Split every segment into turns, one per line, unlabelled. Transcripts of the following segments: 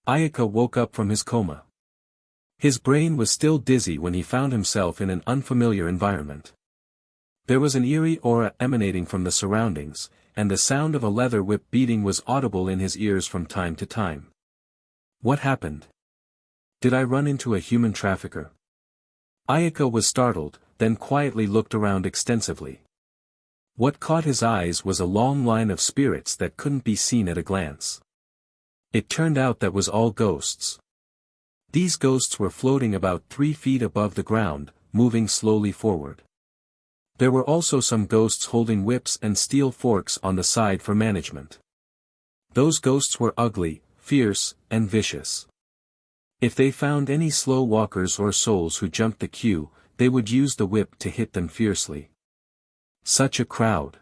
Ayaka woke up from his coma. His brain was still dizzy when he found himself in an unfamiliar environment. There was an eerie aura emanating from the surroundings, and the sound of a leather whip beating was audible in his ears from time to time. What happened? Did I run into a human trafficker? Ayaka was startled, then quietly looked around extensively. What caught his eyes was a long line of spirits that couldn't be seen at a glance. It turned out that was all ghosts. These ghosts were floating about 3 feet above the ground, moving slowly forward. There were also some ghosts holding whips and steel forks on the side for management. Those ghosts were ugly, fierce, and vicious. If they found any slow walkers or souls who jumped the queue, they would use the whip to hit them fiercely. Such a crowd.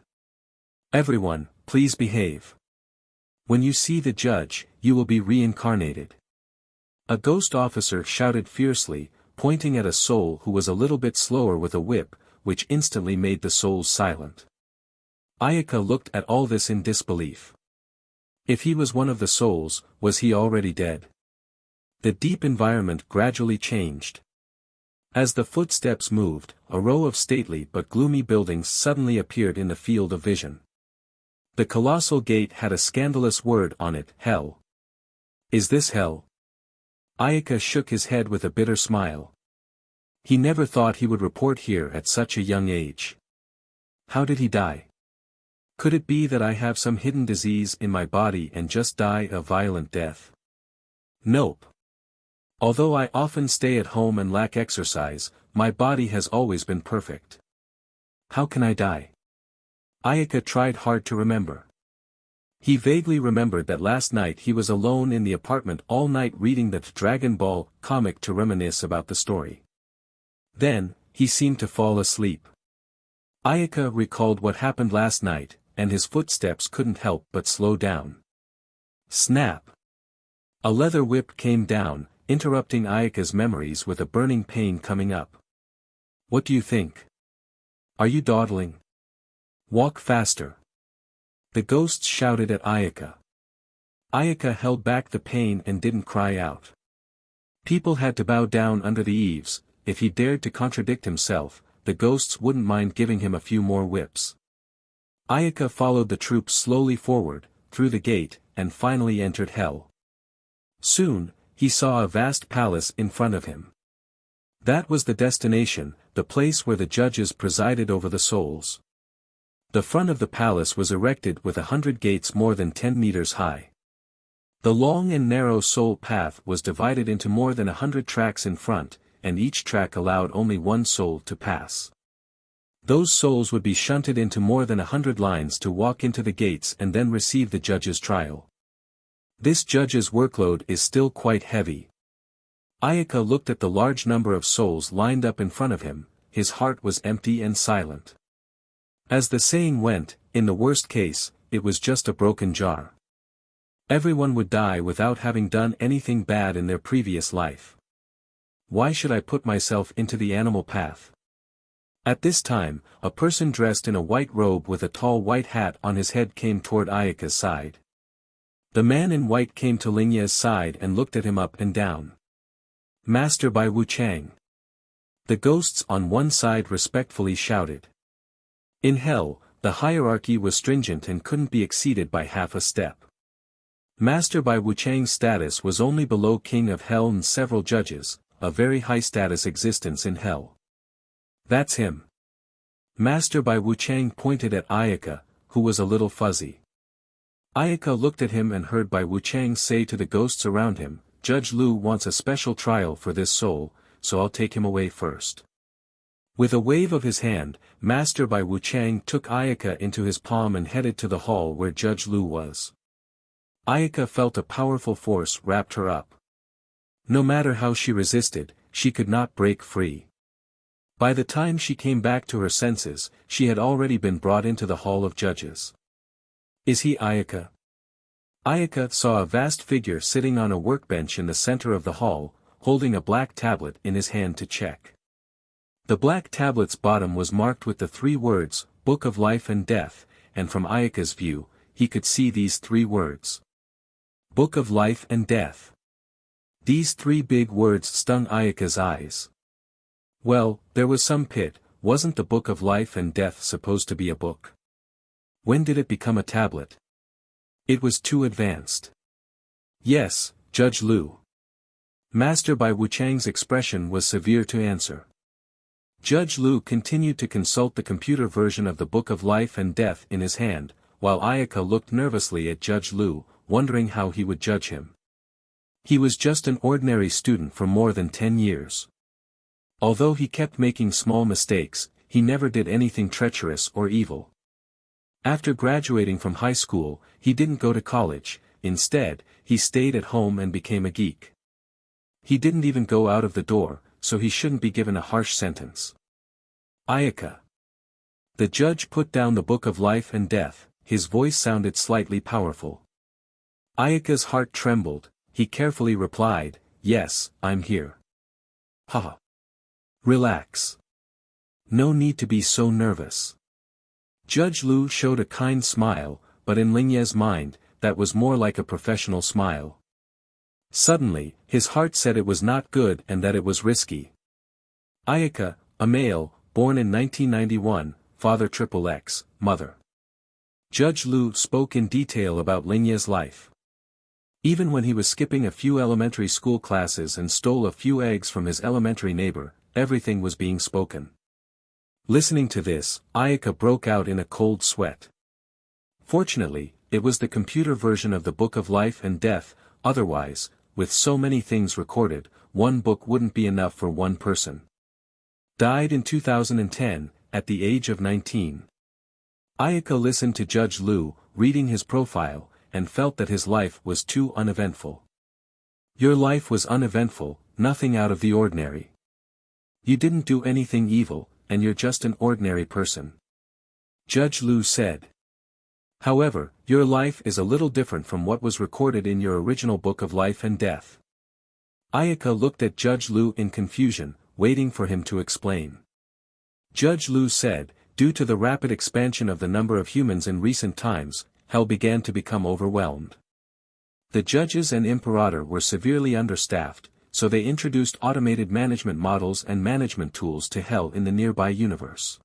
Everyone, please behave. When you see the judge, you will be reincarnated. A ghost officer shouted fiercely, pointing at a soul who was a little bit slower with a whip, which instantly made the souls silent. Ayaka looked at all this in disbelief. If he was one of the souls, was he already dead? The deep environment gradually changed. As the footsteps moved, a row of stately but gloomy buildings suddenly appeared in the field of vision. The colossal gate had a scandalous word on it, Hell. Is this hell? Ayaka shook his head with a bitter smile. He never thought he would report here at such a young age. How did he die? Could it be that I have some hidden disease in my body and just die a violent death? Nope. Although I often stay at home and lack exercise, my body has always been perfect. How can I die? Ayaka tried hard to remember. He vaguely remembered that last night he was alone in the apartment all night reading the Dragon Ball comic to reminisce about the story. Then, he seemed to fall asleep. Ayaka recalled what happened last night, and his footsteps couldn't help but slow down. Snap! A leather whip came down, interrupting Ayaka's memories with a burning pain coming up. What do you think? Are you dawdling? Walk faster. The ghosts shouted at Ayaka. Ayaka held back the pain and didn't cry out. People had to bow down under the eaves. If he dared to contradict himself, the ghosts wouldn't mind giving him a few more whips. Ayaka followed the troop slowly forward, through the gate, and finally entered Hell. Soon, he saw a vast palace in front of him. That was the destination, the place where the judges presided over the souls. The front of the palace was erected with 100 gates more than 10 meters high. The long and narrow soul path was divided into more than 100 tracks in front, and each track allowed only one soul to pass. Those souls would be shunted into more than 100 lines to walk into the gates and then receive the judge's trial. This judge's workload is still quite heavy. Ayaka looked at the large number of souls lined up in front of him, his heart was empty and silent. As the saying went, in the worst case, it was just a broken jar. Everyone would die without having done anything bad in their previous life. Why should I put myself into the animal path? At this time, a person dressed in a white robe with a tall white hat on his head came toward Ayaka's side. The man in white came to Lingya's side and looked at him up and down. Master by Wu Chang. The ghosts on one side respectfully shouted. In Hell, the hierarchy was stringent and couldn't be exceeded by half a step. Master by Wu Chang's status was only below King of Hell and several judges, a very high status existence in Hell. That's him. Master by Wu Chang pointed at Ayaka, who was a little fuzzy. Ayaka looked at him and heard Bai Wu Chang say to the ghosts around him, Judge Liu wants a special trial for this soul, so I'll take him away first. With a wave of his hand, Master Bai Wu Chang took Ayaka into his palm and headed to the hall where Judge Liu was. Ayaka felt a powerful force wrapped her up. No matter how she resisted, she could not break free. By the time she came back to her senses, she had already been brought into the Hall of Judges. Is he Ayaka? Ayaka saw a vast figure sitting on a workbench in the center of the hall, holding a black tablet in his hand to check. The black tablet's bottom was marked with the 3 words, Book of Life and Death, and from Ayaka's view, he could see these 3 words. Book of Life and Death. These three big words stung Ayaka's eyes. Well, there was some pit. Wasn't the Book of Life and Death supposed to be a book? When did it become a tablet? It was too advanced. Yes, Judge Liu. Master Bai Wuchang's expression was severe to answer. Judge Liu continued to consult the computer version of the Book of Life and Death in his hand, while Ayaka looked nervously at Judge Liu, wondering how he would judge him. He was just an ordinary student for more than 10 years. Although he kept making small mistakes, he never did anything treacherous or evil. After graduating from high school, he didn't go to college. Instead, he stayed at home and became a geek. He didn't even go out of the door, so he shouldn't be given a harsh sentence. Ayaka. The judge put down the Book of Life and Death. His voice sounded slightly powerful. Ayaka's heart trembled. He carefully replied, "Yes, I'm here." Haha. Relax. No need to be so nervous. Judge Liu showed a kind smile, but in Lingye's mind, that was more like a professional smile. Suddenly, his heart said it was not good and that it was risky. Ayaka, a male, born in 1991, father XXX, mother. Judge Liu spoke in detail about Lingye's life. Even when he was skipping a few elementary school classes and stole a few eggs from his elementary neighbor, everything was being spoken. Listening to this, Ayaka broke out in a cold sweat. Fortunately, it was the computer version of the Book of Life and Death. Otherwise, with so many things recorded, one book wouldn't be enough for one person. Died in 2010, at the age of 19. Ayaka listened to Judge Liu, reading his profile, and felt that his life was too uneventful. Your life was uneventful, nothing out of the ordinary. You didn't do anything evil, and you're just an ordinary person. Judge Liu said. However, your life is a little different from what was recorded in your original Book of Life and Death. Ayaka looked at Judge Liu in confusion, waiting for him to explain. Judge Liu said, due to the rapid expansion of the number of humans in recent times, Hell began to become overwhelmed. The judges and imperator were severely understaffed, so they introduced automated management models and management tools to Hell in the nearby universe.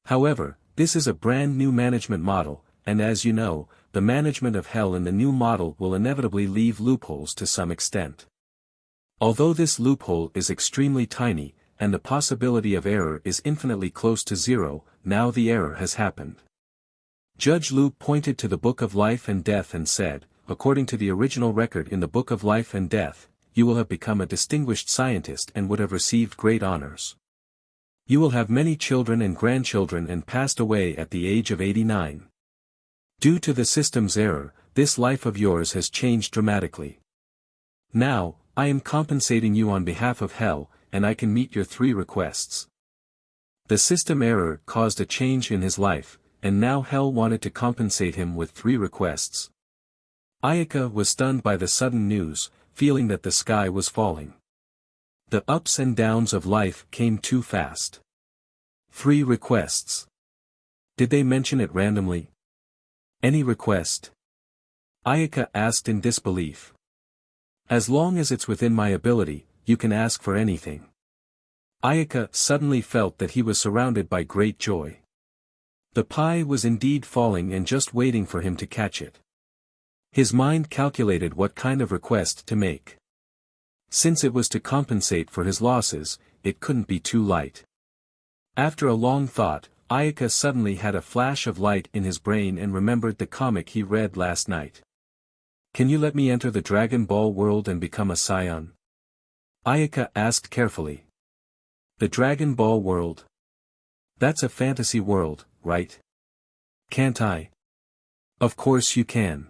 However, this is a brand new management model, and as you know, the management of Hell in the new model will inevitably leave loopholes to some extent. Although this loophole is extremely tiny, and the possibility of error is infinitely close to zero, now the error has happened. Judge Liu pointed to the Book of Life and Death and said, according to the original record in the Book of Life and Death, you will have become a distinguished scientist and would have received great honors. You will have many children and grandchildren and passed away at the age of 89. Due to the system's error, this life of yours has changed dramatically. Now, I am compensating you on behalf of Hell, and I can meet your 3 requests. The system error caused a change in his life, and now Hell wanted to compensate him with 3 requests. Ayaka was stunned by the sudden news, feeling that the sky was falling. The ups and downs of life came too fast. 3 requests. Did they mention it randomly? Any request? Ayaka asked in disbelief. As long as it's within my ability, you can ask for anything. Ayaka suddenly felt that he was surrounded by great joy. The pie was indeed falling and just waiting for him to catch it. His mind calculated what kind of request to make. Since it was to compensate for his losses, it couldn't be too light. After a long thought, Ayaka suddenly had a flash of light in his brain and remembered the comic he read last night. Can you let me enter the Dragon Ball world and become a Saiyan? Ayaka asked carefully. The Dragon Ball world? That's a fantasy world, right? Can't I? Of course you can.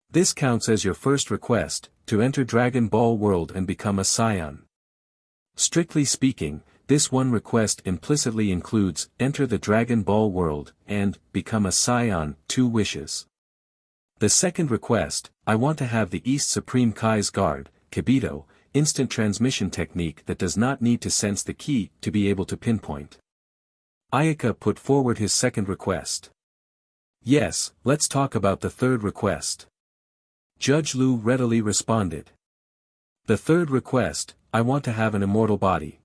This counts as your first request, to enter Dragon Ball world and become a Saiyan. Strictly speaking, this one request implicitly includes, enter the Dragon Ball world, and, become a Saiyan, 2 wishes. The second request, I want to have the East Supreme Kai's guard, Kibito, instant transmission technique that does not need to sense the ki to be able to pinpoint. Ayaka put forward his second request. Yes, let's talk about the third request. Judge Liu readily responded. The third request, I want to have an immortal body.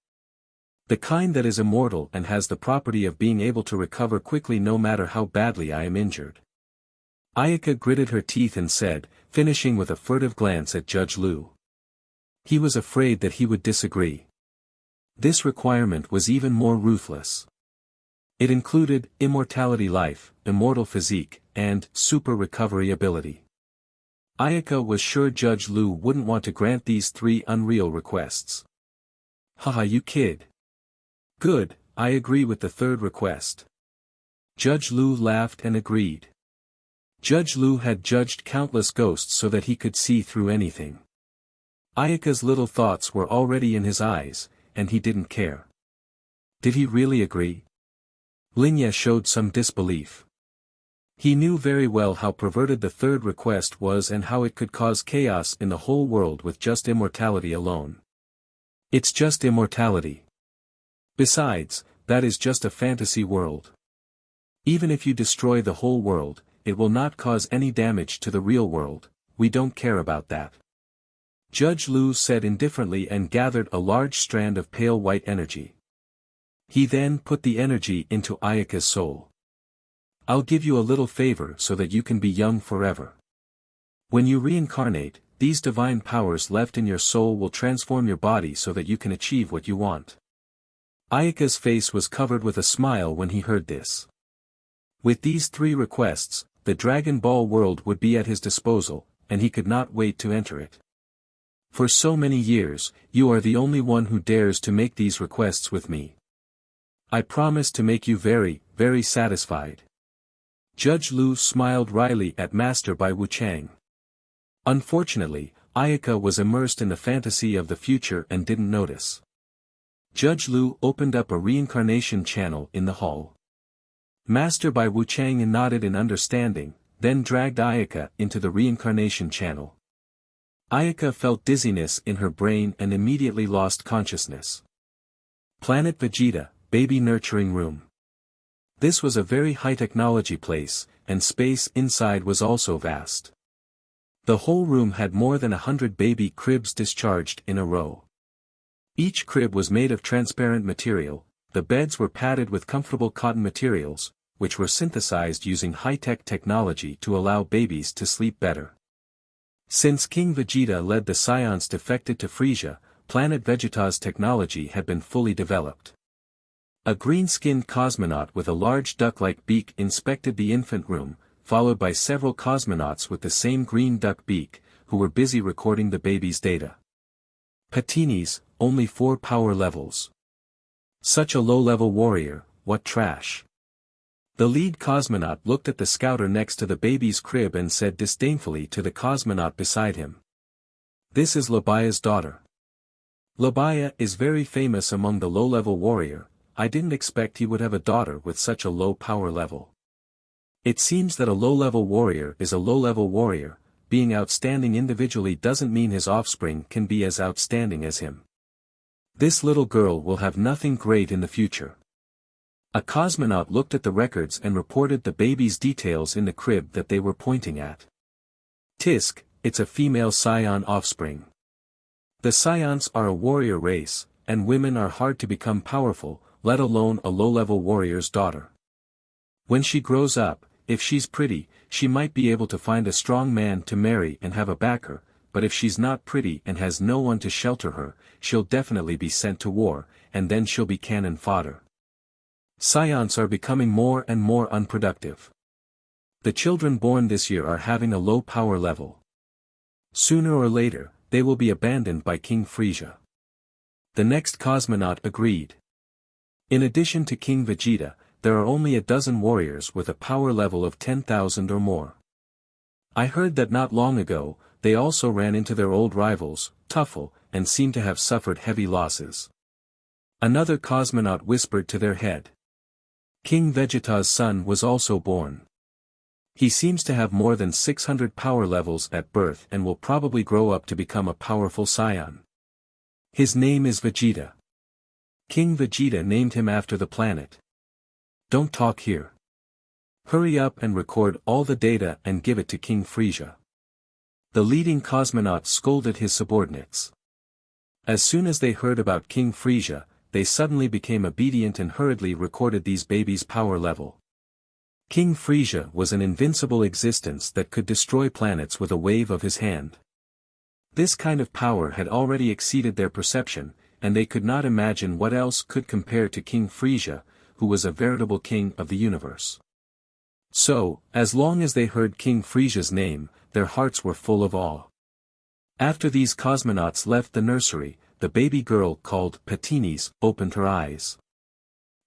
The kind that is immortal and has the property of being able to recover quickly no matter how badly I am injured. Ayaka gritted her teeth and said, finishing with a furtive glance at Judge Liu. He was afraid that he would disagree. This requirement was even more ruthless. It included immortality life, immortal physique, and super recovery ability. Ayaka was sure Judge Liu wouldn't want to grant these three unreal requests. Haha, you kid. Good, I agree with the third request. Judge Liu laughed and agreed. Judge Liu had judged countless ghosts so that he could see through anything. Ayaka's little thoughts were already in his eyes, and he didn't care. Did he really agree? Linya showed some disbelief. He knew very well how perverted the third request was and how it could cause chaos in the whole world with just immortality alone. It's just immortality. Besides, that is just a fantasy world. Even if you destroy the whole world, it will not cause any damage to the real world, we don't care about that. Judge Liu said indifferently and gathered a large strand of pale white energy. He then put the energy into Ayaka's soul. I'll give you a little favor so that you can be young forever. When you reincarnate, these divine powers left in your soul will transform your body so that you can achieve what you want. Ayaka's face was covered with a smile when he heard this. With these three requests, the Dragon Ball world would be at his disposal, and he could not wait to enter it. For so many years, you are the only one who dares to make these requests with me. I promise to make you very, very satisfied. Judge Liu smiled wryly at Master Bai Wuchang. Unfortunately, Ayaka was immersed in the fantasy of the future and didn't notice. Judge Liu opened up a reincarnation channel in the hall. Master Bai Wuchang nodded in understanding, then dragged Ayaka into the reincarnation channel. Ayaka felt dizziness in her brain and immediately lost consciousness. Planet Vegeta, Baby Nurturing Room. This was a very high-technology place, and space inside was also vast. The whole room had more than 100 baby cribs discharged in a row. Each crib was made of transparent material, the beds were padded with comfortable cotton materials, which were synthesized using high-tech technology to allow babies to sleep better. Since King Vegeta led the Saiyans defected to Frisia, Planet Vegeta's technology had been fully developed. A green-skinned cosmonaut with a large duck-like beak inspected the infant room, followed by several cosmonauts with the same green duck beak, who were busy recording the baby's data. Patinis, only 4 power levels. Such a low-level warrior, what trash. The lead cosmonaut looked at the scouter next to the baby's crib and said disdainfully to the cosmonaut beside him. This is Labaya's daughter. Labaya is very famous among the low-level warrior. I didn't expect he would have a daughter with such a low power level. It seems that a low-level warrior is a low-level warrior, being outstanding individually doesn't mean his offspring can be as outstanding as him. This little girl will have nothing great in the future. A cosmonaut looked at the records and reported the baby's details in the crib that they were pointing at. Tisk, it's a female Saiyan offspring. The Saiyans are a warrior race, and women are hard to become powerful, let alone a low-level warrior's daughter. When she grows up, if she's pretty, she might be able to find a strong man to marry and have a backer, but if she's not pretty and has no one to shelter her, she'll definitely be sent to war, and then she'll be cannon fodder. Saiyans are becoming more and more unproductive. The children born this year are having a low power level. Sooner or later, they will be abandoned by King Frisia. The next cosmonaut agreed. In addition to King Vegeta, there are only a dozen warriors with a power level of 10,000 or more. I heard that not long ago, they also ran into their old rivals, Tuffle, and seem to have suffered heavy losses. Another cosmonaut whispered to their head. King Vegeta's son was also born. He seems to have more than 600 power levels at birth and will probably grow up to become a powerful Saiyan. His name is Vegeta. King Vegeta named him after the planet. Don't talk here. Hurry up and record all the data and give it to King Frisia. The leading cosmonaut scolded his subordinates. As soon as they heard about King Frisia, they suddenly became obedient and hurriedly recorded these babies' power level. King Frisia was an invincible existence that could destroy planets with a wave of his hand. This kind of power had already exceeded their perception, and they could not imagine what else could compare to King Frisia, who was a veritable king of the universe. So, as long as they heard King Frisia's name, their hearts were full of awe. After these cosmonauts left the nursery, the baby girl called Patinis opened her eyes.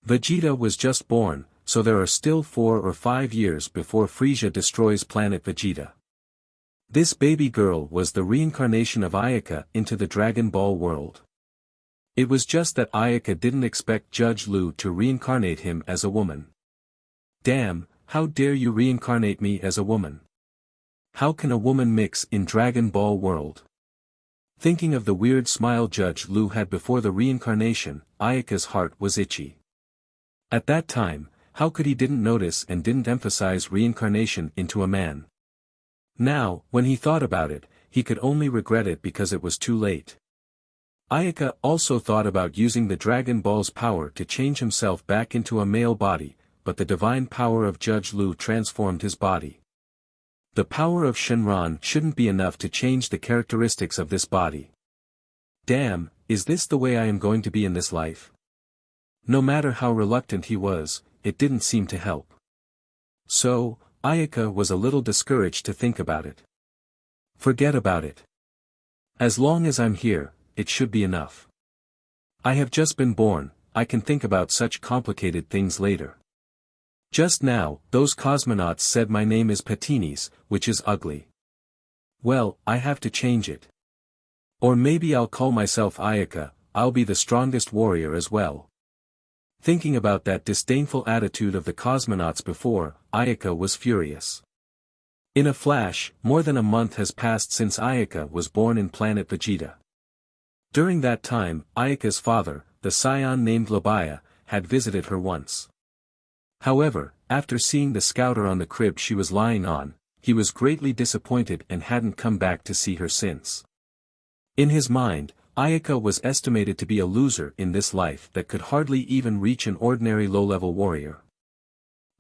Vegeta was just born, so there are still 4 or 5 years before Frisia destroys planet Vegeta. This baby girl was the reincarnation of Ayaka into the Dragon Ball world. It was just that Ayaka didn't expect Judge Lu to reincarnate him as a woman. Damn, how dare you reincarnate me as a woman? How can a woman mix in Dragon Ball world? Thinking of the weird smile Judge Lu had before the reincarnation, Ayaka's heart was itchy. At that time, how could he didn't notice and didn't emphasize reincarnation into a man? Now, when he thought about it, he could only regret it because it was too late. Ayaka also thought about using the Dragon Ball's power to change himself back into a male body, but the divine power of Judge Lu transformed his body. The power of Shenron shouldn't be enough to change the characteristics of this body. Damn, is this the way I am going to be in this life? No matter how reluctant he was, it didn't seem to help. So, Ayaka was a little discouraged to think about it. Forget about it. As long as I'm here, it should be enough. I have just been born, I can think about such complicated things later. Just now, those cosmonauts said my name is Patinis, which is ugly. Well, I have to change it. Or maybe I'll call myself Ayaka, I'll be the strongest warrior as well. Thinking about that disdainful attitude of the cosmonauts before, Ayaka was furious. In a flash, more than a month has passed since Ayaka was born in planet Vegeta. During that time, Ayaka's father, the Saiyan named Labaya, had visited her once. However, after seeing the scouter on the crib she was lying on, he was greatly disappointed and hadn't come back to see her since. In his mind, Ayaka was estimated to be a loser in this life that could hardly even reach an ordinary low-level warrior.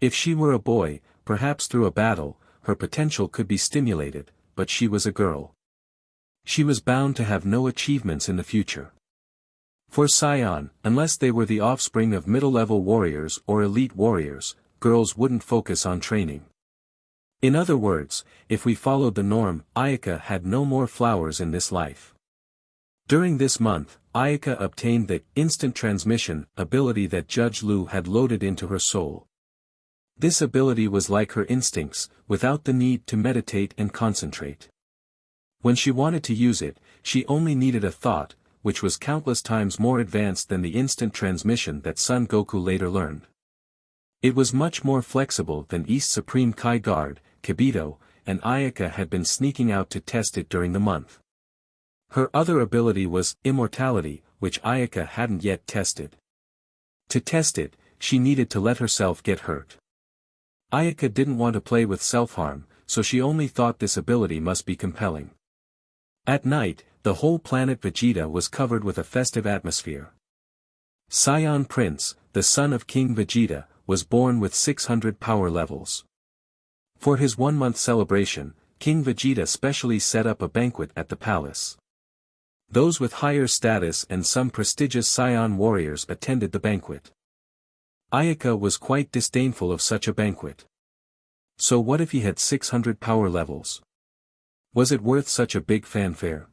If she were a boy, perhaps through a battle, her potential could be stimulated, but she was a girl. She was bound to have no achievements in the future. For Saiyan, unless they were the offspring of middle-level warriors or elite warriors, girls wouldn't focus on training. In other words, if we followed the norm, Ayaka had no more flowers in this life. During this month, Ayaka obtained the instant transmission ability that Judge Lu had loaded into her soul. This ability was like her instincts, without the need to meditate and concentrate. When she wanted to use it, she only needed a thought, which was countless times more advanced than the instant transmission that Son Goku later learned. It was much more flexible than East Supreme Kai Guard, Kibito, and Ayaka had been sneaking out to test it during the month. Her other ability was immortality, which Ayaka hadn't yet tested. To test it, she needed to let herself get hurt. Ayaka didn't want to play with self-harm, so she only thought this ability must be compelling. At night, the whole planet Vegeta was covered with a festive atmosphere. Saiyan Prince, the son of King Vegeta, was born with 600 power levels. For his 1-month celebration, King Vegeta specially set up a banquet at the palace. Those with higher status and some prestigious Saiyan warriors attended the banquet. Ayaka was quite disdainful of such a banquet. So what if he had 600 power levels? Was it worth such a big fanfare?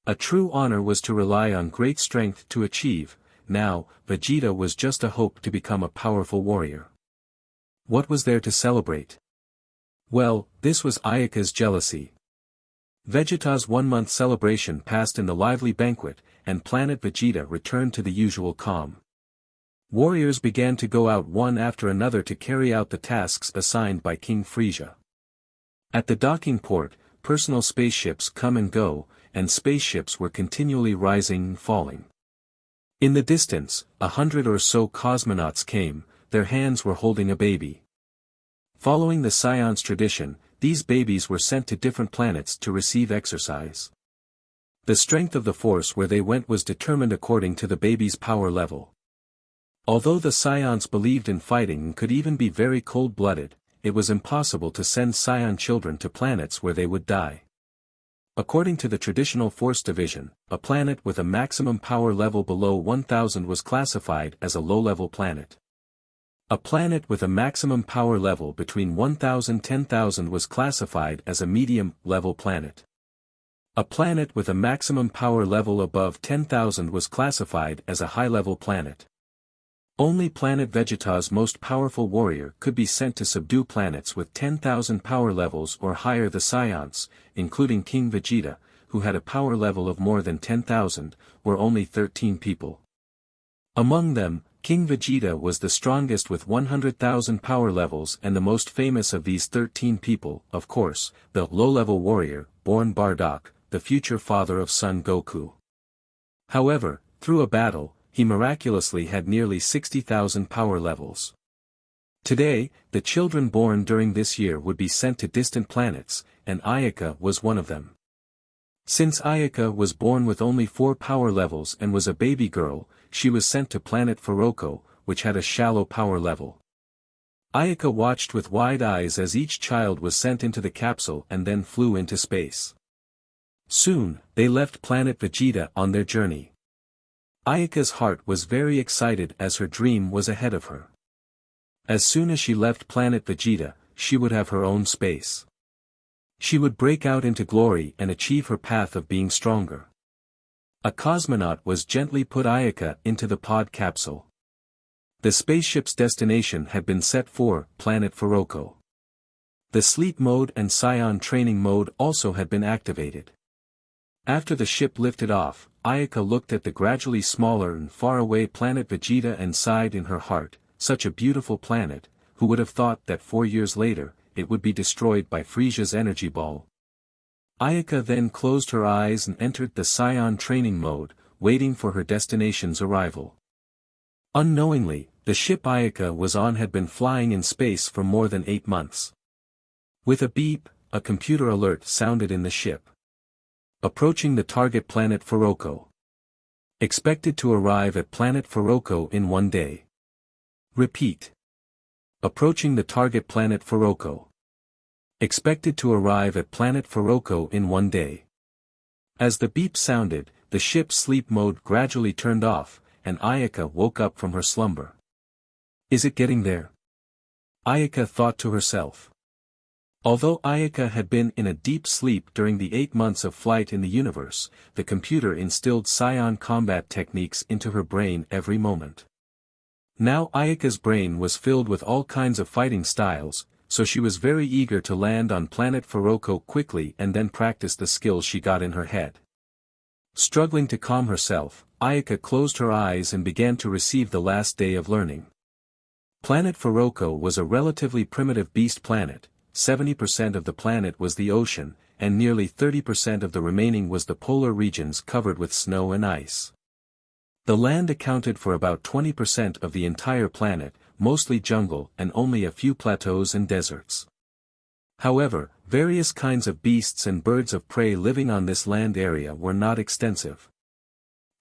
A true honor was to rely on great strength to achieve. Now, Vegeta was just a hope to become a powerful warrior. What was there to celebrate? Well, this was Ayaka's jealousy. Vegeta's 1-month celebration passed in the lively banquet, and planet Vegeta returned to the usual calm. Warriors began to go out one after another to carry out the tasks assigned by King Frisia. At the docking port, personal spaceships come and go, and spaceships were continually rising and falling. In the distance, 100 or so cosmonauts came, their hands were holding a baby. Following the Saiyan's tradition, these babies were sent to different planets to receive exercise. The strength of the force where they went was determined according to the baby's power level. Although the Saiyans believed in fighting and could even be very cold-blooded, it was impossible to send Saiyan children to planets where they would die. According to the traditional force division, a planet with a maximum power level below 1000 was classified as a low-level planet. A planet with a maximum power level between 1000 and 10,000 was classified as a medium-level planet. A planet with a maximum power level above 10,000 was classified as a high-level planet. Only planet Vegeta's most powerful warrior could be sent to subdue planets with 10,000 power levels or higher. The Saiyans, including King Vegeta, who had a power level of more than 10,000, were only 13 people. Among them, King Vegeta was the strongest with 100,000 power levels, and the most famous of these 13 people, of course, the low-level warrior, born Bardock, the future father of Son Goku. However, through a battle, he miraculously had nearly 60,000 power levels. Today, the children born during this year would be sent to distant planets, and Ayaka was one of them. Since Ayaka was born with only 4 power levels and was a baby girl, she was sent to planet Faroko, which had a shallow power level. Ayaka watched with wide eyes as each child was sent into the capsule and then flew into space. Soon, they left planet Vegeta on their journey. Ayaka's heart was very excited as her dream was ahead of her. As soon as she left planet Vegeta, she would have her own space. She would break out into glory and achieve her path of being stronger. A cosmonaut was gently put Ayaka into the pod capsule. The spaceship's destination had been set for planet Faroko. The sleep mode and Saiyan training mode also had been activated. After the ship lifted off, Ayaka looked at the gradually smaller and faraway planet Vegeta and sighed in her heart, such a beautiful planet, who would have thought that 4 years later, it would be destroyed by Frieza's energy ball. Ayaka then closed her eyes and entered the Saiyan training mode, waiting for her destination's arrival. Unknowingly, the ship Ayaka was on had been flying in space for more than 8 months. With a beep, a computer alert sounded in the ship. Approaching the target planet Faroko. Expected to arrive at planet Faroko in 1 day. Repeat. Approaching the target planet Faroko. Expected to arrive at planet Faroko in 1 day. As the beep sounded, the ship's sleep mode gradually turned off, and Ayaka woke up from her slumber. Is it getting there? Ayaka thought to herself. Although Ayaka had been in a deep sleep during the 8 months of flight in the universe, the computer instilled Saiyan combat techniques into her brain every moment. Now Ayaka's brain was filled with all kinds of fighting styles, so she was very eager to land on planet Faroko quickly and then practice the skills she got in her head. Struggling to calm herself, Ayaka closed her eyes and began to receive the last day of learning. Planet Faroko was a relatively primitive beast planet. 70% of the planet was the ocean, and nearly 30% of the remaining was the polar regions covered with snow and ice. The land accounted for about 20% of the entire planet, mostly jungle and only a few plateaus and deserts. However, various kinds of beasts and birds of prey living on this land area were not extensive.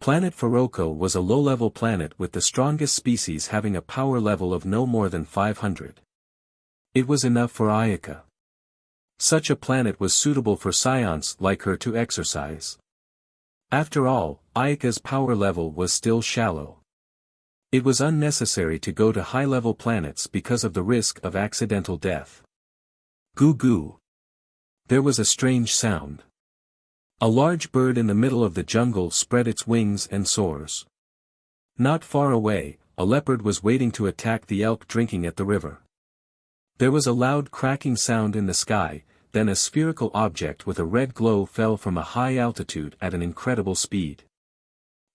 Planet Faroko was a low-level planet with the strongest species having a power level of no more than 500. It was enough for Ayaka. Such a planet was suitable for Saiyans like her to exercise. After all, Ayaka's power level was still shallow. It was unnecessary to go to high-level planets because of the risk of accidental death. Goo goo. There was a strange sound. A large bird in the middle of the jungle spread its wings and soars. Not far away, a leopard was waiting to attack the elk drinking at the river. There was a loud cracking sound in the sky, then a spherical object with a red glow fell from a high altitude at an incredible speed.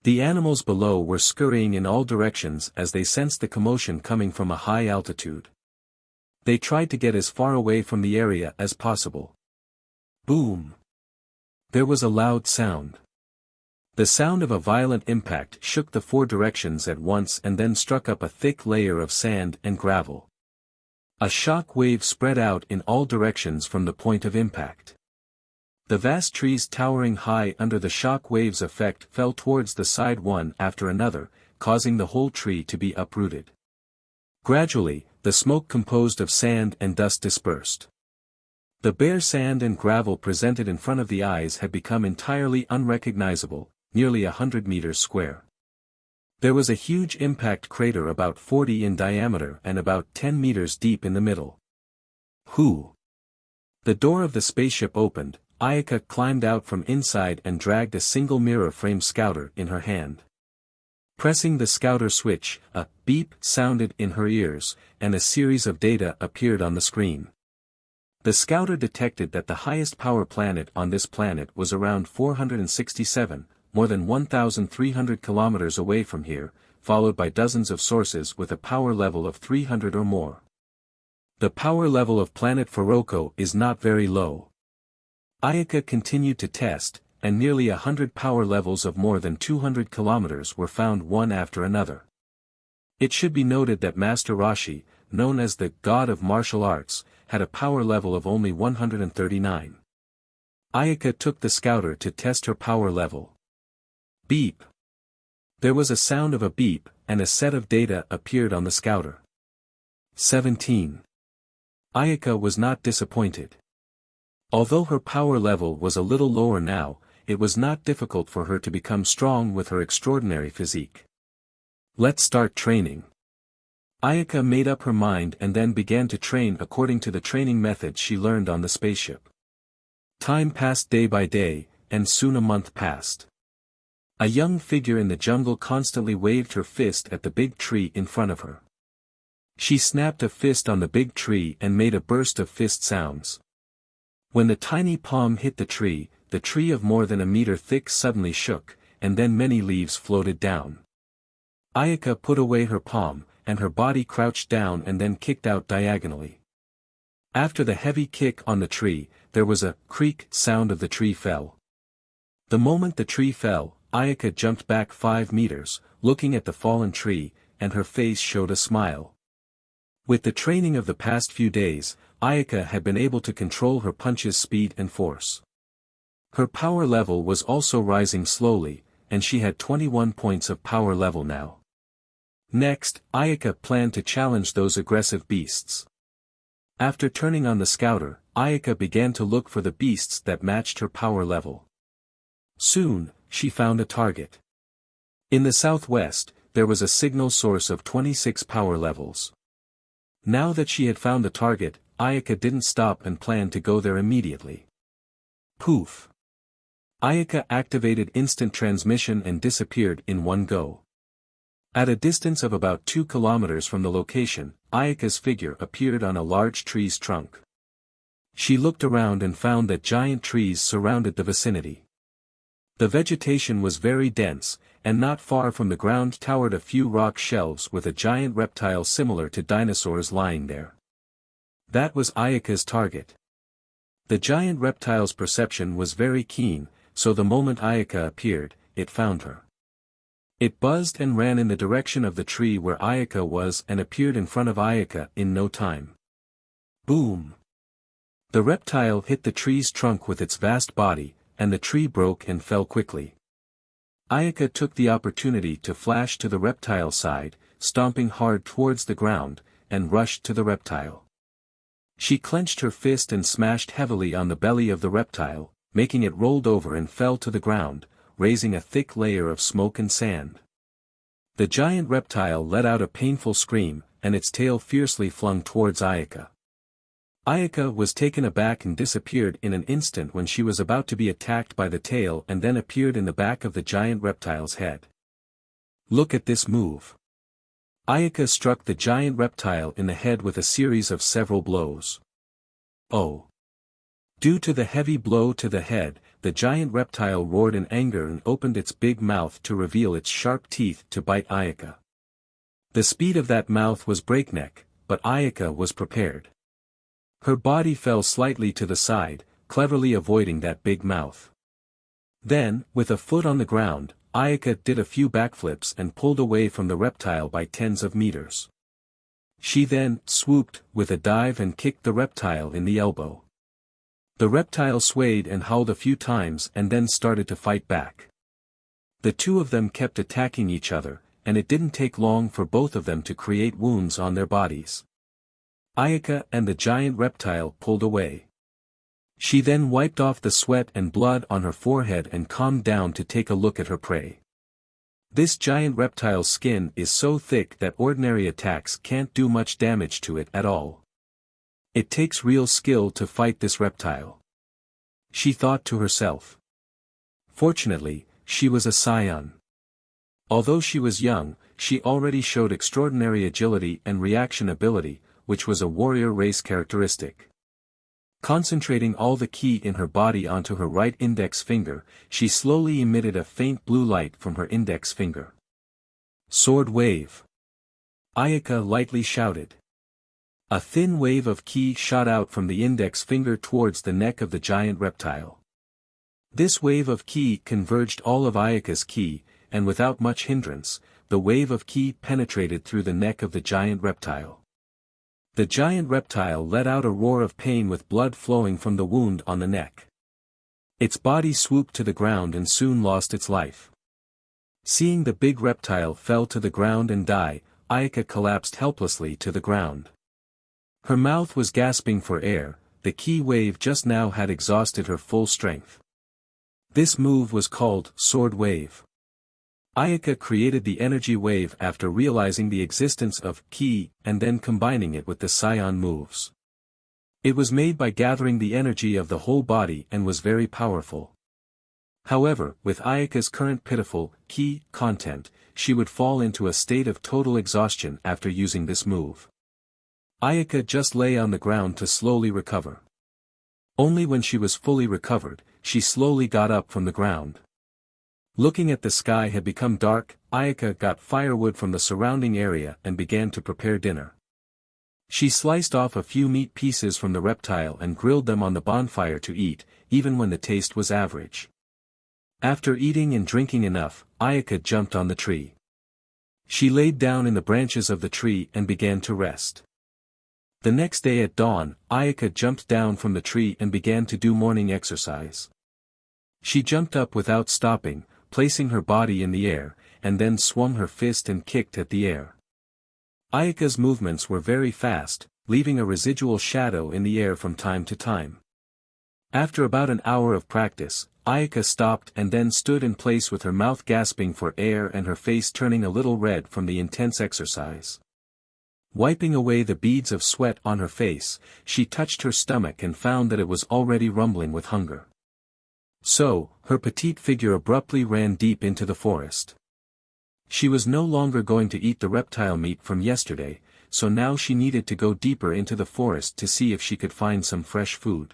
The animals below were scurrying in all directions as they sensed the commotion coming from a high altitude. They tried to get as far away from the area as possible. Boom! There was a loud sound. The sound of a violent impact shook the 4 directions at once and then struck up a thick layer of sand and gravel. A shock wave spread out in all directions from the point of impact. The vast trees towering high under the shock waves effect fell towards the side one after another, causing the whole tree to be uprooted. Gradually, the smoke composed of sand and dust dispersed. The bare sand and gravel presented in front of the eyes had become entirely unrecognizable, nearly 100 meters square. There was a huge impact crater about 40 in diameter and about 10 meters deep in the middle. Who? The door of the spaceship opened. Ayaka climbed out from inside and dragged a single mirror-frame scouter in her hand. Pressing the scouter switch, a beep sounded in her ears, and a series of data appeared on the screen. The scouter detected that the highest power planet on this planet was around 467, more than 1,300 kilometers away from here, followed by dozens of sources with a power level of 300 or more. The power level of planet Furoko is not very low. Ayaka continued to test, and nearly 100 power levels of more than 200 kilometers were found one after another. It should be noted that Master Roshi, known as the God of Martial Arts, had a power level of only 139. Ayaka took the scouter to test her power level. Beep. There was a sound of a beep, and a set of data appeared on the scouter. 17. Ayaka was not disappointed. Although her power level was a little lower now, it was not difficult for her to become strong with her extraordinary physique. Let's start training. Ayaka made up her mind and then began to train according to the training methods she learned on the spaceship. Time passed day by day, and soon a month passed. A young figure in the jungle constantly waved her fist at the big tree in front of her. She snapped a fist on the big tree and made a burst of fist sounds. When the tiny palm hit the tree of more than a meter thick suddenly shook, and then many leaves floated down. Ayaka put away her palm, and her body crouched down and then kicked out diagonally. After the heavy kick on the tree, there was a creak sound of the tree fell. The moment the tree fell, Ayaka jumped back 5 meters, looking at the fallen tree, and her face showed a smile. With the training of the past few days, Ayaka had been able to control her punches' speed and force. Her power level was also rising slowly, and she had 21 points of power level now. Next, Ayaka planned to challenge those aggressive beasts. After turning on the scouter, Ayaka began to look for the beasts that matched her power level. Soon, she found a target. In the southwest, there was a signal source of 26 power levels. Now that she had found the target, Ayaka didn't stop and planned to go there immediately. Poof! Ayaka activated instant transmission and disappeared in one go. At a distance of about 2 kilometers from the location, Ayaka's figure appeared on a large tree's trunk. She looked around and found that giant trees surrounded the vicinity. The vegetation was very dense, and not far from the ground towered a few rock shelves with a giant reptile similar to dinosaurs lying there. That was Ayaka's target. The giant reptile's perception was very keen, so the moment Ayaka appeared, it found her. It buzzed and ran in the direction of the tree where Ayaka was and appeared in front of Ayaka in no time. Boom! The reptile hit the tree's trunk with its vast body, and the tree broke and fell quickly. Ayaka took the opportunity to flash to the reptile side, stomping hard towards the ground, and rushed to the reptile. She clenched her fist and smashed heavily on the belly of the reptile, making it rolled over and fell to the ground, raising a thick layer of smoke and sand. The giant reptile let out a painful scream, and its tail fiercely flung towards Ayaka. Ayaka was taken aback and disappeared in an instant when she was about to be attacked by the tail and then appeared in the back of the giant reptile's head. Look at this move. Ayaka struck the giant reptile in the head with a series of several blows. Oh! Due to the heavy blow to the head, the giant reptile roared in anger and opened its big mouth to reveal its sharp teeth to bite Ayaka. The speed of that mouth was breakneck, but Ayaka was prepared. Her body fell slightly to the side, cleverly avoiding that big mouth. Then, with a foot on the ground, Ayaka did a few backflips and pulled away from the reptile by tens of meters. She then swooped with a dive and kicked the reptile in the elbow. The reptile swayed and howled a few times and then started to fight back. The two of them kept attacking each other, and it didn't take long for both of them to create wounds on their bodies. Ayaka and the giant reptile pulled away. She then wiped off the sweat and blood on her forehead and calmed down to take a look at her prey. This giant reptile's skin is so thick that ordinary attacks can't do much damage to it at all. It takes real skill to fight this reptile. She thought to herself. Fortunately, she was a Saiyan. Although she was young, she already showed extraordinary agility and reaction ability, which was a warrior race characteristic. Concentrating all the ki in her body onto her right index finger, she slowly emitted a faint blue light from her index finger. Sword wave. Ayaka lightly shouted. A thin wave of ki shot out from the index finger towards the neck of the giant reptile. This wave of ki converged all of Ayaka's ki, and without much hindrance, the wave of ki penetrated through the neck of the giant reptile. The giant reptile let out a roar of pain with blood flowing from the wound on the neck. Its body swooped to the ground and soon lost its life. Seeing the big reptile fell to the ground and die, Ayaka collapsed helplessly to the ground. Her mouth was gasping for air, the ki wave just now had exhausted her full strength. This move was called Sword Wave. Ayaka created the energy wave after realizing the existence of ki and then combining it with the Saiyan moves. It was made by gathering the energy of the whole body and was very powerful. However, with Ayaka's current pitiful ki content, she would fall into a state of total exhaustion after using this move. Ayaka just lay on the ground to slowly recover. Only when she was fully recovered, she slowly got up from the ground. Looking at the sky had become dark, Ayaka got firewood from the surrounding area and began to prepare dinner. She sliced off a few meat pieces from the reptile and grilled them on the bonfire to eat, even when the taste was average. After eating and drinking enough, Ayaka jumped on the tree. She laid down in the branches of the tree and began to rest. The next day at dawn, Ayaka jumped down from the tree and began to do morning exercise. She jumped up without stopping, placing her body in the air, and then swung her fist and kicked at the air. Ayaka's movements were very fast, leaving a residual shadow in the air from time to time. After about an hour of practice, Ayaka stopped and then stood in place with her mouth gasping for air and her face turning a little red from the intense exercise. Wiping away the beads of sweat on her face, she touched her stomach and found that it was already rumbling with hunger. So, her petite figure abruptly ran deep into the forest. She was no longer going to eat the reptile meat from yesterday, so now she needed to go deeper into the forest to see if she could find some fresh food.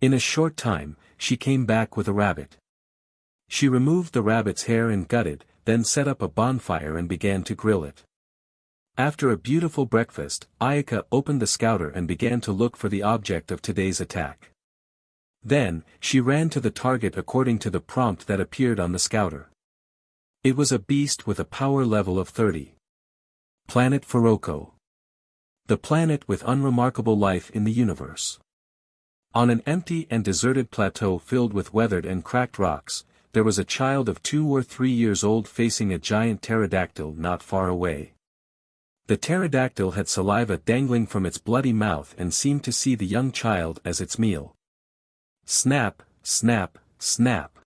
In a short time, she came back with a rabbit. She removed the rabbit's hair and gutted, then set up a bonfire and began to grill it. After a beautiful breakfast, Ayaka opened the scouter and began to look for the object of today's attack. Then, she ran to the target according to the prompt that appeared on the scouter. It was a beast with a power level of 30. Planet Furoko. The planet with unremarkable life in the universe. On an empty and deserted plateau filled with weathered and cracked rocks, there was a child of 2 or 3 years old facing a giant pterodactyl not far away. The pterodactyl had saliva dangling from its bloody mouth and seemed to see the young child as its meal. Snap, snap, snap.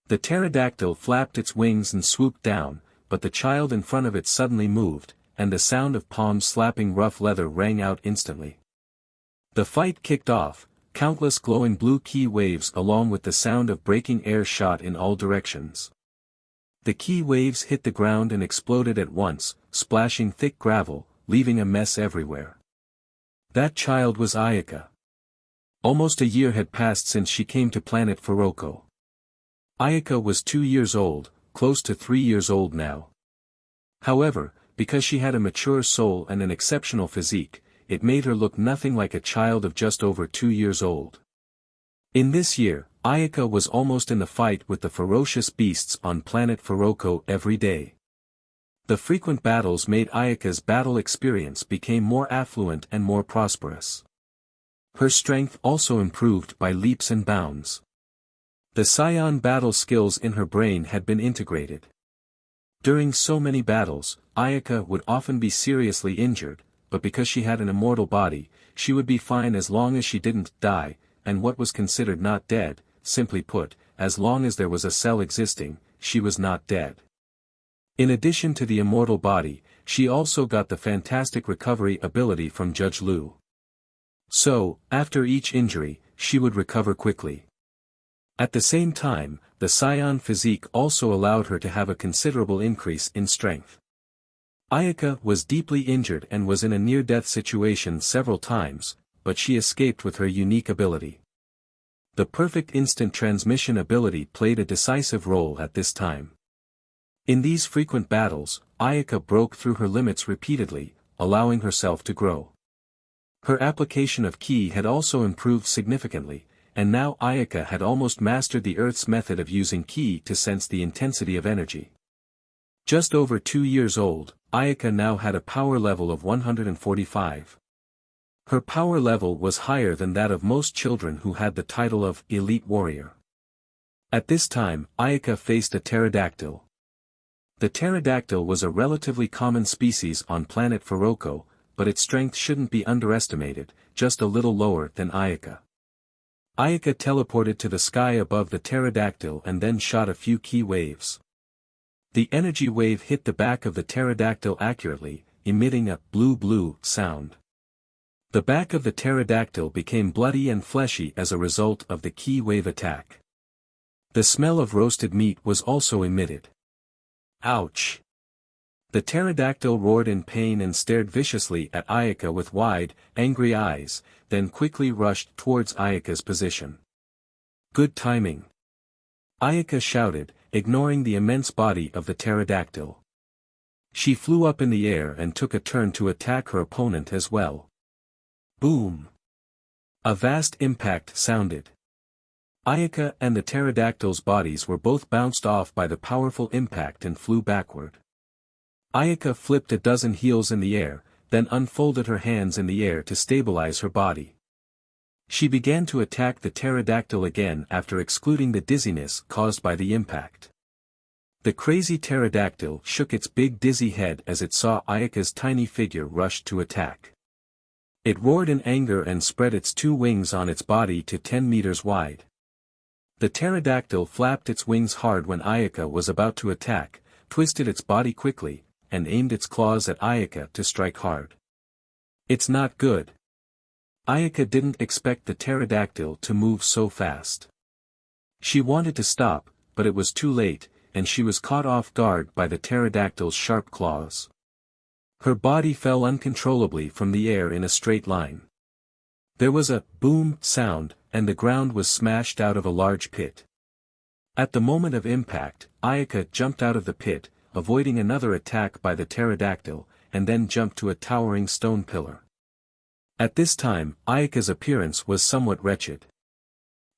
The pterodactyl flapped its wings and swooped down, but the child in front of it suddenly moved, and the sound of palms slapping rough leather rang out instantly. The fight kicked off, countless glowing blue ki waves along with the sound of breaking air shot in all directions. The ki waves hit the ground and exploded at once, splashing thick gravel, leaving a mess everywhere. That child was Ayaka. Almost a year had passed since she came to planet Furoko. Ayaka was 2 years old, close to 3 years old now. However, because she had a mature soul and an exceptional physique, it made her look nothing like a child of just over 2 years old. In this year, Ayaka was almost in the fight with the ferocious beasts on planet Furoko every day. The frequent battles made Ayaka's battle experience became more affluent and more prosperous. Her strength also improved by leaps and bounds. The Saiyan battle skills in her brain had been integrated. During so many battles, Ayaka would often be seriously injured, but because she had an immortal body, she would be fine as long as she didn't die, and what was considered not dead, simply put, as long as there was a cell existing, she was not dead. In addition to the immortal body, she also got the fantastic recovery ability from Judge Liu. So, after each injury, she would recover quickly. At the same time, the Saiyan physique also allowed her to have a considerable increase in strength. Ayaka was deeply injured and was in a near-death situation several times, but she escaped with her unique ability. The perfect instant transmission ability played a decisive role at this time. In these frequent battles, Ayaka broke through her limits repeatedly, allowing herself to grow. Her application of ki had also improved significantly, and now Ayaka had almost mastered the Earth's method of using ki to sense the intensity of energy. Just over 2 years old, Ayaka now had a power level of 145. Her power level was higher than that of most children who had the title of elite warrior. At this time, Ayaka faced a pterodactyl. The pterodactyl was a relatively common species on planet Furoko, but its strength shouldn't be underestimated, just a little lower than Ayaka. Ayaka teleported to the sky above the pterodactyl and then shot a few ki waves. The energy wave hit the back of the pterodactyl accurately, emitting a blue sound. The back of the pterodactyl became bloody and fleshy as a result of the ki wave attack. The smell of roasted meat was also emitted. Ouch! The pterodactyl roared in pain and stared viciously at Ayaka with wide, angry eyes, then quickly rushed towards Ayaka's position. Good timing! Ayaka shouted, ignoring the immense body of the pterodactyl. She flew up in the air and took a turn to attack her opponent as well. Boom! A vast impact sounded. Ayaka and the pterodactyl's bodies were both bounced off by the powerful impact and flew backward. Ayaka flipped a dozen heels in the air, then unfolded her hands in the air to stabilize her body. She began to attack the pterodactyl again after excluding the dizziness caused by the impact. The crazy pterodactyl shook its big dizzy head as it saw Ayaka's tiny figure rush to attack. It roared in anger and spread its 2 wings on its body to 10 meters wide. The pterodactyl flapped its wings hard when Ayaka was about to attack, twisted its body quickly, and aimed its claws at Ayaka to strike hard. It's not good. Ayaka didn't expect the pterodactyl to move so fast. She wanted to stop, but it was too late, and she was caught off guard by the pterodactyl's sharp claws. Her body fell uncontrollably from the air in a straight line. There was a boom sound, and the ground was smashed out of a large pit. At the moment of impact, Ayaka jumped out of the pit, avoiding another attack by the pterodactyl, and then jumped to a towering stone pillar. At this time, Ayaka's appearance was somewhat wretched.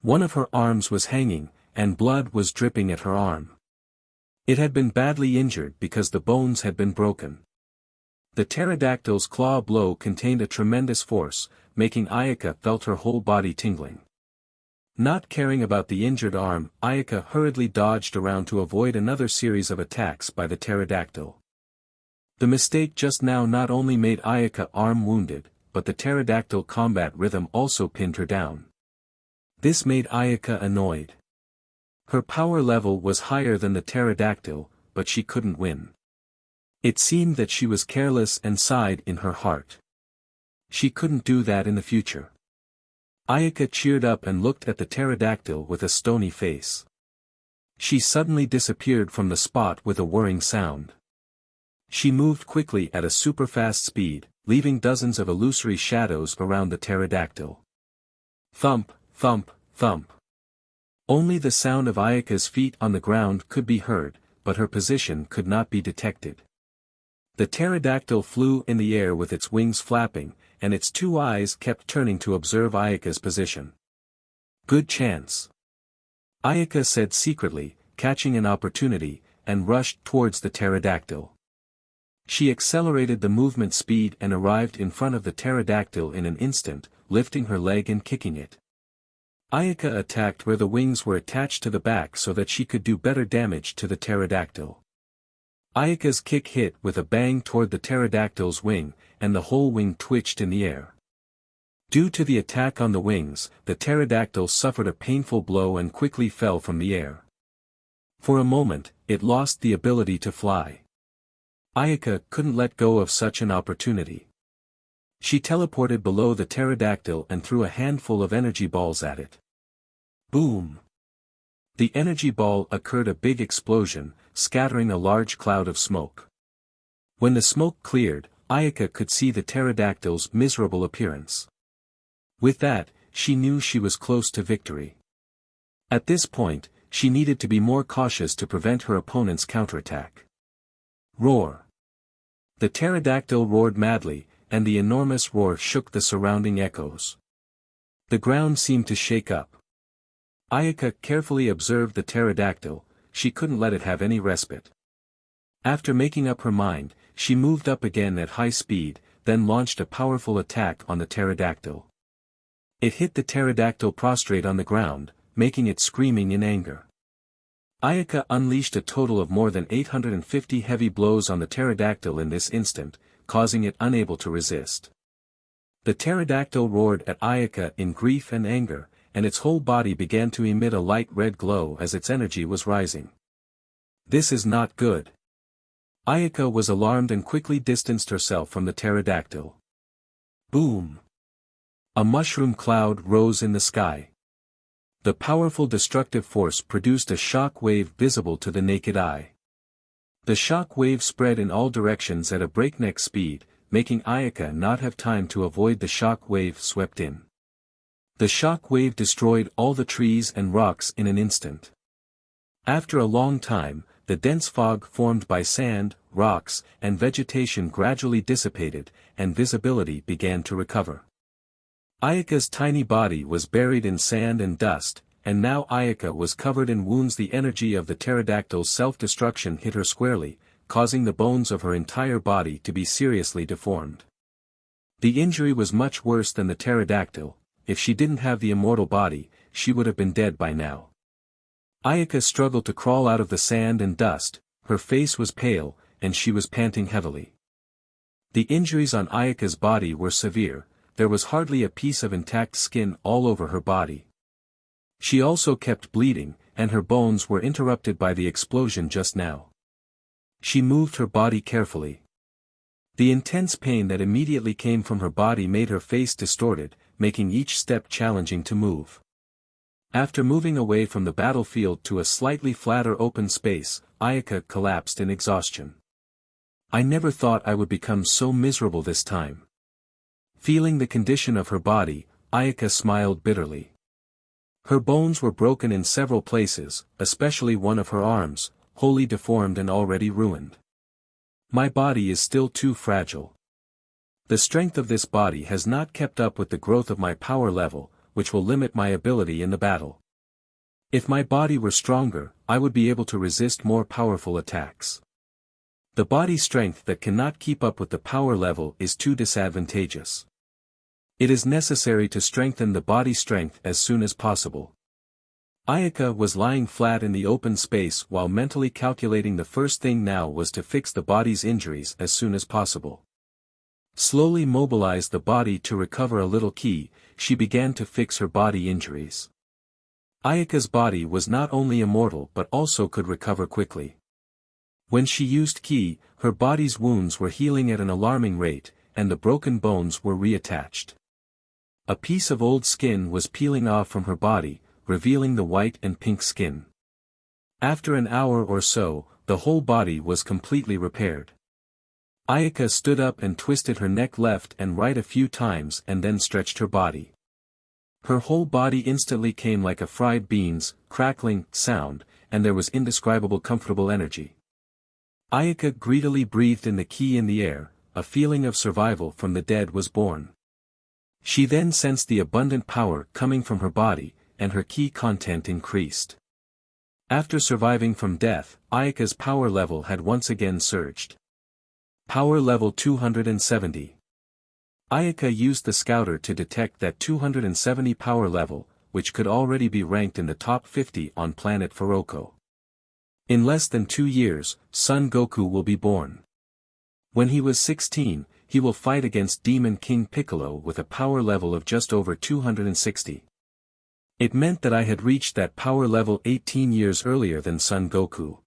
One of her arms was hanging, and blood was dripping at her arm. It had been badly injured because the bones had been broken. The pterodactyl's claw blow contained a tremendous force, making Ayaka felt her whole body tingling. Not caring about the injured arm, Ayaka hurriedly dodged around to avoid another series of attacks by the pterodactyl. The mistake just now not only made Ayaka arm wounded, but the pterodactyl combat rhythm also pinned her down. This made Ayaka annoyed. Her power level was higher than the pterodactyl, but she couldn't win. It seemed that she was careless and sighed in her heart. She couldn't do that in the future. Ayaka cheered up and looked at the pterodactyl with a stony face. She suddenly disappeared from the spot with a whirring sound. She moved quickly at a super-fast speed, leaving dozens of illusory shadows around the pterodactyl. Thump, thump, thump. Only the sound of Ayaka's feet on the ground could be heard, but her position could not be detected. The pterodactyl flew in the air with its wings flapping, and its 2 eyes kept turning to observe Ayaka's position. Good chance. Ayaka said secretly, catching an opportunity, and rushed towards the pterodactyl. She accelerated the movement speed and arrived in front of the pterodactyl in an instant, lifting her leg and kicking it. Ayaka attacked where the wings were attached to the back so that she could do better damage to the pterodactyl. Ayaka's kick hit with a bang toward the pterodactyl's wing, and the whole wing twitched in the air. Due to the attack on the wings, the pterodactyl suffered a painful blow and quickly fell from the air. For a moment, it lost the ability to fly. Ayaka couldn't let go of such an opportunity. She teleported below the pterodactyl and threw a handful of energy balls at it. Boom! The energy ball occurred a big explosion, scattering a large cloud of smoke. When the smoke cleared, Ayaka could see the pterodactyl's miserable appearance. With that, she knew she was close to victory. At this point, she needed to be more cautious to prevent her opponent's counterattack. Roar! The pterodactyl roared madly, and the enormous roar shook the surrounding echoes. The ground seemed to shake up. Ayaka carefully observed the pterodactyl. She couldn't let it have any respite. After making up her mind, she moved up again at high speed, then launched a powerful attack on the pterodactyl. It hit the pterodactyl prostrate on the ground, making it screaming in anger. Ayaka unleashed a total of more than 850 heavy blows on the pterodactyl in this instant, causing it unable to resist. The pterodactyl roared at Ayaka in grief and anger, and its whole body began to emit a light red glow as its energy was rising. This is not good. Ayaka was alarmed and quickly distanced herself from the pterodactyl. Boom! A mushroom cloud rose in the sky. The powerful destructive force produced a shock wave visible to the naked eye. The shock wave spread in all directions at a breakneck speed, making Ayaka not have time to avoid the shock wave swept in. The shock wave destroyed all the trees and rocks in an instant. After a long time, the dense fog formed by sand, rocks, and vegetation gradually dissipated, and visibility began to recover. Ayaka's tiny body was buried in sand and dust, and now Ayaka was covered in wounds. The energy of the pterodactyl's self-destruction hit her squarely, causing the bones of her entire body to be seriously deformed. The injury was much worse than the pterodactyl. If she didn't have the immortal body, she would have been dead by now. Ayaka struggled to crawl out of the sand and dust, her face was pale, and she was panting heavily. The injuries on Ayaka's body were severe. There was hardly a piece of intact skin all over her body. She also kept bleeding, and her bones were interrupted by the explosion just now. She moved her body carefully. The intense pain that immediately came from her body made her face distorted, making each step challenging to move. After moving away from the battlefield to a slightly flatter open space, Ayaka collapsed in exhaustion. I never thought I would become so miserable this time. Feeling the condition of her body, Ayaka smiled bitterly. Her bones were broken in several places, especially one of her arms, wholly deformed and already ruined. My body is still too fragile. The strength of this body has not kept up with the growth of my power level, which will limit my ability in the battle. If my body were stronger, I would be able to resist more powerful attacks. The body strength that cannot keep up with the power level is too disadvantageous. It is necessary to strengthen the body strength as soon as possible. Ayaka was lying flat in the open space while mentally calculating the first thing now was to fix the body's injuries as soon as possible. Slowly mobilize the body to recover a little ki, she began to fix her body injuries. Ayaka's body was not only immortal but also could recover quickly. When she used ki, her body's wounds were healing at an alarming rate, and the broken bones were reattached. A piece of old skin was peeling off from her body, revealing the white and pink skin. After an hour or so, the whole body was completely repaired. Ayaka stood up and twisted her neck left and right a few times and then stretched her body. Her whole body instantly came like a fried beans, crackling sound, and there was indescribable comfortable energy. Ayaka greedily breathed in the ki in the air, a feeling of survival from the dead was born. She then sensed the abundant power coming from her body, and her ki content increased. After surviving from death, Ayaka's power level had once again surged. Power level 270. Ayaka used the scouter to detect that 270 power level, which could already be ranked in the top 50 on planet Furoko. In less than 2 years, Son Goku will be born. When he was 16, he will fight against Demon King Piccolo with a power level of just over 260. It meant that I had reached that power level 18 years earlier than Son Goku.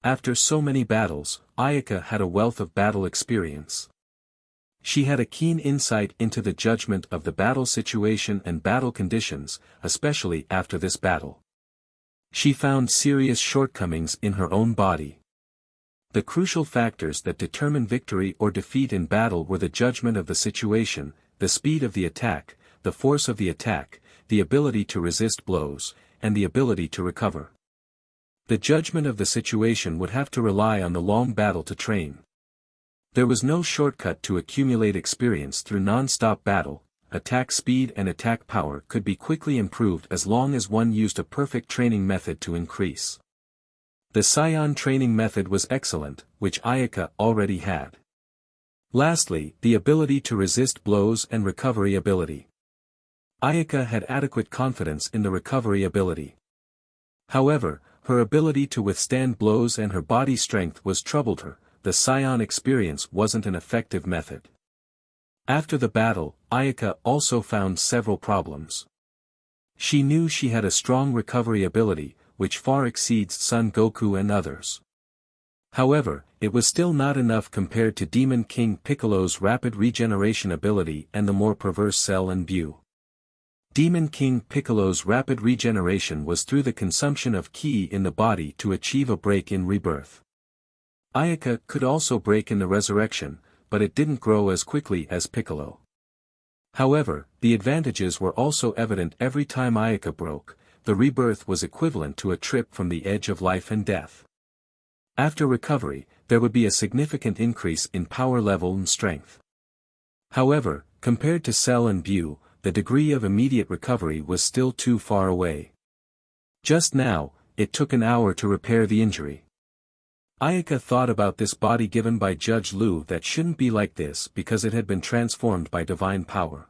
After so many battles, Ayaka had a wealth of battle experience. She had a keen insight into the judgment of the battle situation and battle conditions, especially after this battle. She found serious shortcomings in her own body. The crucial factors that determine victory or defeat in battle were the judgment of the situation, the speed of the attack, the force of the attack, the ability to resist blows, and the ability to recover. The judgment of the situation would have to rely on the long battle to train. There was no shortcut to accumulate experience through non-stop battle. Attack speed and attack power could be quickly improved as long as one used a perfect training method to increase. The Saiyan training method was excellent, which Ayaka already had. Lastly, the ability to resist blows and recovery ability. Ayaka had adequate confidence in the recovery ability. However, her ability to withstand blows and her body strength was troubled her. The Saiyan experience wasn't an effective method. After the battle, Ayaka also found several problems. She knew she had a strong recovery ability, which far exceeds Son Goku and others. However, it was still not enough compared to Demon King Piccolo's rapid regeneration ability and the more perverse Cell and Bu. Demon King Piccolo's rapid regeneration was through the consumption of ki in the body to achieve a break in rebirth. Ayaka could also break in the resurrection, but it didn't grow as quickly as Piccolo. However, the advantages were also evident every time Ayaka broke. The rebirth was equivalent to a trip from the edge of life and death. After recovery, there would be a significant increase in power level and strength. However, compared to Cell and Bu, the degree of immediate recovery was still too far away. Just now, it took an hour to repair the injury. Ayaka thought about this body given by Judge Liu that shouldn't be like this because it had been transformed by divine power.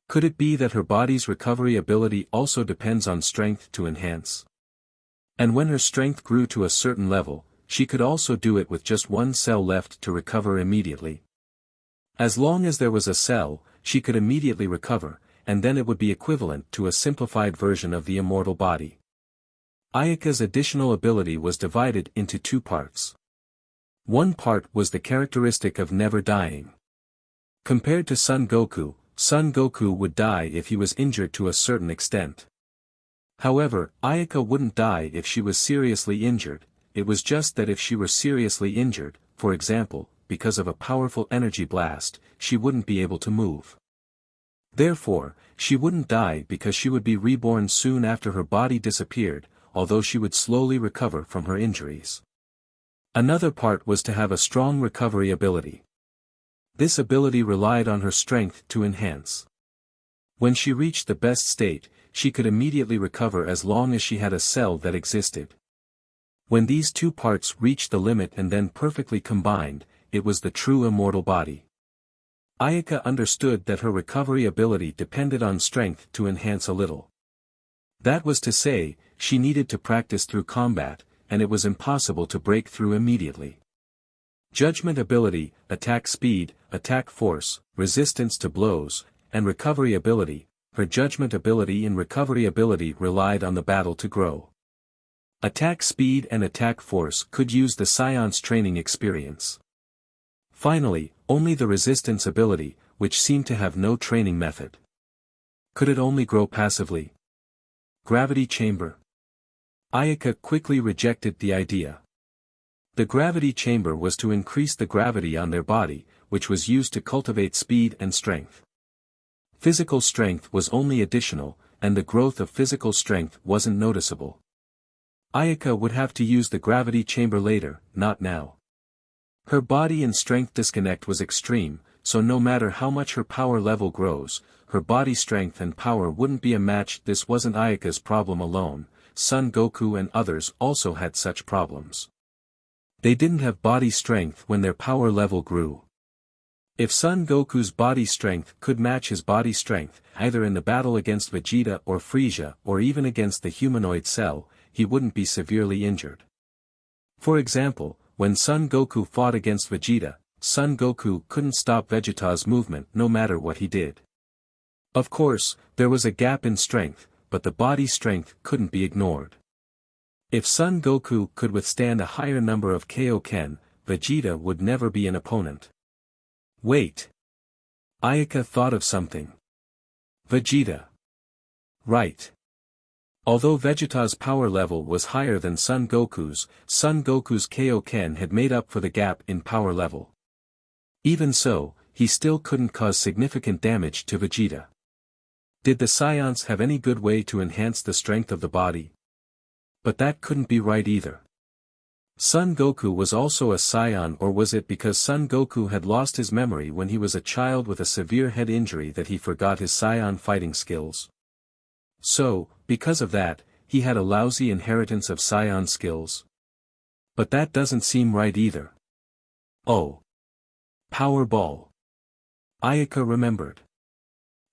Could it be that her body's recovery ability also depends on strength to enhance? And when her strength grew to a certain level, she could also do it with just one cell left to recover immediately. As long as there was a cell, she could immediately recover, and then it would be equivalent to a simplified version of the immortal body. Ayaka's additional ability was divided into 2 parts. One part was the characteristic of never dying. Compared to Son Goku would die if he was injured to a certain extent. However, Ayaka wouldn't die if she was seriously injured. It was just that if she were seriously injured, for example, because of a powerful energy blast, she wouldn't be able to move. Therefore, she wouldn't die because she would be reborn soon after her body disappeared, although she would slowly recover from her injuries. Another part was to have a strong recovery ability. This ability relied on her strength to enhance. When she reached the best state, she could immediately recover as long as she had a cell that existed. When these 2 parts reached the limit and then perfectly combined, it was the true immortal body. Ayaka understood that her recovery ability depended on strength to enhance a little. That was to say, she needed to practice through combat, and it was impossible to break through immediately. Judgment ability, attack speed, attack force, resistance to blows, and recovery ability. Her judgment ability and recovery ability relied on the battle to grow. Attack speed and attack force could use the Saiyan's training experience. Finally, only the resistance ability, which seemed to have no training method. Could it only grow passively? Gravity chamber. Ayaka quickly rejected the idea. The gravity chamber was to increase the gravity on their body, which was used to cultivate speed and strength. Physical strength was only additional, and the growth of physical strength wasn't noticeable. Ayaka would have to use the gravity chamber later, not now. Her body and strength disconnect was extreme, so no matter how much her power level grows, her body strength and power wouldn't be a match. This wasn't Ayaka's problem alone. Son Goku and others also had such problems. They didn't have body strength when their power level grew. If Son Goku's body strength could match his body strength, either in the battle against Vegeta or Frieza or even against the humanoid Cell, he wouldn't be severely injured. For example, when Son Goku fought against Vegeta, Son Goku couldn't stop Vegeta's movement no matter what he did. Of course, there was a gap in strength, but the body strength couldn't be ignored. If Son Goku could withstand a higher number of Kaioken, Vegeta would never be an opponent. Wait. Ayaka thought of something. Vegeta. Right. Although Vegeta's power level was higher than Son Goku's Kaioken had made up for the gap in power level. Even so, he still couldn't cause significant damage to Vegeta. Did the Saiyans have any good way to enhance the strength of the body? But that couldn't be right either. Son Goku was also a Saiyan, or was it because Son Goku had lost his memory when he was a child with a severe head injury that he forgot his Saiyan fighting skills? So, because of that, he had a lousy inheritance of Saiyan skills. But that doesn't seem right either. Oh. Power Ball. Ayaka remembered.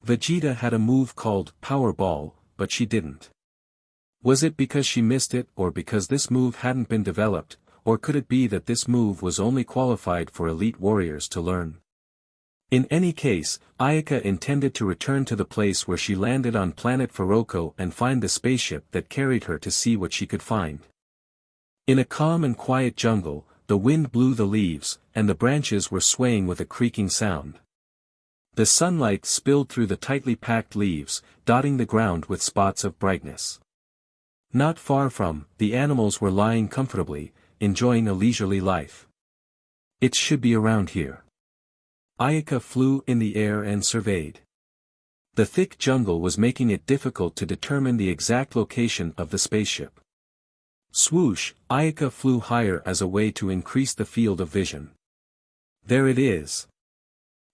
Vegeta had a move called Power Ball, but she didn't. Was it because she missed it, or because this move hadn't been developed, or could it be that this move was only qualified for elite warriors to learn? In any case, Ayaka intended to return to the place where she landed on planet Faroko and find the spaceship that carried her to see what she could find. In a calm and quiet jungle, the wind blew the leaves, and the branches were swaying with a creaking sound. The sunlight spilled through the tightly packed leaves, dotting the ground with spots of brightness. Not far from, the animals were lying comfortably, enjoying a leisurely life. It should be around here. Ayaka flew in the air and surveyed. The thick jungle was making it difficult to determine the exact location of the spaceship. Swoosh, Ayaka flew higher as a way to increase the field of vision. There it is.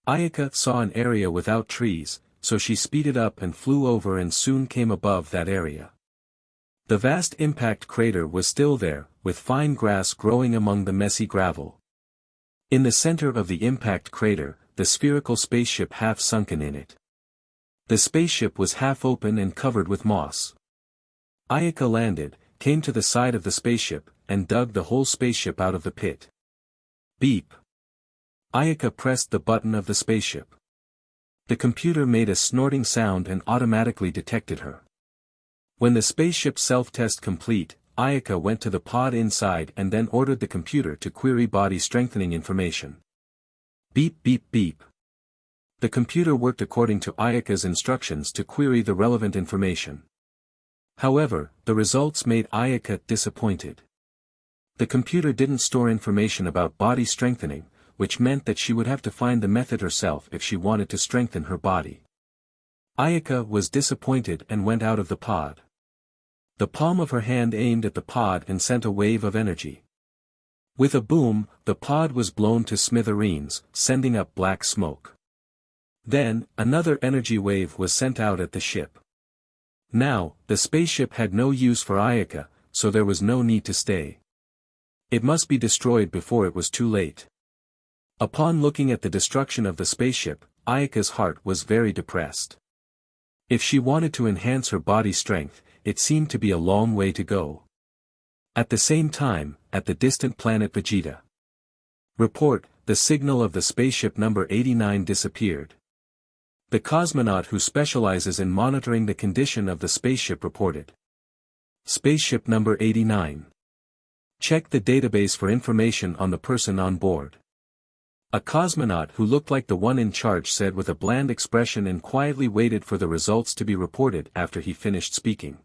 Ayaka saw an area without trees, so she speeded up and flew over and soon came above that area. The vast impact crater was still there, with fine grass growing among the messy gravel. In the center of the impact crater, the spherical spaceship half sunken in it. The spaceship was half open and covered with moss. Ayaka landed, came to the side of the spaceship, and dug the whole spaceship out of the pit. Beep. Ayaka pressed the button of the spaceship. The computer made a snorting sound and automatically detected her. When the spaceship self-test complete, Ayaka went to the pod inside and then ordered the computer to query body strengthening information. Beep beep beep. The computer worked according to Ayaka's instructions to query the relevant information. However, the results made Ayaka disappointed. The computer didn't store information about body strengthening, which meant that she would have to find the method herself if she wanted to strengthen her body. Ayaka was disappointed and went out of the pod. The palm of her hand aimed at the pod and sent a wave of energy. With a boom, the pod was blown to smithereens, sending up black smoke. Then, another energy wave was sent out at the ship. Now, the spaceship had no use for Ayaka, so there was no need to stay. It must be destroyed before it was too late. Upon looking at the destruction of the spaceship, Ayaka's heart was very depressed. If she wanted to enhance her body strength, it seemed to be a long way to go. At the same time, at the distant planet Vegeta. Report, the signal of the spaceship number 89 disappeared. The cosmonaut who specializes in monitoring the condition of the spaceship reported. Spaceship number 89. Check the database for information on the person on board. A cosmonaut who looked like the one in charge said with a bland expression and quietly waited for the results to be reported after he finished speaking.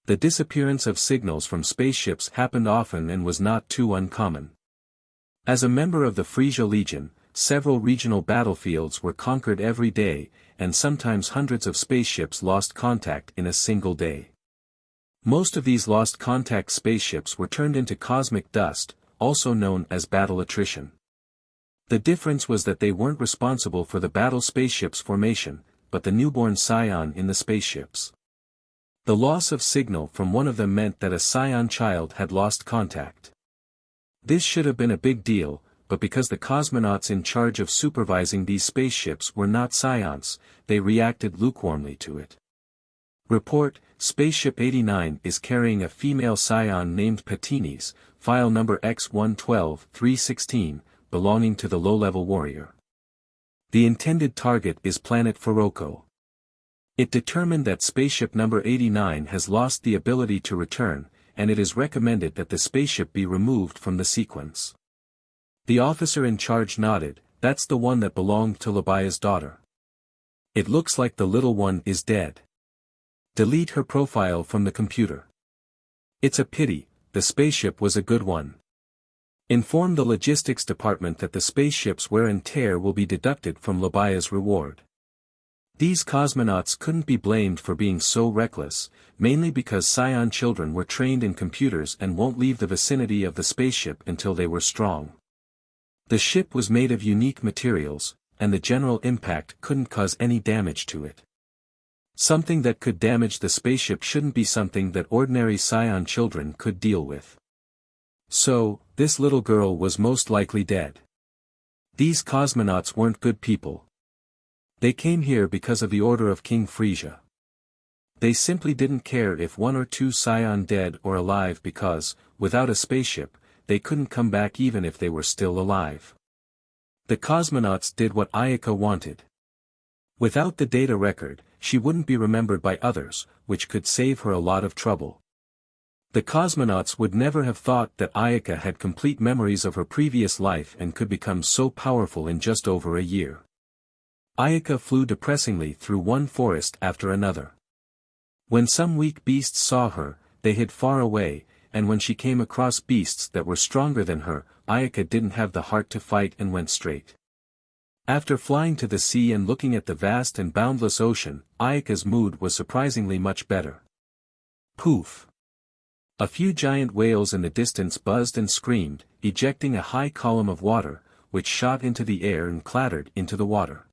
The disappearance of signals from spaceships happened often and was not too uncommon. As a member of the Frisia Legion, several regional battlefields were conquered every day, and sometimes hundreds of spaceships lost contact in a single day. Most of these lost contact spaceships were turned into cosmic dust, also known as battle attrition. The difference was that they weren't responsible for the battle spaceship's formation, but the newborn Saiyan in the spaceships. The loss of signal from one of them meant that a Saiyan child had lost contact. This should have been a big deal, but because the cosmonauts in charge of supervising these spaceships were not Saiyans, they reacted lukewarmly to it. Report: Spaceship 89 is carrying a female Saiyan named Patinis, file number X112316, belonging to the low-level warrior. The intended target is planet Faroko. It determined that spaceship number 89 has lost the ability to return, and it is recommended that the spaceship be removed from the sequence. The officer in charge nodded. That's the one that belonged to Labia's daughter. It looks like the little one is dead. Delete her profile from the computer. It's a pity, the spaceship was a good one. Inform the logistics department that the spaceship's wear and tear will be deducted from Labia's reward. These cosmonauts couldn't be blamed for being so reckless, mainly because Saiyan children were trained in computers and won't leave the vicinity of the spaceship until they were strong. The ship was made of unique materials, and the general impact couldn't cause any damage to it. Something that could damage the spaceship shouldn't be something that ordinary Saiyan children could deal with. So, this little girl was most likely dead. These cosmonauts weren't good people. They came here because of the order of King Frisia. They simply didn't care if one or two Saiyan dead or alive because, without a spaceship, they couldn't come back even if they were still alive. The cosmonauts did what Ayaka wanted. Without the data record, she wouldn't be remembered by others, which could save her a lot of trouble. The cosmonauts would never have thought that Ayaka had complete memories of her previous life and could become so powerful in just over a year. Ayaka flew depressingly through one forest after another. When some weak beasts saw her, they hid far away, and when she came across beasts that were stronger than her, Ayaka didn't have the heart to fight and went straight. After flying to the sea and looking at the vast and boundless ocean, Ayaka's mood was surprisingly much better. Poof! A few giant whales in the distance buzzed and screamed, ejecting a high column of water, which shot into the air and clattered into the water.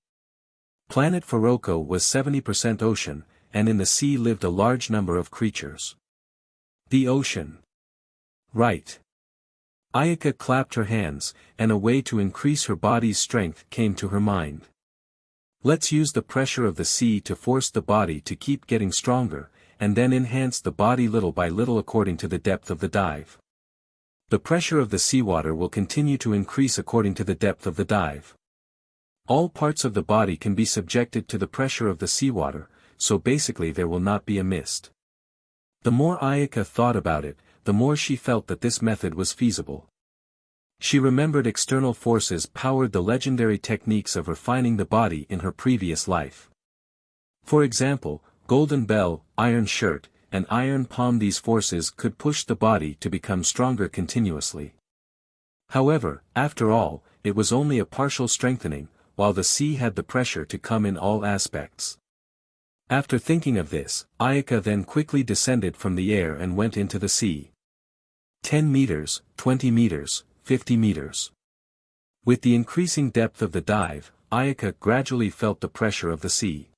Planet Faroko was 70% ocean, and in the sea lived a large number of creatures. The ocean. Right. Ayaka clapped her hands, and a way to increase her body's strength came to her mind. Let's use the pressure of the sea to force the body to keep getting stronger, and then enhance the body little by little according to the depth of the dive. The pressure of the seawater will continue to increase according to the depth of the dive. All parts of the body can be subjected to the pressure of the seawater, so basically there will not be a mist. The more Ayaka thought about it, the more she felt that this method was feasible. She remembered external forces powered the legendary techniques of refining the body in her previous life. For example, Golden Bell, Iron Shirt, and Iron Palm. These forces could push the body to become stronger continuously. However, after all, it was only a partial strengthening, while the sea had the pressure to come in all aspects. After thinking of this, Ayaka then quickly descended from the air and went into the sea. 10 meters, 20 meters, 50 meters. With the increasing depth of the dive, Ayaka gradually felt the pressure of the sea.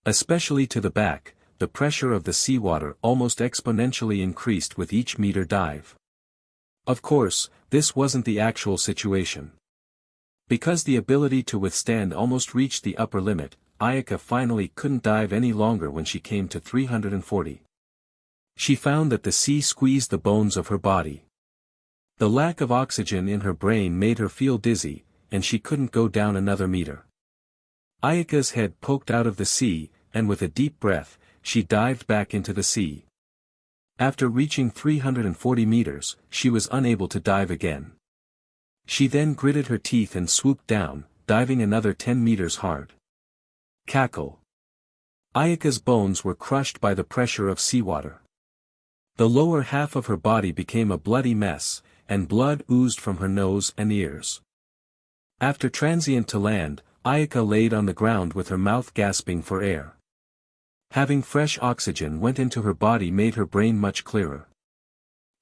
Especially to the back, the pressure of the seawater almost exponentially increased with each meter dive. Of course, this wasn't the actual situation. Because the ability to withstand almost reached the upper limit, Ayaka finally couldn't dive any longer when she came to 340. She found that the sea squeezed the bones of her body. The lack of oxygen in her brain made her feel dizzy, and she couldn't go down another meter. Ayaka's head poked out of the sea, and with a deep breath, she dived back into the sea. After reaching 340 meters, she was unable to dive again. She then gritted her teeth and swooped down, diving another 10 meters hard. Cackle. Ayaka's bones were crushed by the pressure of seawater. The lower half of her body became a bloody mess, and blood oozed from her nose and ears. After transient to land, Ayaka laid on the ground with her mouth gasping for air. Having fresh oxygen went into her body made her brain much clearer.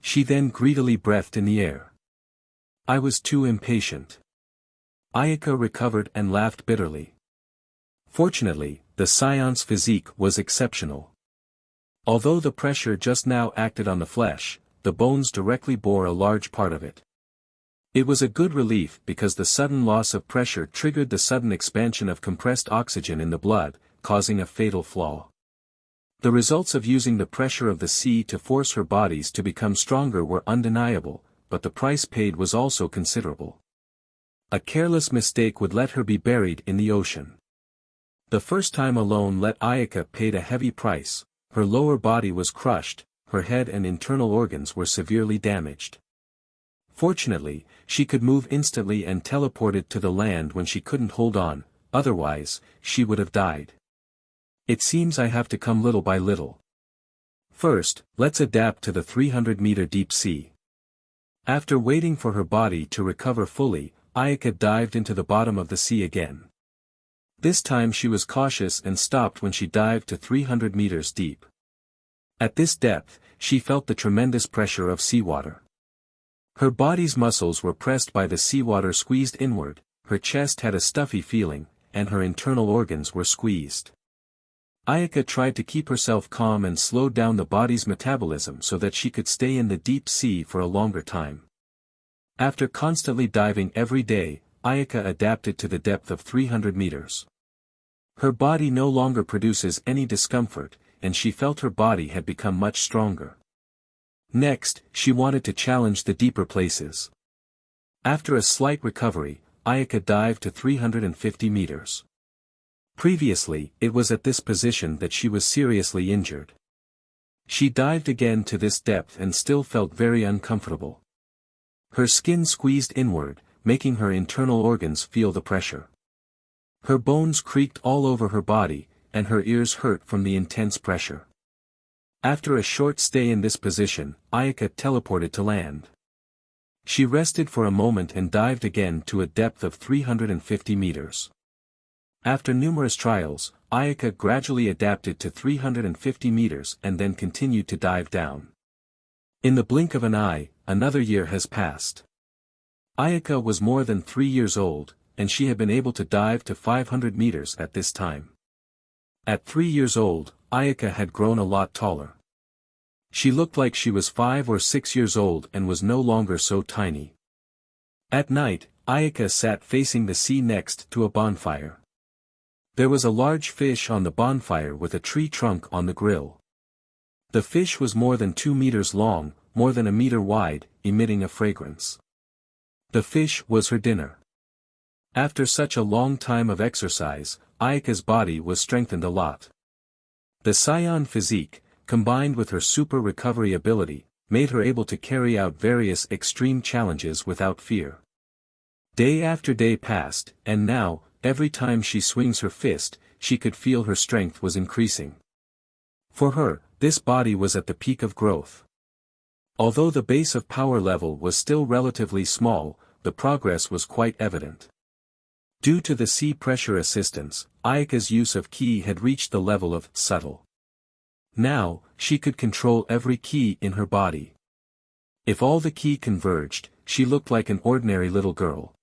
She then greedily breathed in the air. I was too impatient. Ayaka recovered and laughed bitterly. Fortunately, the Scion's physique was exceptional. Although the pressure just now acted on the flesh, the bones directly bore a large part of it. It was a good relief because the sudden loss of pressure triggered the sudden expansion of compressed oxygen in the blood, causing a fatal flaw. The results of using the pressure of the sea to force her bodies to become stronger were undeniable, but the price paid was also considerable. A careless mistake would let her be buried in the ocean. The first time alone let Ayaka paid a heavy price. Her lower body was crushed, her head and internal organs were severely damaged. Fortunately, she could move instantly and teleported to the land when she couldn't hold on, otherwise, she would have died. It seems I have to come little by little. First, let's adapt to the 300-meter deep sea. After waiting for her body to recover fully, Ayaka dived into the bottom of the sea again. This time she was cautious and stopped when she dived to 300 meters deep. At this depth, she felt the tremendous pressure of seawater. Her body's muscles were pressed by the seawater squeezed inward, her chest had a stuffy feeling, and her internal organs were squeezed. Ayaka tried to keep herself calm and slowed down the body's metabolism so that she could stay in the deep sea for a longer time. After constantly diving every day, Ayaka adapted to the depth of 300 meters. Her body no longer produces any discomfort, and she felt her body had become much stronger. Next, she wanted to challenge the deeper places. After a slight recovery, Ayaka dived to 350 meters. Previously, it was at this position that she was seriously injured. She dived again to this depth and still felt very uncomfortable. Her skin squeezed inward, making her internal organs feel the pressure. Her bones creaked all over her body, and her ears hurt from the intense pressure. After a short stay in this position, Ayaka teleported to land. She rested for a moment and dived again to a depth of 350 meters. After numerous trials, Ayaka gradually adapted to 350 meters and then continued to dive down. In the blink of an eye, another year has passed. Ayaka was more than 3 years old, and she had been able to dive to 500 meters at this time. At 3 years old, Ayaka had grown a lot taller. She looked like she was 5 or 6 years old and was no longer so tiny. At night, Ayaka sat facing the sea next to a bonfire. There was a large fish on the bonfire with a tree trunk on the grill. The fish was more than 2 meters long, more than a meter wide, emitting a fragrance. The fish was her dinner. After such a long time of exercise, Ayaka's body was strengthened a lot. The Saiyan physique, combined with her super recovery ability, made her able to carry out various extreme challenges without fear. Day after day passed, and now, every time she swings her fist, she could feel her strength was increasing. For her, this body was at the peak of growth. Although the base of power level was still relatively small, the progress was quite evident. Due to the sea pressure assistance, Ayaka's use of ki had reached the level of subtle. Now, she could control every ki in her body. If all the ki converged, she looked like an ordinary little girl.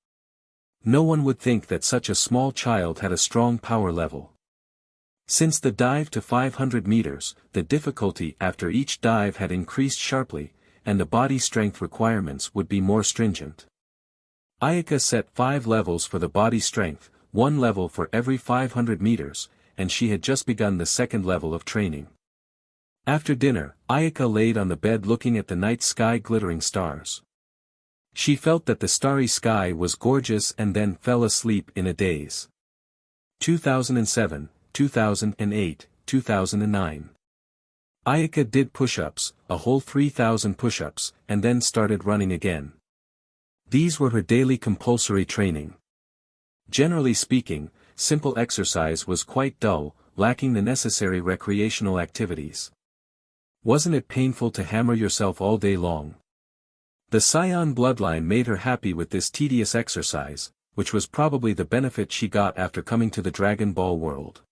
No one would think that such a small child had a strong power level. Since the dive to 500 meters, the difficulty after each dive had increased sharply, and the body strength requirements would be more stringent. Ayaka set 5 levels for the body strength, 1 level for every 500 meters, and she had just begun the second level of training. After dinner, Ayaka laid on the bed looking at the night sky glittering stars. She felt that the starry sky was gorgeous and then fell asleep in a daze. 2007, 2008, 2009. Ayaka did push-ups, a whole 3,000 push-ups, and then started running again. These were her daily compulsory training. Generally speaking, simple exercise was quite dull, lacking the necessary recreational activities. Wasn't it painful to hammer yourself all day long? The Saiyan bloodline made her happy with this tedious exercise, which was probably the benefit she got after coming to the Dragon Ball world.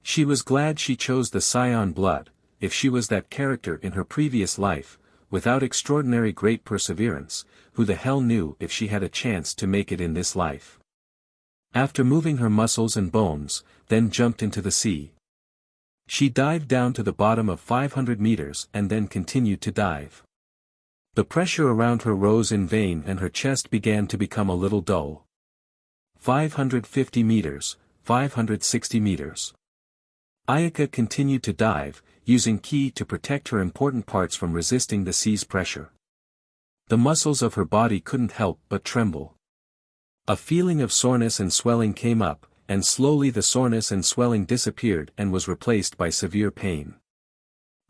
She was glad she chose the Saiyan blood. If she was that character in her previous life, without extraordinary great perseverance, who the hell knew if she had a chance to make it in this life. After moving her muscles and bones, then jumped into the sea. She dived down to the bottom of 500 meters and then continued to dive. The pressure around her rose in vain and her chest began to become a little dull. 550 meters, 560 meters. Ayaka continued to dive, using ki to protect her important parts from resisting the sea's pressure. The muscles of her body couldn't help but tremble. A feeling of soreness and swelling came up, and slowly the soreness and swelling disappeared and was replaced by severe pain.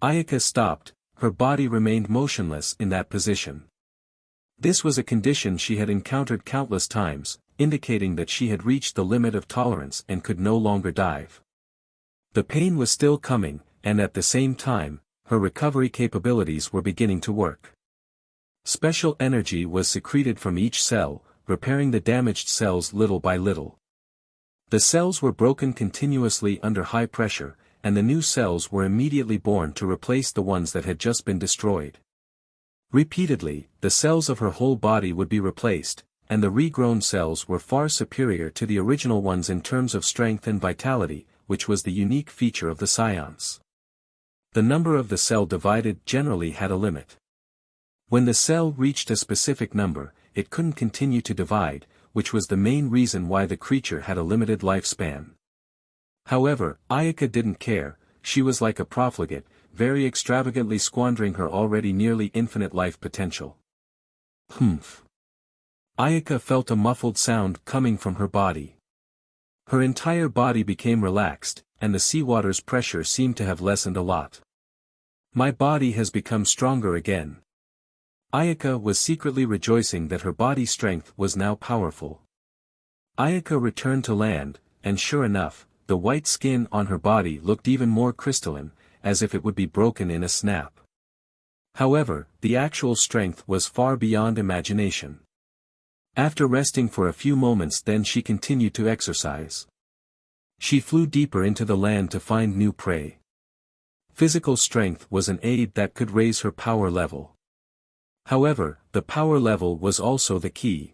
Ayaka stopped, her body remained motionless in that position. This was a condition she had encountered countless times, indicating that she had reached the limit of tolerance and could no longer dive. The pain was still coming, and at the same time, her recovery capabilities were beginning to work. Special energy was secreted from each cell, repairing the damaged cells little by little. The cells were broken continuously under high pressure, and the new cells were immediately born to replace the ones that had just been destroyed. Repeatedly, the cells of her whole body would be replaced, and the regrown cells were far superior to the original ones in terms of strength and vitality, which was the unique feature of the Saiyans. The number of the cell divided generally had a limit. When the cell reached a specific number, it couldn't continue to divide, which was the main reason why the creature had a limited lifespan. However, Ayaka didn't care, she was like a profligate, very extravagantly squandering her already nearly infinite life potential. Humph. Ayaka felt a muffled sound coming from her body. Her entire body became relaxed, and the seawater's pressure seemed to have lessened a lot. My body has become stronger again. Ayaka was secretly rejoicing that her body strength was now powerful. Ayaka returned to land, and sure enough, the white skin on her body looked even more crystalline, as if it would be broken in a snap. However, the actual strength was far beyond imagination. After resting for a few moments, then she continued to exercise. She flew deeper into the land to find new prey. Physical strength was an aid that could raise her power level. However, the power level was also the key.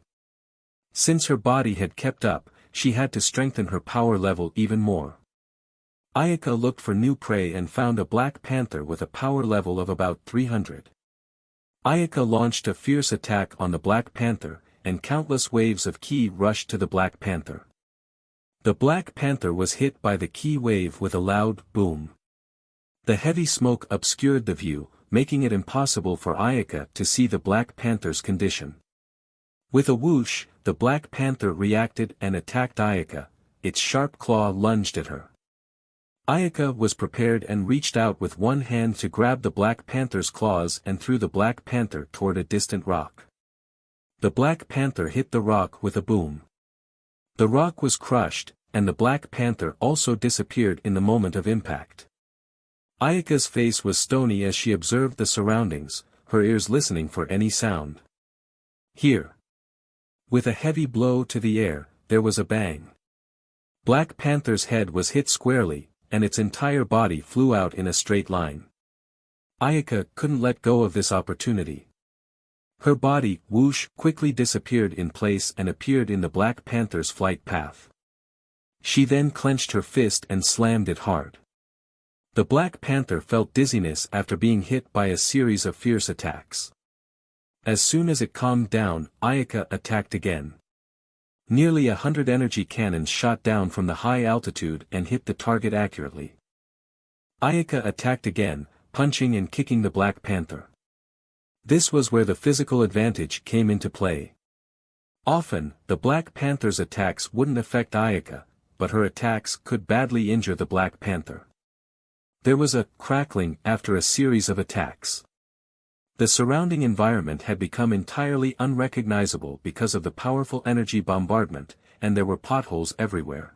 Since her body had kept up, she had to strengthen her power level even more. Ayaka looked for new prey and found a black panther with a power level of about 300. Ayaka launched a fierce attack on the black panther, and countless waves of ki rushed to the black panther. The black panther was hit by the ki wave with a loud boom. The heavy smoke obscured the view, making it impossible for Ayaka to see the black panther's condition. With a whoosh, the black panther reacted and attacked Ayaka, its sharp claw lunged at her. Ayaka was prepared and reached out with one hand to grab the black panther's claws and threw the black panther toward a distant rock. The black panther hit the rock with a boom. The rock was crushed, and the black panther also disappeared in the moment of impact. Ayaka's face was stony as she observed the surroundings, her ears listening for any sound. Here. With a heavy blow to the air, there was a bang. Black Panther's head was hit squarely, and its entire body flew out in a straight line. Ayaka couldn't let go of this opportunity. Her body, whoosh, quickly disappeared in place and appeared in the Black Panther's flight path. She then clenched her fist and slammed it hard. The Black Panther felt dizziness after being hit by a series of fierce attacks. As soon as it calmed down, Ayaka attacked again. Nearly 100 energy cannons shot down from the high altitude and hit the target accurately. Ayaka attacked again, punching and kicking the Black Panther. This was where the physical advantage came into play. Often, the Black Panther's attacks wouldn't affect Ayaka, but her attacks could badly injure the Black Panther. There was a crackling after a series of attacks. The surrounding environment had become entirely unrecognizable because of the powerful energy bombardment, and there were potholes everywhere.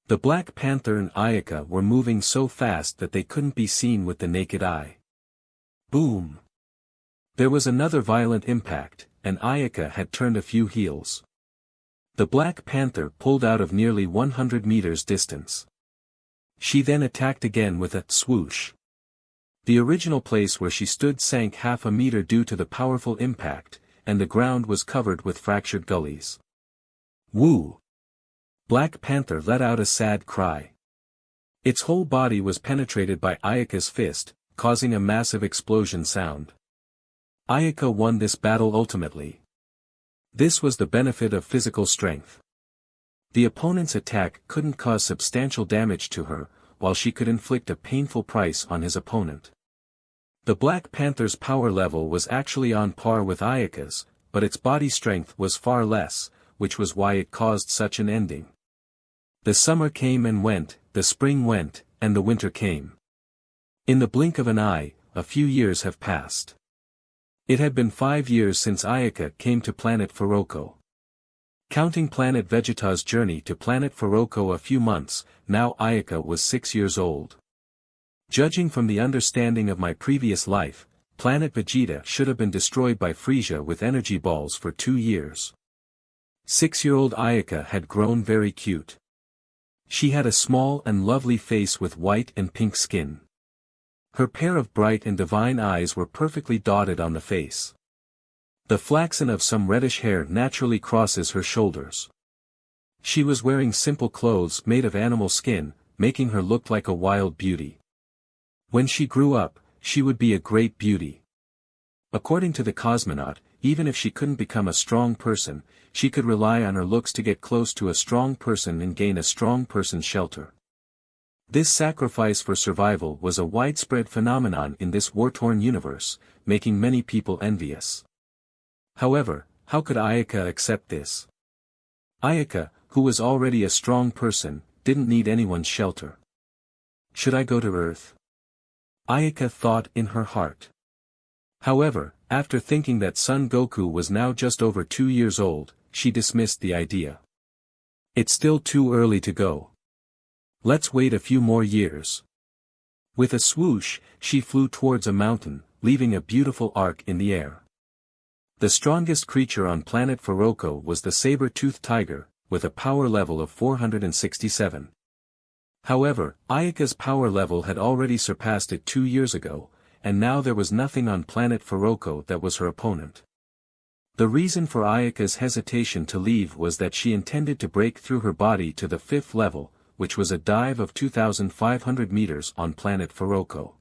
The Black Panther and Ayaka were moving so fast that they couldn't be seen with the naked eye. Boom! There was another violent impact, and Ayaka had turned a few heels. The Black Panther pulled out of nearly 100 meters distance. She then attacked again with a swoosh. The original place where she stood sank half a meter due to the powerful impact, and the ground was covered with fractured gullies. Woo! Black Panther let out a sad cry. Its whole body was penetrated by Ayaka's fist, causing a massive explosion sound. Ayaka won this battle ultimately. This was the benefit of physical strength. The opponent's attack couldn't cause substantial damage to her, while she could inflict a painful price on his opponent. The Black Panther's power level was actually on par with Ayaka's, but its body strength was far less, which was why it caused such an ending. The summer came and went, the spring went, and the winter came. In the blink of an eye, a few years have passed. It had been 5 years since Ayaka came to planet Furoko. Counting planet Vegeta's journey to planet Furoko a few months, now Ayaka was 6 years old. Judging from the understanding of my previous life, planet Vegeta should have been destroyed by Frieza with energy balls for 2 years. 6-year-old Ayaka had grown very cute. She had a small and lovely face with white and pink skin. Her pair of bright and divine eyes were perfectly dotted on the face. The flaxen of some reddish hair naturally crosses her shoulders. She was wearing simple clothes made of animal skin, making her look like a wild beauty. When she grew up, she would be a great beauty. According to the cosmonaut, even if she couldn't become a strong person, she could rely on her looks to get close to a strong person and gain a strong person's shelter. This sacrifice for survival was a widespread phenomenon in this war-torn universe, making many people envious. However, how could Ayaka accept this? Ayaka, who was already a strong person, didn't need anyone's shelter. Should I go to Earth? Ayaka thought in her heart. However, after thinking that Son Goku was now just over 2 years old, she dismissed the idea. It's still too early to go. Let's wait a few more years. With a swoosh, she flew towards a mountain, leaving a beautiful arc in the air. The strongest creature on planet Furoko was the saber-toothed tiger, with a power level of 467. However, Ayaka's power level had already surpassed it 2 years ago, and now there was nothing on planet Furoko that was her opponent. The reason for Ayaka's hesitation to leave was that she intended to break through her body to the 5th level, which was a dive of 2,500 meters on planet Furoko.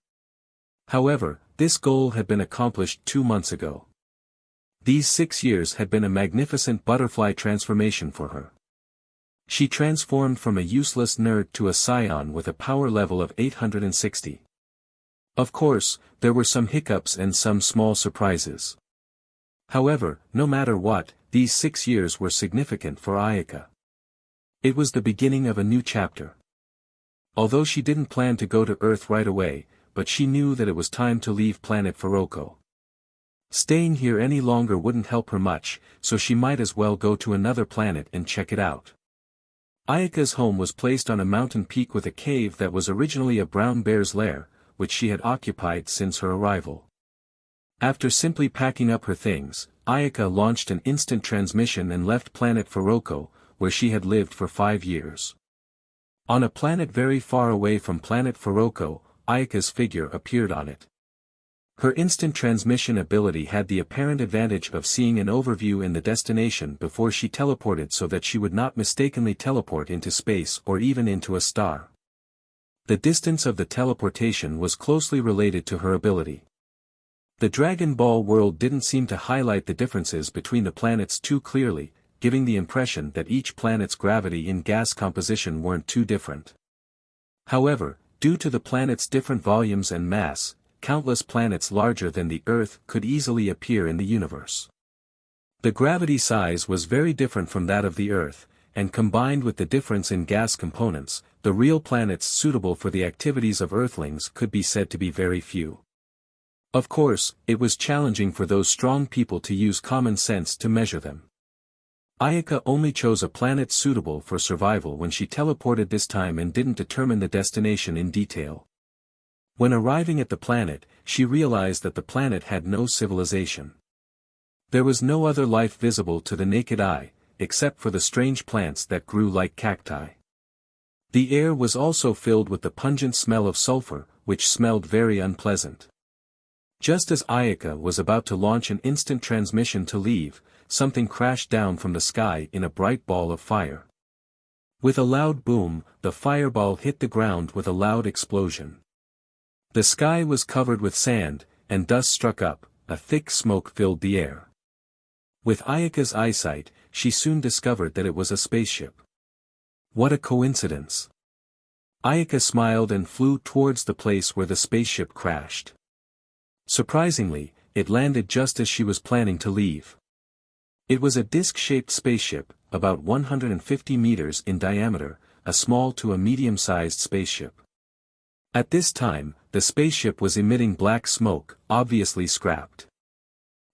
However, this goal had been accomplished 2 months ago. These 6 years had been a magnificent butterfly transformation for her. She transformed from a useless nerd to a Saiyan with a power level of 860. Of course, there were some hiccups and some small surprises. However, no matter what, these 6 years were significant for Ayaka. It was the beginning of a new chapter. Although she didn't plan to go to Earth right away, but she knew that it was time to leave planet Furoko. Staying here any longer wouldn't help her much, so she might as well go to another planet and check it out. Ayaka's home was placed on a mountain peak with a cave that was originally a brown bear's lair, which she had occupied since her arrival. After simply packing up her things, Ayaka launched an instant transmission and left planet Furoko, where she had lived for 5 years. On a planet very far away from planet Furoko, Ayaka's figure appeared on it. Her instant transmission ability had the apparent advantage of seeing an overview in the destination before she teleported so that she would not mistakenly teleport into space or even into a star. The distance of the teleportation was closely related to her ability. The Dragon Ball world didn't seem to highlight the differences between the planets too clearly, giving the impression that each planet's gravity and gas composition weren't too different. However, due to the planet's different volumes and mass, countless planets larger than the Earth could easily appear in the universe. The gravity size was very different from that of the Earth, and combined with the difference in gas components, the real planets suitable for the activities of Earthlings could be said to be very few. Of course, it was challenging for those strong people to use common sense to measure them. Ayaka only chose a planet suitable for survival when she teleported this time and didn't determine the destination in detail. When arriving at the planet, she realized that the planet had no civilization. There was no other life visible to the naked eye, except for the strange plants that grew like cacti. The air was also filled with the pungent smell of sulfur, which smelled very unpleasant. Just as Ayaka was about to launch an instant transmission to leave, something crashed down from the sky in a bright ball of fire. With a loud boom, the fireball hit the ground with a loud explosion. The sky was covered with sand, and dust struck up, a thick smoke filled the air. With Ayaka's eyesight, she soon discovered that it was a spaceship. What a coincidence! Ayaka smiled and flew towards the place where the spaceship crashed. Surprisingly, it landed just as she was planning to leave. It was a disc-shaped spaceship, about 150 meters in diameter, a small to a medium-sized spaceship. At this time, the spaceship was emitting black smoke, obviously scrapped.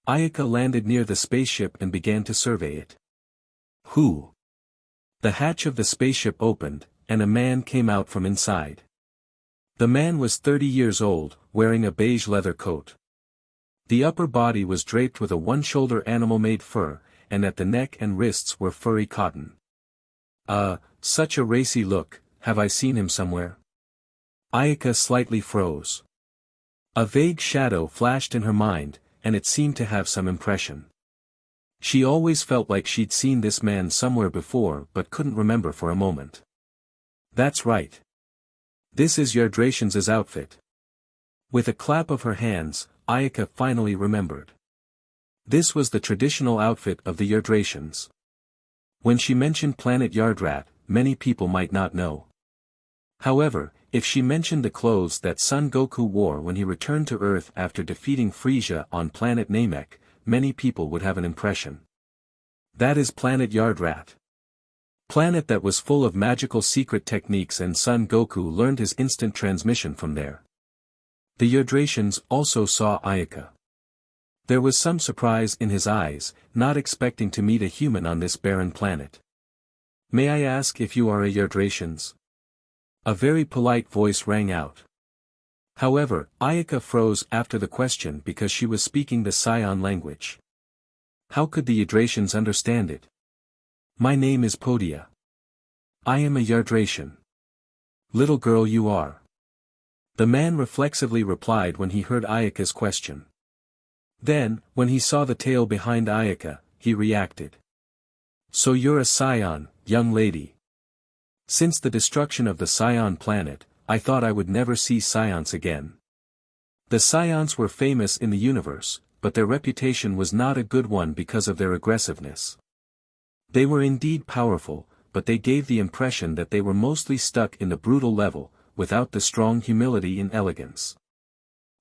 Ayaka landed near the spaceship and began to survey it. Who? The hatch of the spaceship opened, and a man came out from inside. The man was 30 years old, wearing a beige leather coat. The upper body was draped with a one-shoulder animal-made fur, and at the neck and wrists were furry cotton. Such a racy look, have I seen him somewhere? Ayaka slightly froze. A vague shadow flashed in her mind, and it seemed to have some impression. She always felt like she'd seen this man somewhere before but couldn't remember for a moment. That's right. This is Yardratians' outfit. With a clap of her hands, Ayaka finally remembered. This was the traditional outfit of the Yardratians. When she mentioned planet Yardrat, many people might not know. However, if she mentioned the clothes that Son Goku wore when he returned to Earth after defeating Frieza on planet Namek, many people would have an impression. That is planet Yardrat. Planet that was full of magical secret techniques, and Son Goku learned his instant transmission from there. The Yardratians also saw Ayaka. There was some surprise in his eyes, not expecting to meet a human on this barren planet. May I ask if you are a Yardratians? A very polite voice rang out. However, Ayaka froze after the question because she was speaking the Saiyan language. How could the Yardratians understand it? My name is Podia. I am a Yardratian. Little girl you are. The man reflexively replied when he heard Ayaka's question. Then, when he saw the tail behind Ayaka, he reacted. So you're a Saiyan, young lady. Since the destruction of the Saiyan planet, I thought I would never see Saiyans again. The Saiyans were famous in the universe, but their reputation was not a good one because of their aggressiveness. They were indeed powerful, but they gave the impression that they were mostly stuck in the brutal level, without the strong humility and elegance.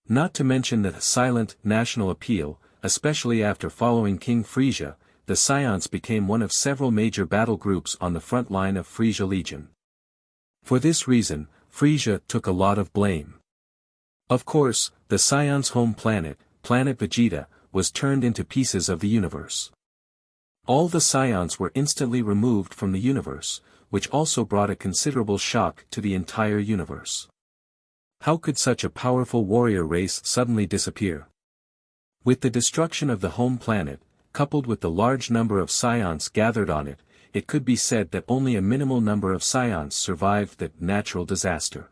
Not to mention the silent, national appeal, especially after following King Frieza, the Saiyans became one of several major battle groups on the front line of Frieza Legion. For this reason, Frieza took a lot of blame. Of course, the Saiyans' home planet, Planet Vegeta, was turned into pieces of the universe. All the Saiyans were instantly removed from the universe, which also brought a considerable shock to the entire universe. How could such a powerful warrior race suddenly disappear? With the destruction of the home planet, coupled with the large number of Saiyans gathered on it, it could be said that only a minimal number of Saiyans survived that natural disaster.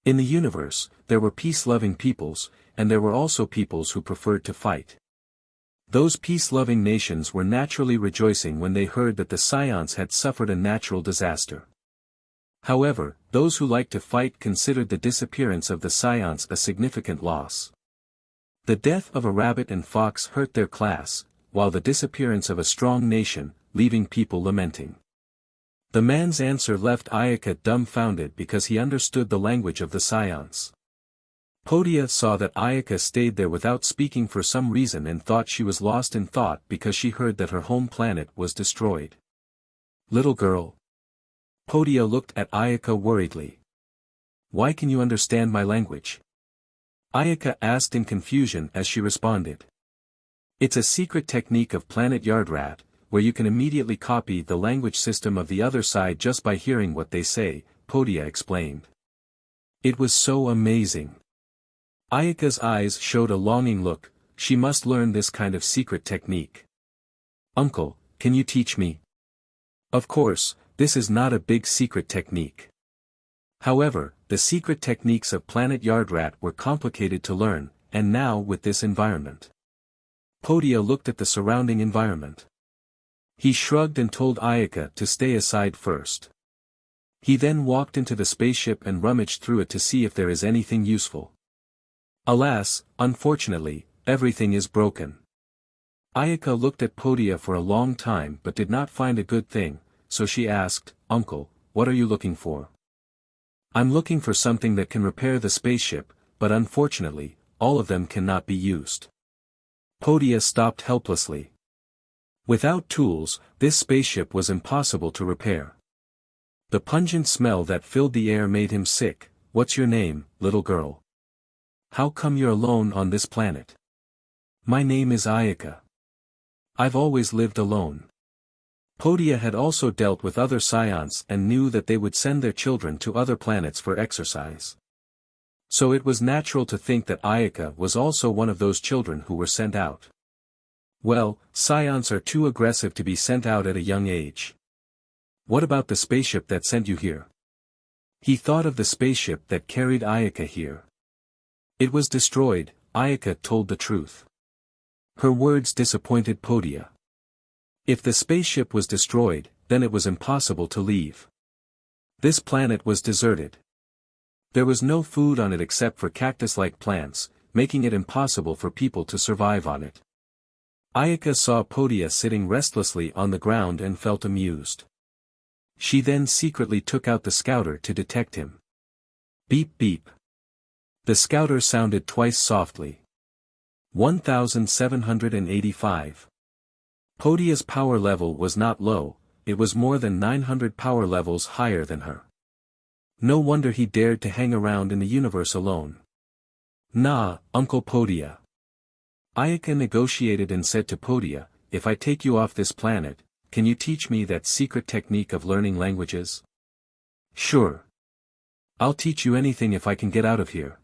In the universe, there were peace-loving peoples, and there were also peoples who preferred to fight. Those peace-loving nations were naturally rejoicing when they heard that the Saiyans had suffered a natural disaster. However, those who liked to fight considered the disappearance of the Saiyans a significant loss. The death of a rabbit and fox hurt their class, while the disappearance of a strong nation, leaving people lamenting. The man's answer left Ayaka dumbfounded because he understood the language of the Saiyans. Podia saw that Ayaka stayed there without speaking for some reason and thought she was lost in thought because she heard that her home planet was destroyed. Little girl. Podia looked at Ayaka worriedly. Why can you understand my language? Ayaka asked in confusion as she responded. It's a secret technique of Planet Yardrat, where you can immediately copy the language system of the other side just by hearing what they say, Podia explained. It was so amazing. Ayaka's eyes showed a longing look. She must learn this kind of secret technique. Uncle, can you teach me? Of course, this is not a big secret technique. However, the secret techniques of Planet Yardrat were complicated to learn, and now with this environment. Podia looked at the surrounding environment. He shrugged and told Ayaka to stay aside first. He then walked into the spaceship and rummaged through it to see if there is anything useful. Alas, unfortunately, everything is broken. Ayaka looked at Podia for a long time but did not find a good thing, so she asked, "Uncle, what are you looking for?" "I'm looking for something that can repair the spaceship, but unfortunately, all of them cannot be used." Podia stopped helplessly. Without tools, this spaceship was impossible to repair. The pungent smell that filled the air made him sick. "What's your name, little girl? How come you're alone on this planet?" "My name is Ayaka. I've always lived alone." Podia had also dealt with other Saiyans and knew that they would send their children to other planets for exercise. So it was natural to think that Ayaka was also one of those children who were sent out. Well, Saiyans are too aggressive to be sent out at a young age. "What about the spaceship that sent you here?" He thought of the spaceship that carried Ayaka here. "It was destroyed," Ayaka told the truth. Her words disappointed Podia. If the spaceship was destroyed, then it was impossible to leave. This planet was deserted. There was no food on it except for cactus-like plants, making it impossible for people to survive on it. Ayaka saw Podia sitting restlessly on the ground and felt amused. She then secretly took out the scouter to detect him. Beep beep. The scouter sounded twice softly. 1785. Podia's power level was not low, it was more than 900 power levels higher than her. No wonder he dared to hang around in the universe alone. "Nah, Uncle Podia." Ayaka negotiated and said to Podia, "If I take you off this planet, can you teach me that secret technique of learning languages?" "Sure. I'll teach you anything if I can get out of here."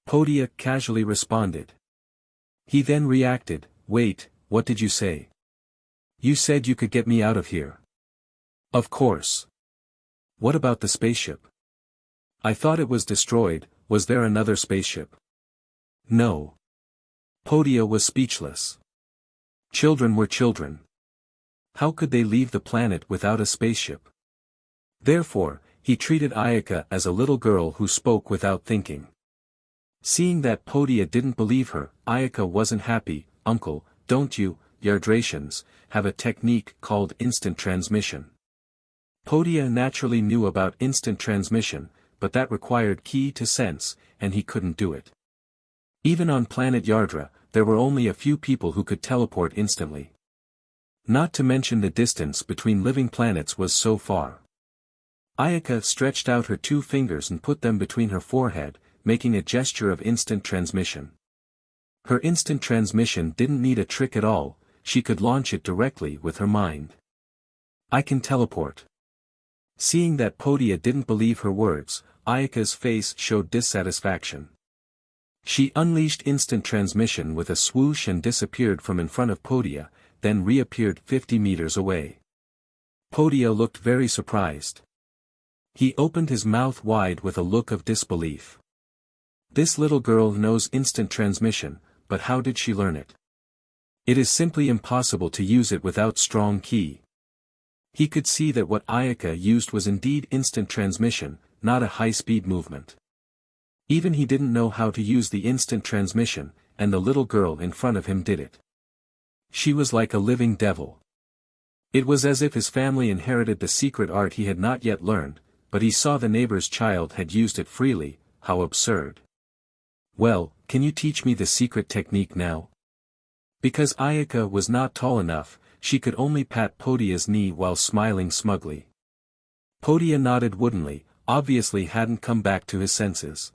Podia casually responded. He then reacted, "Wait, what did you say?" "You said you could get me out of here." "Of course. What about the spaceship?" "I thought it was destroyed. Was there another spaceship?" "No." Podia was speechless. Children were children. How could they leave the planet without a spaceship? Therefore, he treated Ayaka as a little girl who spoke without thinking. Seeing that Podia didn't believe her, Ayaka wasn't happy. "Uncle, don't you, Yardratians, have a technique called instant transmission?" Podia naturally knew about instant transmission, but that required key to sense, and he couldn't do it. Even on planet Yardra, there were only a few people who could teleport instantly. Not to mention the distance between living planets was so far. Ayaka stretched out her 2 fingers and put them between her forehead, making a gesture of instant transmission. Her instant transmission didn't need a trick at all, she could launch it directly with her mind. "I can teleport." Seeing that Podia didn't believe her words, Ayaka's face showed dissatisfaction. She unleashed instant transmission with a swoosh and disappeared from in front of Podia, then reappeared 50 meters away. Podia looked very surprised. He opened his mouth wide with a look of disbelief. This little girl knows instant transmission, but how did she learn it? It is simply impossible to use it without strong ki. He could see that what Ayaka used was indeed instant transmission, not a high-speed movement. Even he didn't know how to use the instant transmission, and the little girl in front of him did it. She was like a living devil. It was as if his family inherited the secret art he had not yet learned, but he saw the neighbor's child had used it freely. How absurd. "Well, can you teach me the secret technique now?" Because Ayaka was not tall enough, she could only pat Podia's knee while smiling smugly. Podia nodded woodenly, obviously hadn't come back to his senses.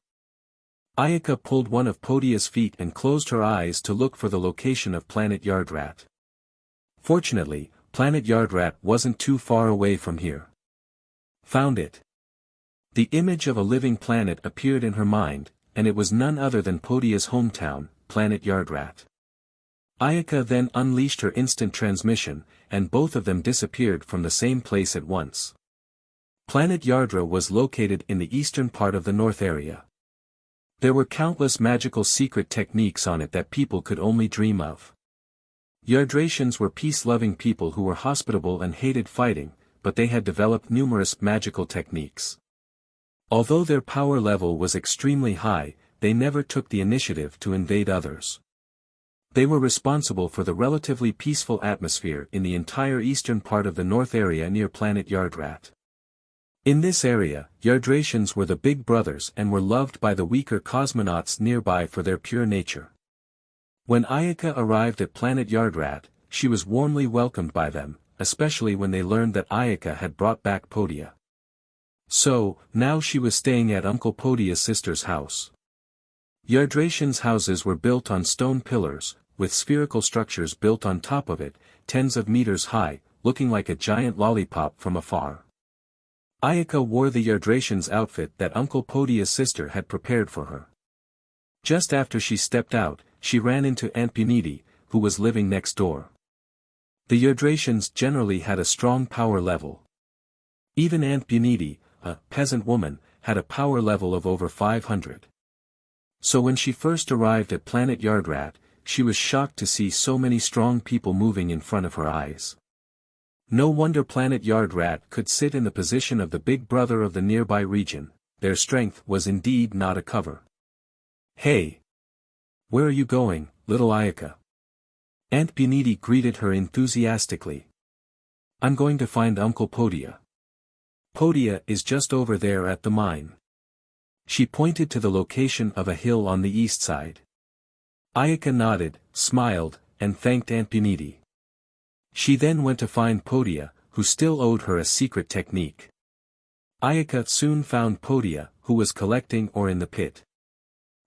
Ayaka pulled one of Podia's feet and closed her eyes to look for the location of planet Yardrat. Fortunately, planet Yardrat wasn't too far away from here. Found it. The image of a living planet appeared in her mind, and it was none other than Podia's hometown, planet Yardrat. Ayaka then unleashed her instant transmission, and both of them disappeared from the same place at once. Planet Yardra was located in the eastern part of the north area. There were countless magical secret techniques on it that people could only dream of. Yardratians were peace-loving people who were hospitable and hated fighting, but they had developed numerous magical techniques. Although their power level was extremely high, they never took the initiative to invade others. They were responsible for the relatively peaceful atmosphere in the entire eastern part of the North area near planet Yardrat. In this area, Yardratians were the big brothers and were loved by the weaker cosmonauts nearby for their pure nature. When Ayaka arrived at planet Yardrat, she was warmly welcomed by them, especially when they learned that Ayaka had brought back Podia. So, now she was staying at Uncle Podia's sister's house. Yardratians' houses were built on stone pillars, with spherical structures built on top of it, tens of meters high, looking like a giant lollipop from afar. Ayaka wore the Yardratian's outfit that Uncle Podia's sister had prepared for her. Just after she stepped out, she ran into Aunt Puniti, who was living next door. The Yardratians generally had a strong power level. Even Aunt Puniti, a peasant woman, had a power level of over 500. So when she first arrived at planet Yardrat, she was shocked to see so many strong people moving in front of her eyes. No wonder planet Yardrat could sit in the position of the big brother of the nearby region. Their strength was indeed not a cover. Hey! Where are you going, little Ayaka? Aunt Puniti greeted her enthusiastically. I'm going to find Uncle Podia. Podia is just over there at the mine. She pointed to the location of a hill on the east side. Ayaka nodded, smiled, and thanked Aunt Puniti. She then went to find Podia, who still owed her a secret technique. Ayaka soon found Podia, who was collecting ore in the pit.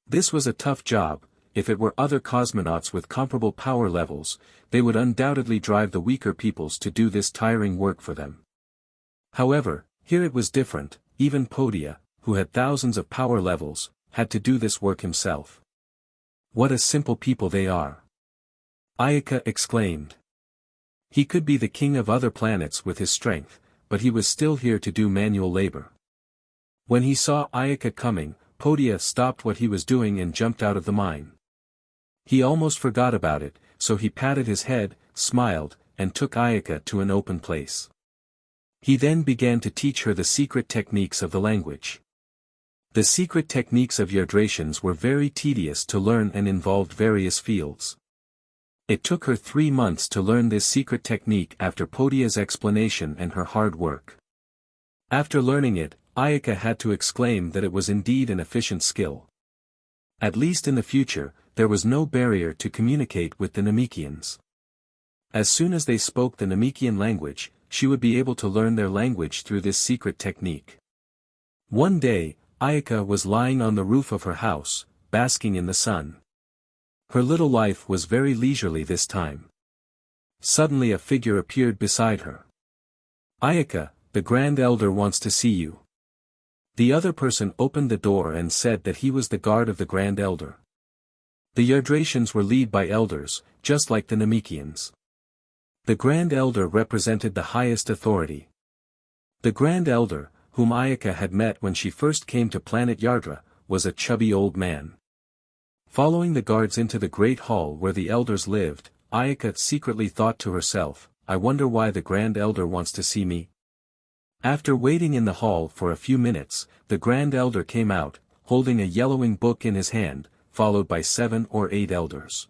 This was a tough job. If it were other cosmonauts with comparable power levels, they would undoubtedly drive the weaker peoples to do this tiring work for them. However, here it was different. Even Podia, who had thousands of power levels, had to do this work himself. What a simple people they are! Ayaka exclaimed. He could be the king of other planets with his strength, but he was still here to do manual labor. When he saw Ayaka coming, Podia stopped what he was doing and jumped out of the mine. He almost forgot about it, so he patted his head, smiled, and took Ayaka to an open place. He then began to teach her the secret techniques of the language. The secret techniques of Yardratians were very tedious to learn and involved various fields. It took her 3 months to learn this secret technique after Podia's explanation and her hard work. After learning it, Ayaka had to exclaim that it was indeed an efficient skill. At least in the future, there was no barrier to communicate with the Namekians. As soon as they spoke the Namekian language, she would be able to learn their language through this secret technique. One day, Ayaka was lying on the roof of her house, basking in the sun. Her little life was very leisurely this time. Suddenly a figure appeared beside her. Ayaka, the Grand Elder wants to see you. The other person opened the door and said that he was the guard of the Grand Elder. The Yardratians were led by elders, just like the Namekians. The Grand Elder represented the highest authority. The Grand Elder, whom Ayaka had met when she first came to planet Yardra, was a chubby old man. Following the guards into the great hall where the elders lived, Ayaka secretly thought to herself, I wonder why the Grand Elder wants to see me. After waiting in the hall for a few minutes, the Grand Elder came out, holding a yellowing book in his hand, followed by 7 or 8 elders.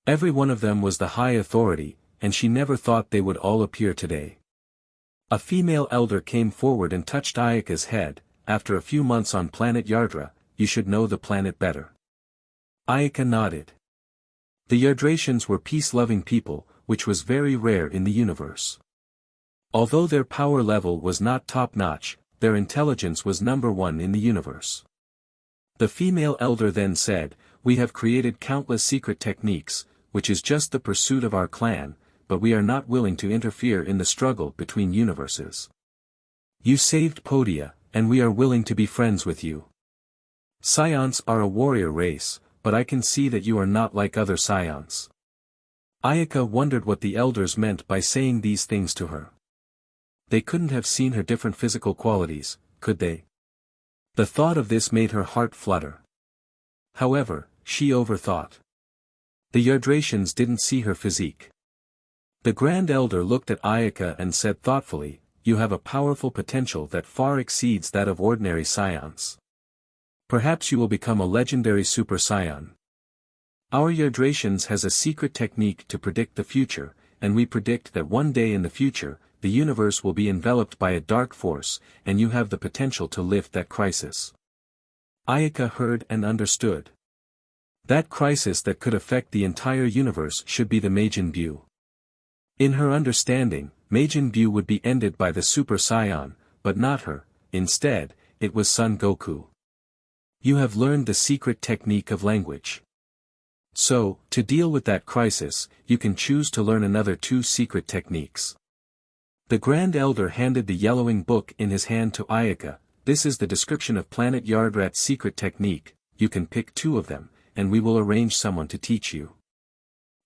Every one of them was the high authority, and she never thought they would all appear today. A female elder came forward and touched Ayaka's head. After a few months on planet Yardra, you should know the planet better. Ayaka nodded. The Yardratians were peace-loving people, which was very rare in the universe. Although their power level was not top-notch, their intelligence was number 1 in the universe. The female elder then said, we have created countless secret techniques, which is just the pursuit of our clan, but we are not willing to interfere in the struggle between universes. You saved Podia, and we are willing to be friends with you. Scions are a warrior race, but I can see that you are not like other Scions. Ayaka wondered what the elders meant by saying these things to her. They couldn't have seen her different physical qualities, could they? The thought of this made her heart flutter. However, she overthought. The Yardratians didn't see her physique. The Grand Elder looked at Ayaka and said thoughtfully, you have a powerful potential that far exceeds that of ordinary Scions. Perhaps you will become a legendary Super Saiyan. Our Yardratians has a secret technique to predict the future, and we predict that one day in the future, the universe will be enveloped by a dark force, and you have the potential to lift that crisis. Ayaka heard and understood. That crisis that could affect the entire universe should be the Majin Buu. In her understanding, Majin Buu would be ended by the Super Saiyan, but not her. Instead, it was Son Goku. You have learned the secret technique of language. So, to deal with that crisis, you can choose to learn another 2 secret techniques. The Grand Elder handed the yellowing book in his hand to Ayaka. This is the description of Planet Yardrat's secret technique. You can pick 2 of them, and we will arrange someone to teach you.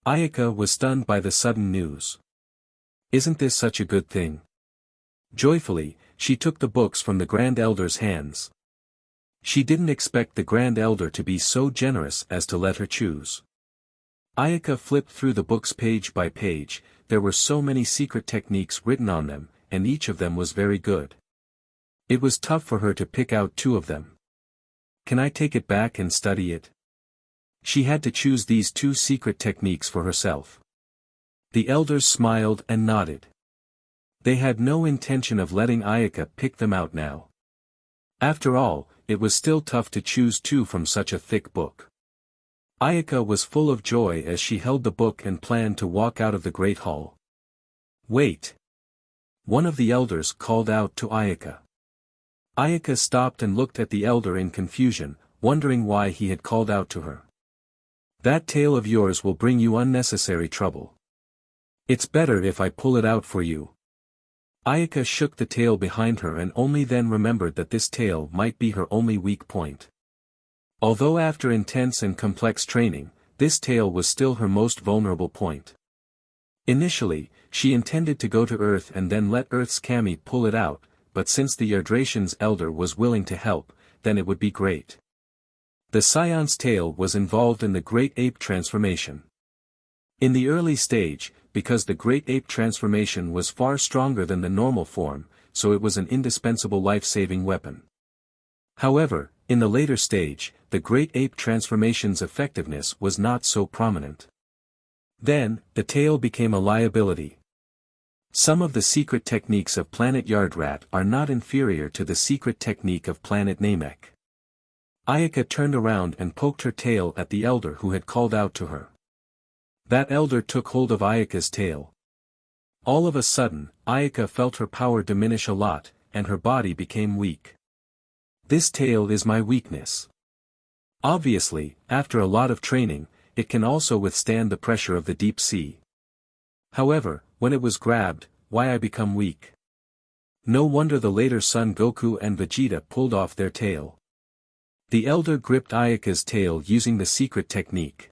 Ayaka was stunned by the sudden news. Isn't this such a good thing? Joyfully, she took the books from the Grand Elder's hands. She didn't expect the Grand Elder to be so generous as to let her choose. Ayaka flipped through the books page by page. There were so many secret techniques written on them, and each of them was very good. It was tough for her to pick out 2 of them. Can I take it back and study it? She had to choose these 2 secret techniques for herself. The elders smiled and nodded. They had no intention of letting Ayaka pick them out now. After all, it was still tough to choose 2 from such a thick book. Ayaka was full of joy as she held the book and planned to walk out of the great hall. Wait! One of the elders called out to Ayaka. Ayaka stopped and looked at the elder in confusion, wondering why he had called out to her. That tail of yours will bring you unnecessary trouble. It's better if I pull it out for you. Ayaka shook the tail behind her and only then remembered that this tail might be her only weak point. Although after intense and complex training, this tail was still her most vulnerable point. Initially, she intended to go to Earth and then let Earth's Kami pull it out, but since the Yardratian's elder was willing to help, then it would be great. The Scion's tail was involved in the Great Ape transformation. In the early stage, because the Great Ape transformation was far stronger than the normal form, so it was an indispensable life-saving weapon. However, in the later stage, the Great Ape transformation's effectiveness was not so prominent. Then, the tail became a liability. Some of the secret techniques of Planet Yardrat are not inferior to the secret technique of Planet Namek. Ayaka turned around and poked her tail at the elder who had called out to her. That elder took hold of Ayaka's tail. All of a sudden, Ayaka felt her power diminish a lot, and her body became weak. This tail is my weakness. Obviously, after a lot of training, it can also withstand the pressure of the deep sea. However, when it was grabbed, why I become weak? No wonder the later Son Goku and Vegeta pulled off their tail. The elder gripped Ayaka's tail using the secret technique.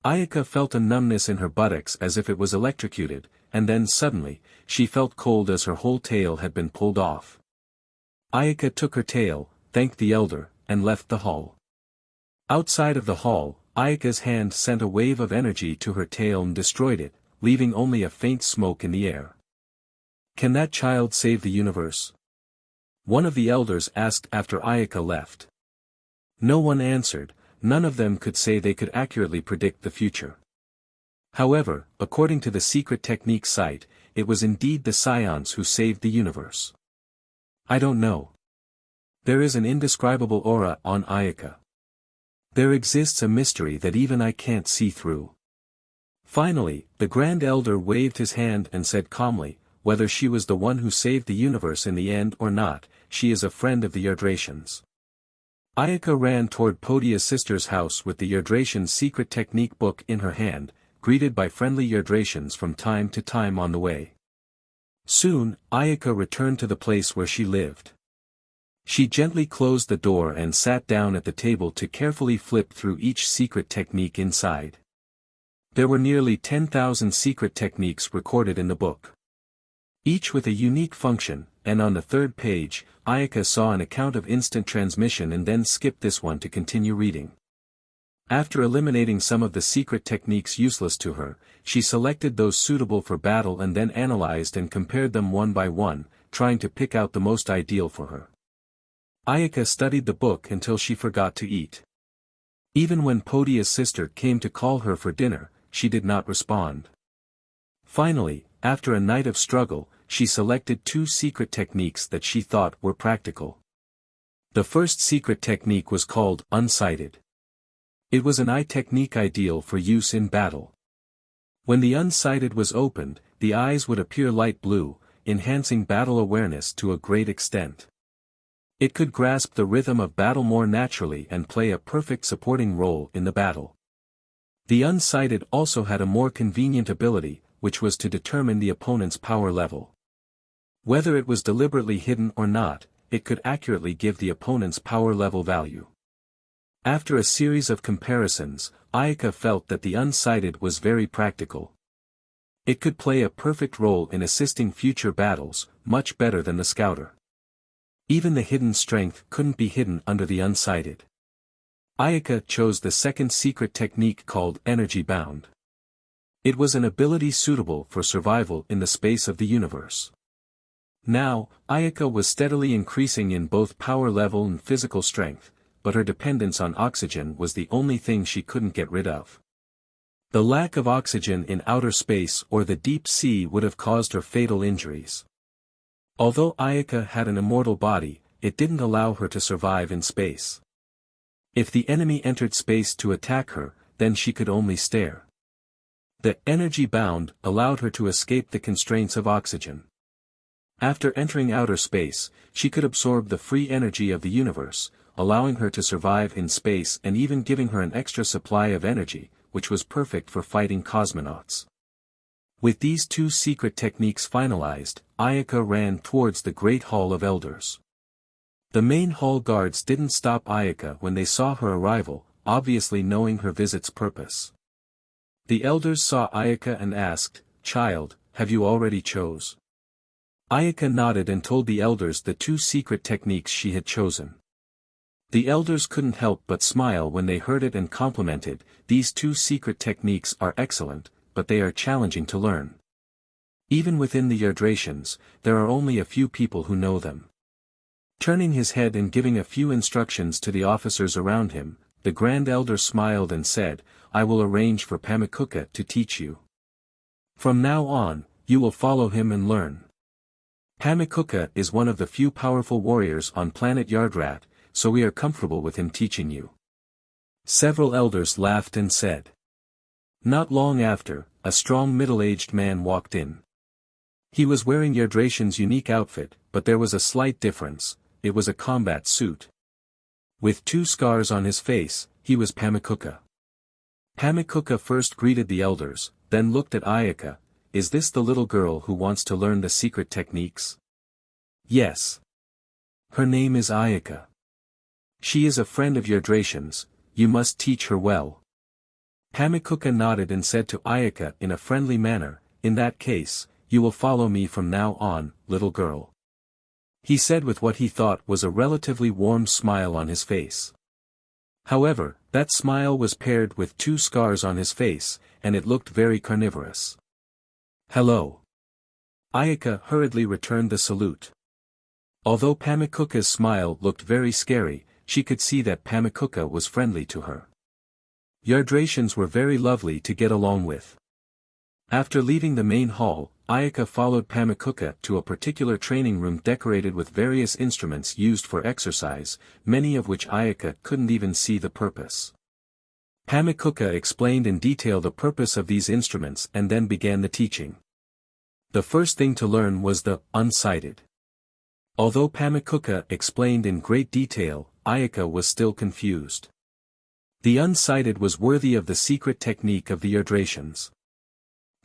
Ayaka felt a numbness in her buttocks as if it was electrocuted, and then suddenly, she felt cold as her whole tail had been pulled off. Ayaka took her tail, thanked the elder, and left the hall. Outside of the hall, Ayaka's hand sent a wave of energy to her tail and destroyed it, leaving only a faint smoke in the air. Can that child save the universe? One of the elders asked after Ayaka left. No one answered. None of them could say they could accurately predict the future. However, according to the secret technique site, it was indeed the Scions who saved the universe. I don't know. There is an indescribable aura on Ayaka. There exists a mystery that even I can't see through. Finally, the Grand Elder waved his hand and said calmly, whether she was the one who saved the universe in the end or not, she is a friend of the Yardratians. Ayaka ran toward Podia's sister's house with the Yardratian's secret technique book in her hand, greeted by friendly Yardratians from time to time on the way. Soon, Ayaka returned to the place where she lived. She gently closed the door and sat down at the table to carefully flip through each secret technique inside. There were nearly 10,000 secret techniques recorded in the book. Each with a unique function, and on the 3rd page, Ayaka saw an account of instant transmission and then skipped this one to continue reading. After eliminating some of the secret techniques useless to her, she selected those suitable for battle and then analyzed and compared them one by one, trying to pick out the most ideal for her. Ayaka studied the book until she forgot to eat. Even when Podia's sister came to call her for dinner, she did not respond. Finally, after a night of struggle, she selected 2 secret techniques that she thought were practical. The first secret technique was called unsighted. It was an eye technique ideal for use in battle. When the unsighted was opened, the eyes would appear light blue, enhancing battle awareness to a great extent. It could grasp the rhythm of battle more naturally and play a perfect supporting role in the battle. The unsighted also had a more convenient ability, which was to determine the opponent's power level. Whether it was deliberately hidden or not, it could accurately give the opponent's power level value. After a series of comparisons, Ayaka felt that the unsighted was very practical. It could play a perfect role in assisting future battles, much better than the scouter. Even the hidden strength couldn't be hidden under the unsighted. Ayaka chose the second secret technique called energy bound. It was an ability suitable for survival in the space of the universe. Now, Ayaka was steadily increasing in both power level and physical strength, but her dependence on oxygen was the only thing she couldn't get rid of. The lack of oxygen in outer space or the deep sea would have caused her fatal injuries. Although Ayaka had an immortal body, it didn't allow her to survive in space. If the enemy entered space to attack her, then she could only stare. The energy bound allowed her to escape the constraints of oxygen. After entering outer space, she could absorb the free energy of the universe, allowing her to survive in space and even giving her an extra supply of energy, which was perfect for fighting cosmonauts. With these 2 secret techniques finalized, Ayaka ran towards the Great Hall of Elders. The main hall guards didn't stop Ayaka when they saw her arrival, obviously knowing her visit's purpose. The elders saw Ayaka and asked, "Child, have you already chose?" Ayaka nodded and told the elders the 2 secret techniques she had chosen. The elders couldn't help but smile when they heard it and complimented, "These 2 secret techniques are excellent, but they are challenging to learn." Even within the Yardratians, there are only a few people who know them. Turning his head and giving a few instructions to the officers around him, the Grand Elder smiled and said, "I will arrange for Pamikuka to teach you. From now on, you will follow him and learn. Pamikuka is one of the few powerful warriors on planet Yardrat, so we are comfortable with him teaching you." Several elders laughed and said. Not long after, a strong middle-aged man walked in. He was wearing Yardratian's unique outfit, but there was a slight difference: it was a combat suit. With 2 scars on his face, he was Pamikuka. Pamikuka first greeted the elders, then looked at Ayaka. "Is this the little girl who wants to learn the secret techniques?" "Yes. Her name is Ayaka. She is a friend of Yardratian's, you must teach her well." Pamikuka nodded and said to Ayaka in a friendly manner, "In that case, you will follow me from now on, little girl." He said with what he thought was a relatively warm smile on his face. However, that smile was paired with 2 scars on his face, and it looked very carnivorous. "Hello." Ayaka hurriedly returned the salute. Although Pamikuka's smile looked very scary, she could see that Pamikuka was friendly to her. Yardratians were very lovely to get along with. After leaving the main hall, Ayaka followed Pamikuka to a particular training room decorated with various instruments used for exercise, many of which Ayaka couldn't even see the purpose. Pamikuka explained in detail the purpose of these instruments and then began the teaching. The first thing to learn was the unsighted. Although Pamikuka explained in great detail, Ayaka was still confused. The unsighted was worthy of the secret technique of the Yardratians.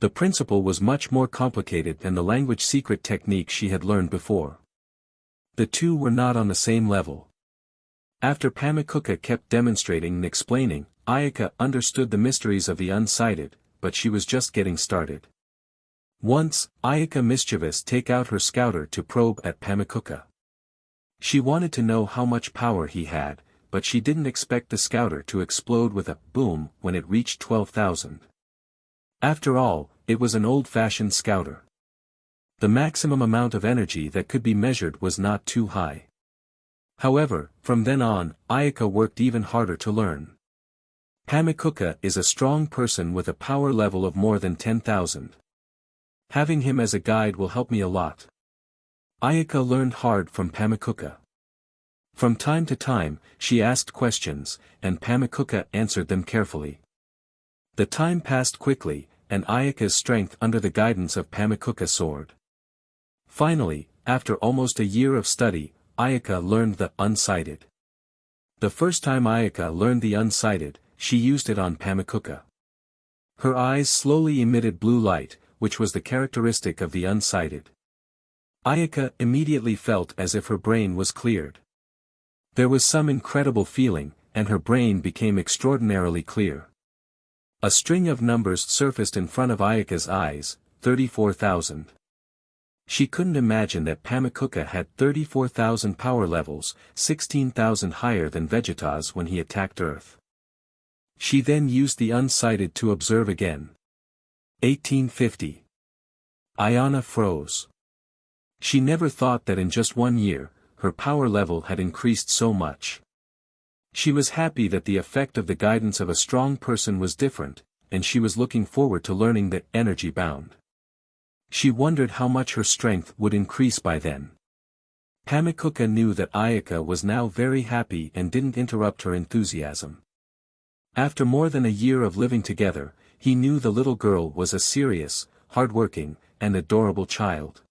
The principle was much more complicated than the language secret technique she had learned before. The 2 were not on the same level. After Pamikuka kept demonstrating and explaining, Ayaka understood the mysteries of the unsighted, but she was just getting started. Once, Ayaka mischievous take out her scouter to probe at Pamikuka. She wanted to know how much power he had, but she didn't expect the scouter to explode with a boom when it reached 12,000. After all, it was an old-fashioned scouter. The maximum amount of energy that could be measured was not too high. However, from then on, Ayaka worked even harder to learn. Pamikuka is a strong person with a power level of more than 10,000. Having him as a guide will help me a lot. Ayaka learned hard from Pamikuka. From time to time, she asked questions, and Pamikuka answered them carefully. The time passed quickly, and Ayaka's strength under the guidance of Pamikuka soared. Finally, after almost a year of study, Ayaka learned the unsighted. The first time Ayaka learned the unsighted, she used it on Pamikuka. Her eyes slowly emitted blue light, which was the characteristic of the unsighted. Ayaka immediately felt as if her brain was cleared. There was some incredible feeling, and her brain became extraordinarily clear. A string of numbers surfaced in front of Ayaka's eyes, 34,000. She couldn't imagine that Pamikuka had 34,000 power levels, 16,000 higher than Vegeta's when he attacked Earth. She then used the unsighted to observe again. 1850. Ayana froze. She never thought that in just 1 year, her power level had increased so much. She was happy that the effect of the guidance of a strong person was different, and she was looking forward to learning that energy bound. She wondered how much her strength would increase by then. Pamikuka knew that Ayaka was now very happy and didn't interrupt her enthusiasm. After more than a year of living together, he knew the little girl was a serious, hard-working, and adorable child.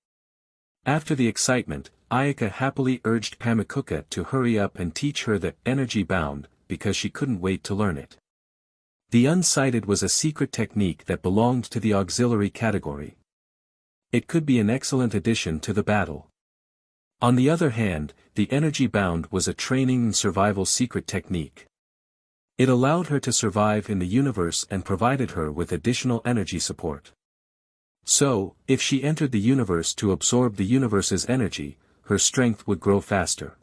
After the excitement, Ayaka happily urged Pamikuka to hurry up and teach her the energy bound, because she couldn't wait to learn it. The unsighted was a secret technique that belonged to the auxiliary category. It could be an excellent addition to the battle. On the other hand, the energy bound was a training and survival secret technique. It allowed her to survive in the universe and provided her with additional energy support. So, if she entered the universe to absorb the universe's energy, her strength would grow faster.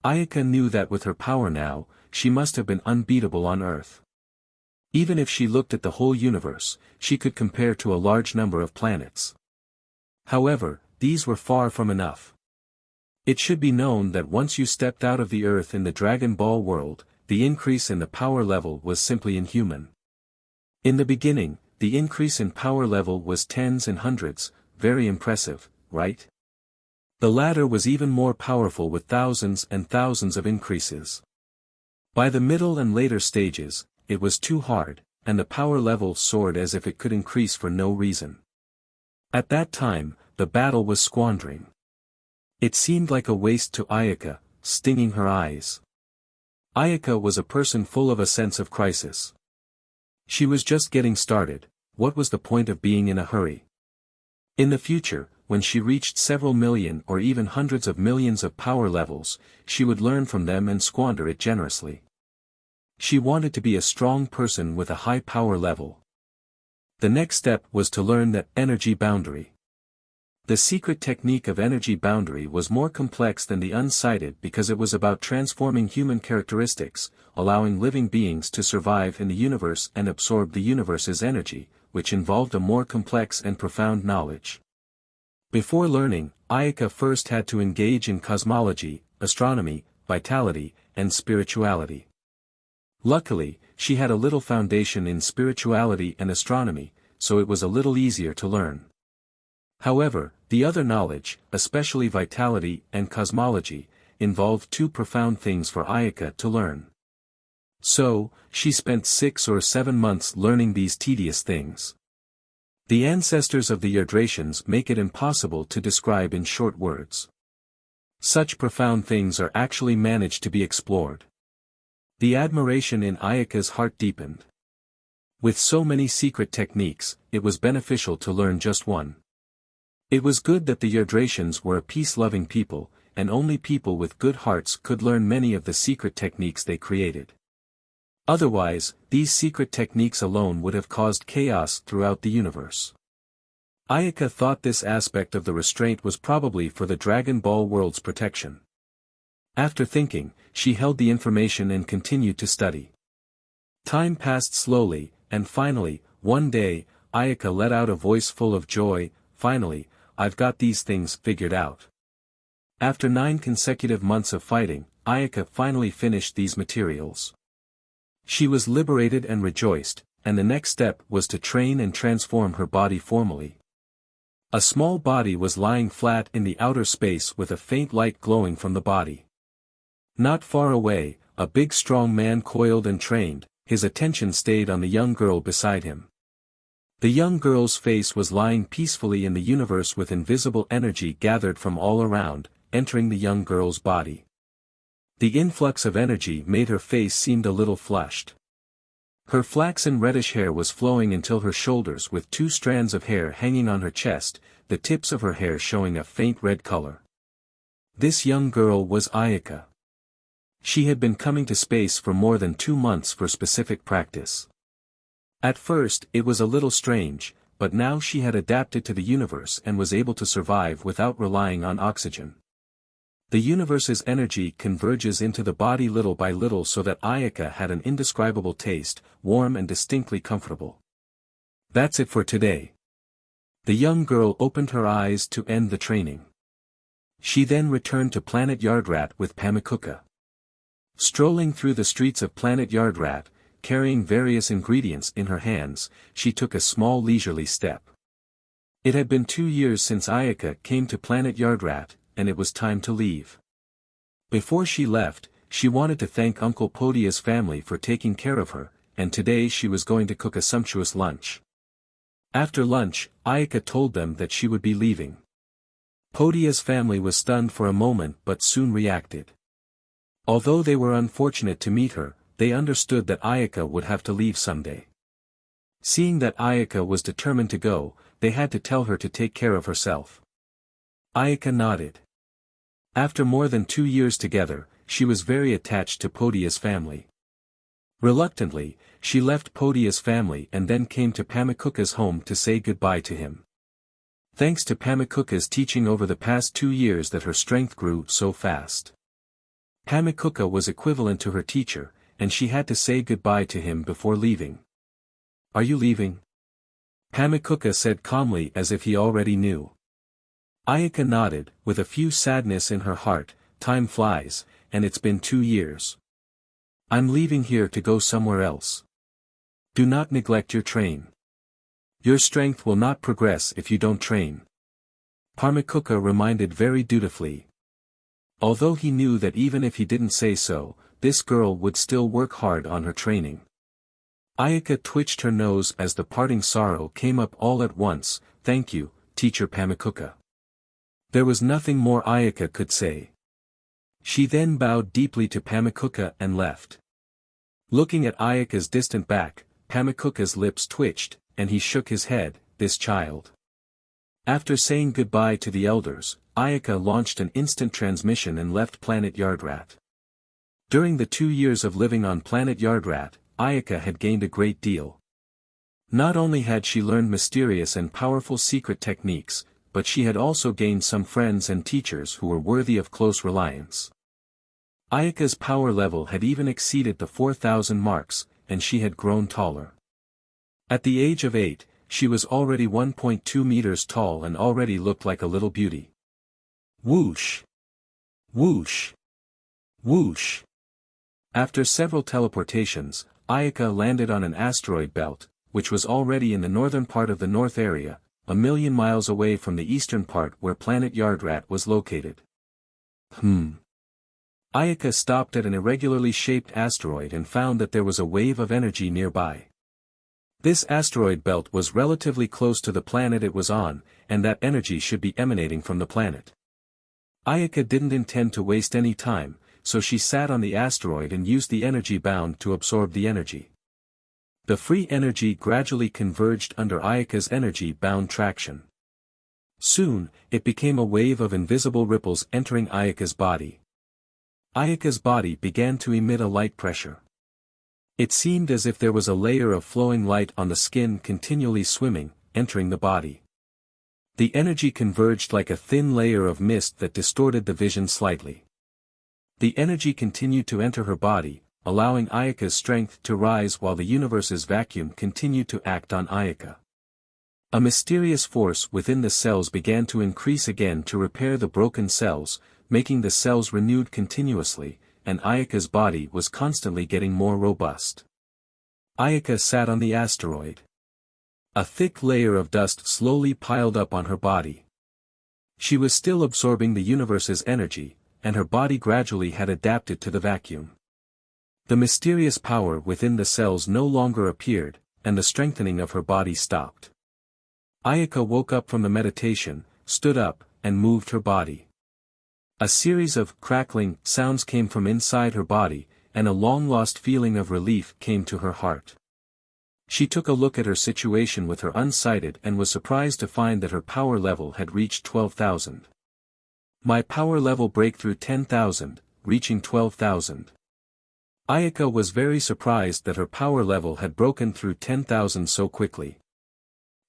Ayaka knew that with her power now, she must have been unbeatable on Earth. Even if she looked at the whole universe, she could compare to a large number of planets. However, these were far from enough. It should be known that once you stepped out of the Earth in the Dragon Ball world, the increase in the power level was simply inhuman. In the beginning, the increase in power level was tens and hundreds, very impressive, right? The latter was even more powerful with thousands and thousands of increases. By the middle and later stages, it was too hard, and the power level soared as if it could increase for no reason. At that time, the battle was squandering. It seemed like a waste to Ayaka, stinging her eyes. Ayaka was a person full of a sense of crisis. She was just getting started. What was the point of being in a hurry? In the future, when she reached several million or even hundreds of millions of power levels, she would learn from them and squander it generously. She wanted to be a strong person with a high power level. The next step was to learn that energy boundary. The secret technique of energy boundary was more complex than the unsighted because it was about transforming human characteristics, allowing living beings to survive in the universe and absorb the universe's energy, which involved a more complex and profound knowledge. Before learning, Ayaka first had to engage in cosmology, astronomy, vitality, and spirituality. Luckily, she had a little foundation in spirituality and astronomy, so it was a little easier to learn. However, the other knowledge, especially vitality and cosmology, involved two profound things for Ayaka to learn. So, she spent 6 or 7 months learning these tedious things. The ancestors of the Yardratians make it impossible to describe in short words. Such profound things are actually managed to be explored. The admiration in Ayaka's heart deepened. With so many secret techniques, it was beneficial to learn just one. It was good that the Yardratians were a peace-loving people, and only people with good hearts could learn many of the secret techniques they created. Otherwise, these secret techniques alone would have caused chaos throughout the universe. Ayaka thought this aspect of the restraint was probably for the Dragon Ball world's protection. After thinking, she held the information and continued to study. Time passed slowly, and finally, one day, Ayaka let out a voice full of joy. Finally, I've got these things figured out. After 9 consecutive months of fighting, Ayaka finally finished these materials. She was liberated and rejoiced, and the next step was to train and transform her body formally. A small body was lying flat in the outer space with a faint light glowing from the body. Not far away, a big strong man coiled and trained, his attention stayed on the young girl beside him. The young girl's face was lying peacefully in the universe with invisible energy gathered from all around, entering the young girl's body. The influx of energy made her face seem a little flushed. Her flaxen reddish hair was flowing until her shoulders with 2 strands of hair hanging on her chest, the tips of her hair showing a faint red color. This young girl was Ayaka. She had been coming to space for more than 2 months for specific practice. At first it was a little strange, but now she had adapted to the universe and was able to survive without relying on oxygen. The universe's energy converges into the body little by little so that Ayaka had an indescribable taste, warm and distinctly comfortable. That's it for today. The young girl opened her eyes to end the training. She then returned to Planet Yardrat with Pamikuka. Strolling through the streets of Planet Yardrat, carrying various ingredients in her hands, she took a small leisurely step. It had been 2 years since Ayaka came to Planet Yardrat, and it was time to leave. Before she left, she wanted to thank Uncle Podia's family for taking care of her, and today she was going to cook a sumptuous lunch. After lunch, Ayaka told them that she would be leaving. Podia's family was stunned for a moment but soon reacted. Although they were unfortunate to meet her, they understood that Ayaka would have to leave someday. Seeing that Ayaka was determined to go, they had to tell her to take care of herself. Ayaka nodded. After more than 2 years together, she was very attached to Podia's family. Reluctantly, she left Podia's family and then came to Pamikuka's home to say goodbye to him. Thanks to Pamikuka's teaching over the past 2 years that her strength grew so fast. Pamikuka was equivalent to her teacher, and she had to say goodbye to him before leaving. "Are you leaving?" Pamikuka said calmly as if he already knew. Ayaka nodded, with a few sadness in her heart. Time flies, and it's been 2 years. "I'm leaving here to go somewhere else. Do not neglect your train. Your strength will not progress if you don't train." Pamikuka reminded very dutifully. Although he knew that even if he didn't say so, this girl would still work hard on her training. Ayaka twitched her nose as the parting sorrow came up all at once. "Thank you, Teacher Pamikuka." There was nothing more Ayaka could say. She then bowed deeply to Pamikuka and left. Looking at Ayaka's distant back, Pamikuka's lips twitched, and he shook his head. This child. After saying goodbye to the elders, Ayaka launched an instant transmission and left Planet Yardrat. During the 2 years of living on Planet Yardrat, Ayaka had gained a great deal. Not only had she learned mysterious and powerful secret techniques, but she had also gained some friends and teachers who were worthy of close reliance. Ayaka's power level had even exceeded the 4,000 marks, and she had grown taller. At the age of 8, she was already 1.2 meters tall and already looked like a little beauty. Whoosh! Whoosh! Whoosh! After several teleportations, Ayaka landed on an asteroid belt, which was already in the northern part of the North area, 1,000,000 miles away from the eastern part where Planet Yardrat was located. Ayaka stopped at an irregularly shaped asteroid and found that there was a wave of energy nearby. This asteroid belt was relatively close to the planet it was on, and that energy should be emanating from the planet. Ayaka didn't intend to waste any time, so she sat on the asteroid and used the energy bound to absorb the energy. The free energy gradually converged under Ayaka's energy-bound traction. Soon, it became a wave of invisible ripples entering Ayaka's body. Ayaka's body began to emit a light pressure. It seemed as if there was a layer of flowing light on the skin continually swimming, entering the body. The energy converged like a thin layer of mist that distorted the vision slightly. The energy continued to enter her body, allowing Ayaka's strength to rise while the universe's vacuum continued to act on Ayaka. A mysterious force within the cells began to increase again to repair the broken cells, making the cells renewed continuously, and Ayaka's body was constantly getting more robust. Ayaka sat on the asteroid. A thick layer of dust slowly piled up on her body. She was still absorbing the universe's energy, and her body gradually had adapted to the vacuum. The mysterious power within the cells no longer appeared, and the strengthening of her body stopped. Ayaka woke up from the meditation, stood up, and moved her body. A series of crackling sounds came from inside her body, and a long-lost feeling of relief came to her heart. She took a look at her situation with her unsighted and was surprised to find that her power level had reached 12,000. My power level breakthrough 10,000, reaching 12,000. Ayaka was very surprised that her power level had broken through 10,000 so quickly.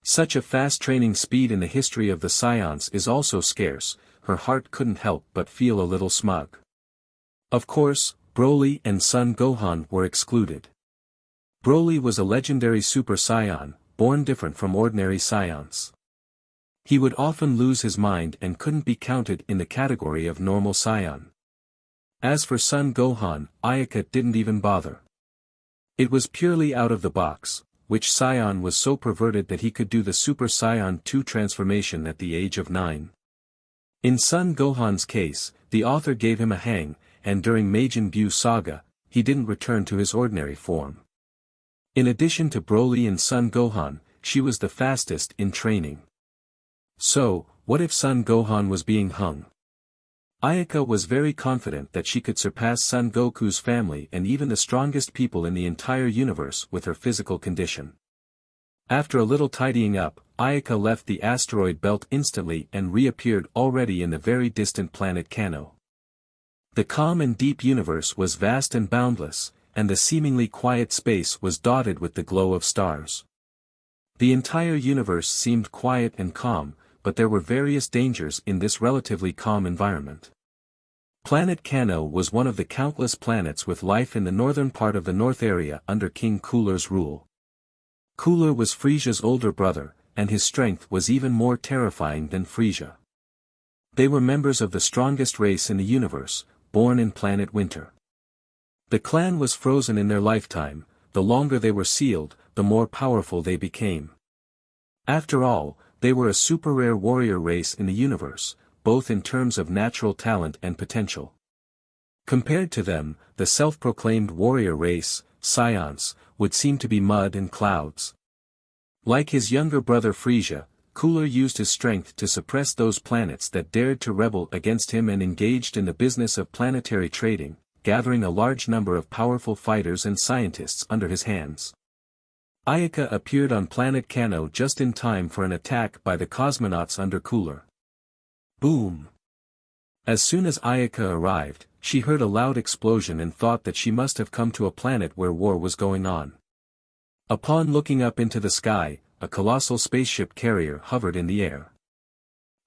Such a fast training speed in the history of the Saiyans is also scarce. Her heart couldn't help but feel a little smug. Of course, Broly and Son Gohan were excluded. Broly was a legendary Super Saiyan, born different from ordinary Saiyans. He would often lose his mind and couldn't be counted in the category of normal Saiyan. As for Son Gohan, Ayaka didn't even bother. It was purely out of the box, which Saiyan was so perverted that he could do the Super Saiyan 2 transformation at the age of 9. In Son Gohan's case, the author gave him a hang, and during Majin Buu saga, he didn't return to his ordinary form. In addition to Broly and Son Gohan, she was the fastest in training. So, what if Son Gohan was being hung? Ayaka was very confident that she could surpass Son Goku's family and even the strongest people in the entire universe with her physical condition. After a little tidying up, Ayaka left the asteroid belt instantly and reappeared already in the very distant planet Kano. The calm and deep universe was vast and boundless, and the seemingly quiet space was dotted with the glow of stars. The entire universe seemed quiet and calm, but there were various dangers in this relatively calm environment. Planet Kano was one of the countless planets with life in the northern part of the North area under King Cooler's rule. Cooler was Frisia's older brother, and his strength was even more terrifying than Frisia. They were members of the strongest race in the universe, born in planet Winter. The clan was frozen in their lifetime. The longer they were sealed, the more powerful they became. After all, they were a super rare warrior race in the universe, both in terms of natural talent and potential. Compared to them, the self-proclaimed warrior race, Saiyans, would seem to be mud and clouds. Like his younger brother Frisia, Cooler used his strength to suppress those planets that dared to rebel against him and engaged in the business of planetary trading, gathering a large number of powerful fighters and scientists under his hands. Ayaka appeared on planet Kano just in time for an attack by the cosmonauts under Cooler. Boom! As soon as Ayaka arrived, she heard a loud explosion and thought that she must have come to a planet where war was going on. Upon looking up into the sky, a colossal spaceship carrier hovered in the air.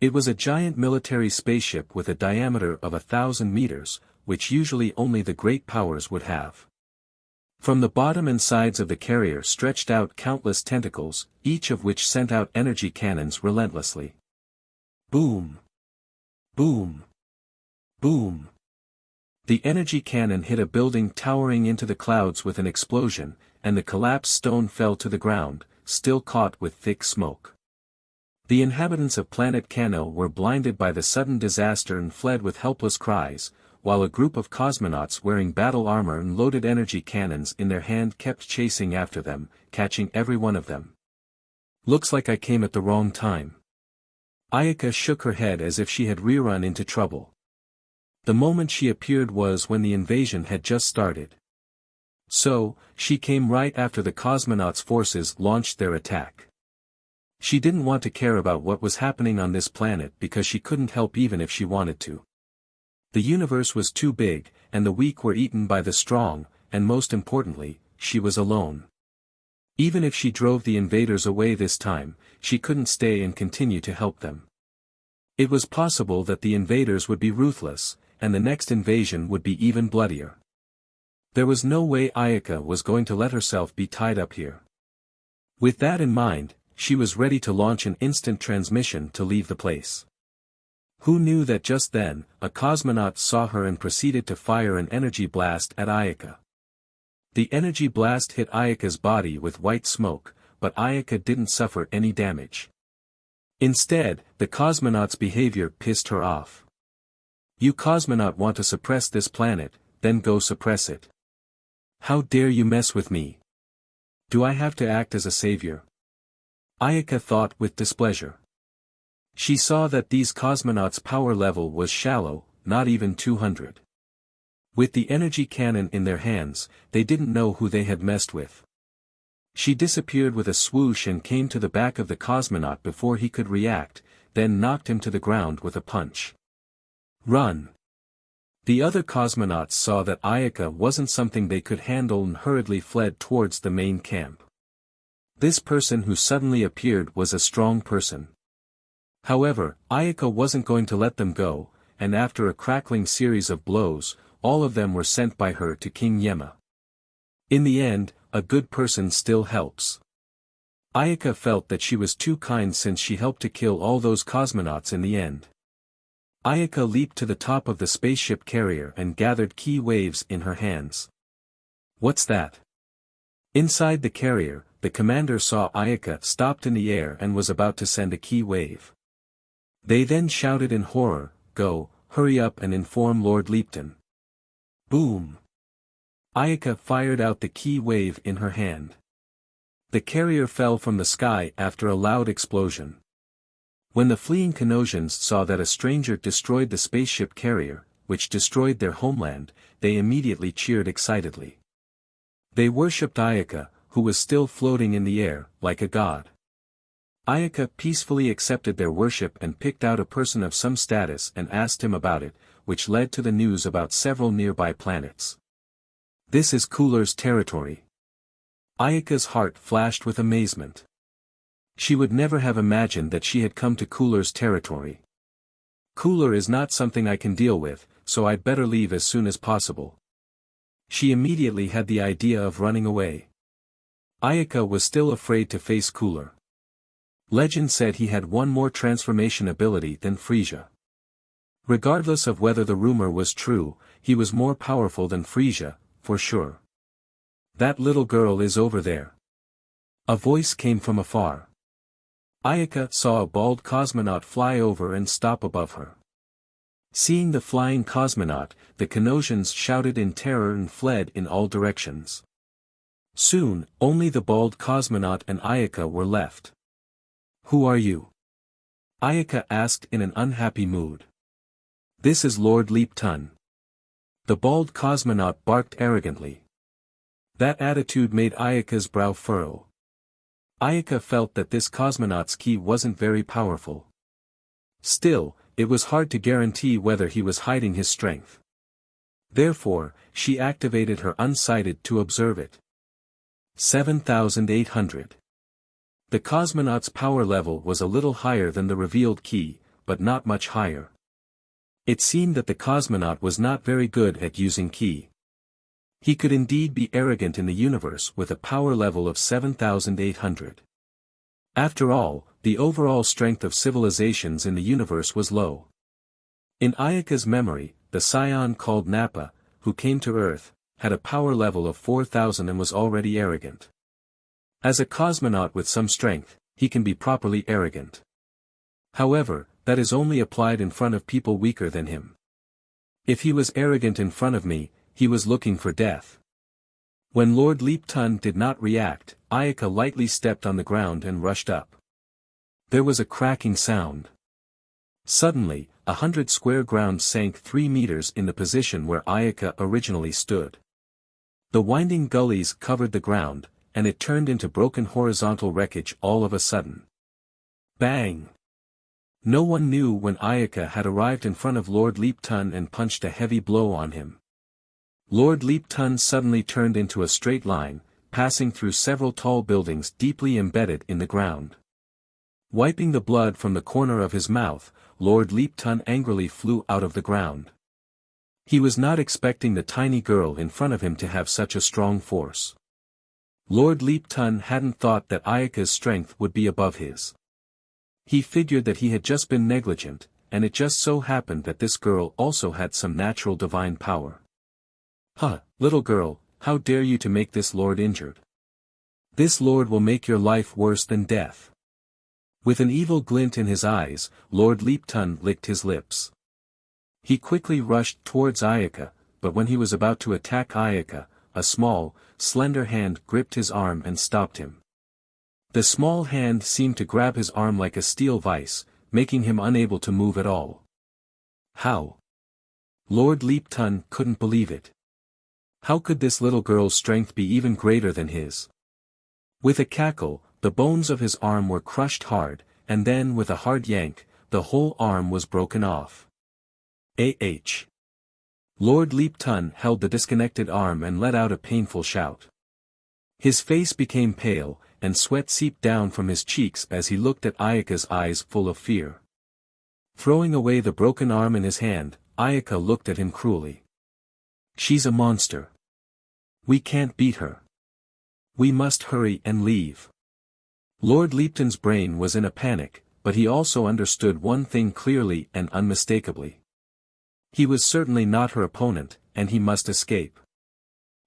It was a giant military spaceship with a diameter of 1,000 meters, which usually only the great powers would have. From the bottom and sides of the carrier stretched out countless tentacles, each of which sent out energy cannons relentlessly. Boom! Boom! Boom! The energy cannon hit a building towering into the clouds with an explosion, and the collapsed stone fell to the ground, still caught with thick smoke. The inhabitants of planet Kano were blinded by the sudden disaster and fled with helpless cries, while a group of cosmonauts wearing battle armor and loaded energy cannons in their hand kept chasing after them, catching every one of them. Looks like I came at the wrong time. Ayaka shook her head as if she had rerun into trouble. The moment she appeared was when the invasion had just started. So, she came right after the cosmonauts' forces launched their attack. She didn't want to care about what was happening on this planet because she couldn't help even if she wanted to. The universe was too big, and the weak were eaten by the strong, and most importantly, she was alone. Even if she drove the invaders away this time, she couldn't stay and continue to help them. It was possible that the invaders would be ruthless, and the next invasion would be even bloodier. There was no way Ayaka was going to let herself be tied up here. With that in mind, she was ready to launch an instant transmission to leave the place. Who knew that just then, a cosmonaut saw her and proceeded to fire an energy blast at Ayaka. The energy blast hit Ayaka's body with white smoke, but Ayaka didn't suffer any damage. Instead, the cosmonaut's behavior pissed her off. You cosmonaut want to suppress this planet, then go suppress it. How dare you mess with me? Do I have to act as a savior? Ayaka thought with displeasure. She saw that these cosmonauts' power level was shallow, not even 200. With the energy cannon in their hands, they didn't know who they had messed with. She disappeared with a swoosh and came to the back of the cosmonaut before he could react, then knocked him to the ground with a punch. Run! The other cosmonauts saw that Ayaka wasn't something they could handle and hurriedly fled towards the main camp. This person who suddenly appeared was a strong person. However, Ayaka wasn't going to let them go, and after a crackling series of blows, all of them were sent by her to King Yema. In the end, a good person still helps. Ayaka felt that she was too kind since she helped to kill all those cosmonauts in the end. Ayaka leaped to the top of the spaceship carrier and gathered key waves in her hands. What's that? Inside the carrier, the commander saw Ayaka stopped in the air and was about to send a key wave. They then shouted in horror, "Go, hurry up and inform Lord Leapton." Boom! Ayaka fired out the key wave in her hand. The carrier fell from the sky after a loud explosion. When the fleeing Kanosians saw that a stranger destroyed the spaceship carrier, which destroyed their homeland, they immediately cheered excitedly. They worshipped Ayaka, who was still floating in the air, like a god. Ayaka peacefully accepted their worship and picked out a person of some status and asked him about it, which led to the news about several nearby planets. This is Cooler's territory. Ayaka's heart flashed with amazement. She would never have imagined that she had come to Cooler's territory. Cooler is not something I can deal with, so I'd better leave as soon as possible. She immediately had the idea of running away. Ayaka was still afraid to face Cooler. Legend said he had one more transformation ability than Frisia. Regardless of whether the rumor was true, he was more powerful than Frisia, for sure. That little girl is over there. A voice came from afar. Ayaka saw a bald cosmonaut fly over and stop above her. Seeing the flying cosmonaut, the Kanosians shouted in terror and fled in all directions. Soon, only the bald cosmonaut and Ayaka were left. Who are you? Ayaka asked in an unhappy mood. This is Lord Leapton. The bald cosmonaut barked arrogantly. That attitude made Ayaka's brow furrow. Ayaka felt that this cosmonaut's ki wasn't very powerful. Still, it was hard to guarantee whether he was hiding his strength. Therefore, she activated her unsighted to observe it. 7,800. The cosmonaut's power level was a little higher than the revealed ki, but not much higher. It seemed that the cosmonaut was not very good at using ki. He could indeed be arrogant in the universe with a power level of 7,800. After all, the overall strength of civilizations in the universe was low. In Ayaka's memory, the Saiyan called Nappa, who came to Earth, had a power level of 4,000 and was already arrogant. As a cosmonaut with some strength, he can be properly arrogant. However, that is only applied in front of people weaker than him. If he was arrogant in front of me, he was looking for death. When Lord Leapton did not react, Ayaka lightly stepped on the ground and rushed up. There was a cracking sound. Suddenly, 100 square ground sank 3 meters in the position where Ayaka originally stood. The winding gullies covered the ground, and it turned into broken horizontal wreckage all of a sudden. Bang! No one knew when Ayaka had arrived in front of Lord Leapton and punched a heavy blow on him. Lord Leapton suddenly turned into a straight line, passing through several tall buildings deeply embedded in the ground. Wiping the blood from the corner of his mouth, Lord Leapton angrily flew out of the ground. He was not expecting the tiny girl in front of him to have such a strong force. Lord Leapton hadn't thought that Ayaka's strength would be above his. He figured that he had just been negligent, and it just so happened that this girl also had some natural divine power. Huh, little girl, how dare you to make this lord injured? This lord will make your life worse than death. With an evil glint in his eyes, Lord Leapton licked his lips. He quickly rushed towards Ayaka, but when he was about to attack Ayaka, a small, slender hand gripped his arm and stopped him. The small hand seemed to grab his arm like a steel vice, making him unable to move at all. How? Lord Leapton couldn't believe it. How could this little girl's strength be even greater than his? With a cackle, the bones of his arm were crushed hard, and then with a hard yank, the whole arm was broken off. Lord Leapton held the disconnected arm and let out a painful shout. His face became pale, and sweat seeped down from his cheeks as he looked at Ayaka's eyes full of fear. Throwing away the broken arm in his hand, Ayaka looked at him cruelly. She's a monster. We can't beat her. We must hurry and leave. Lord Leapton's brain was in a panic, but he also understood one thing clearly and unmistakably. He was certainly not her opponent, and he must escape.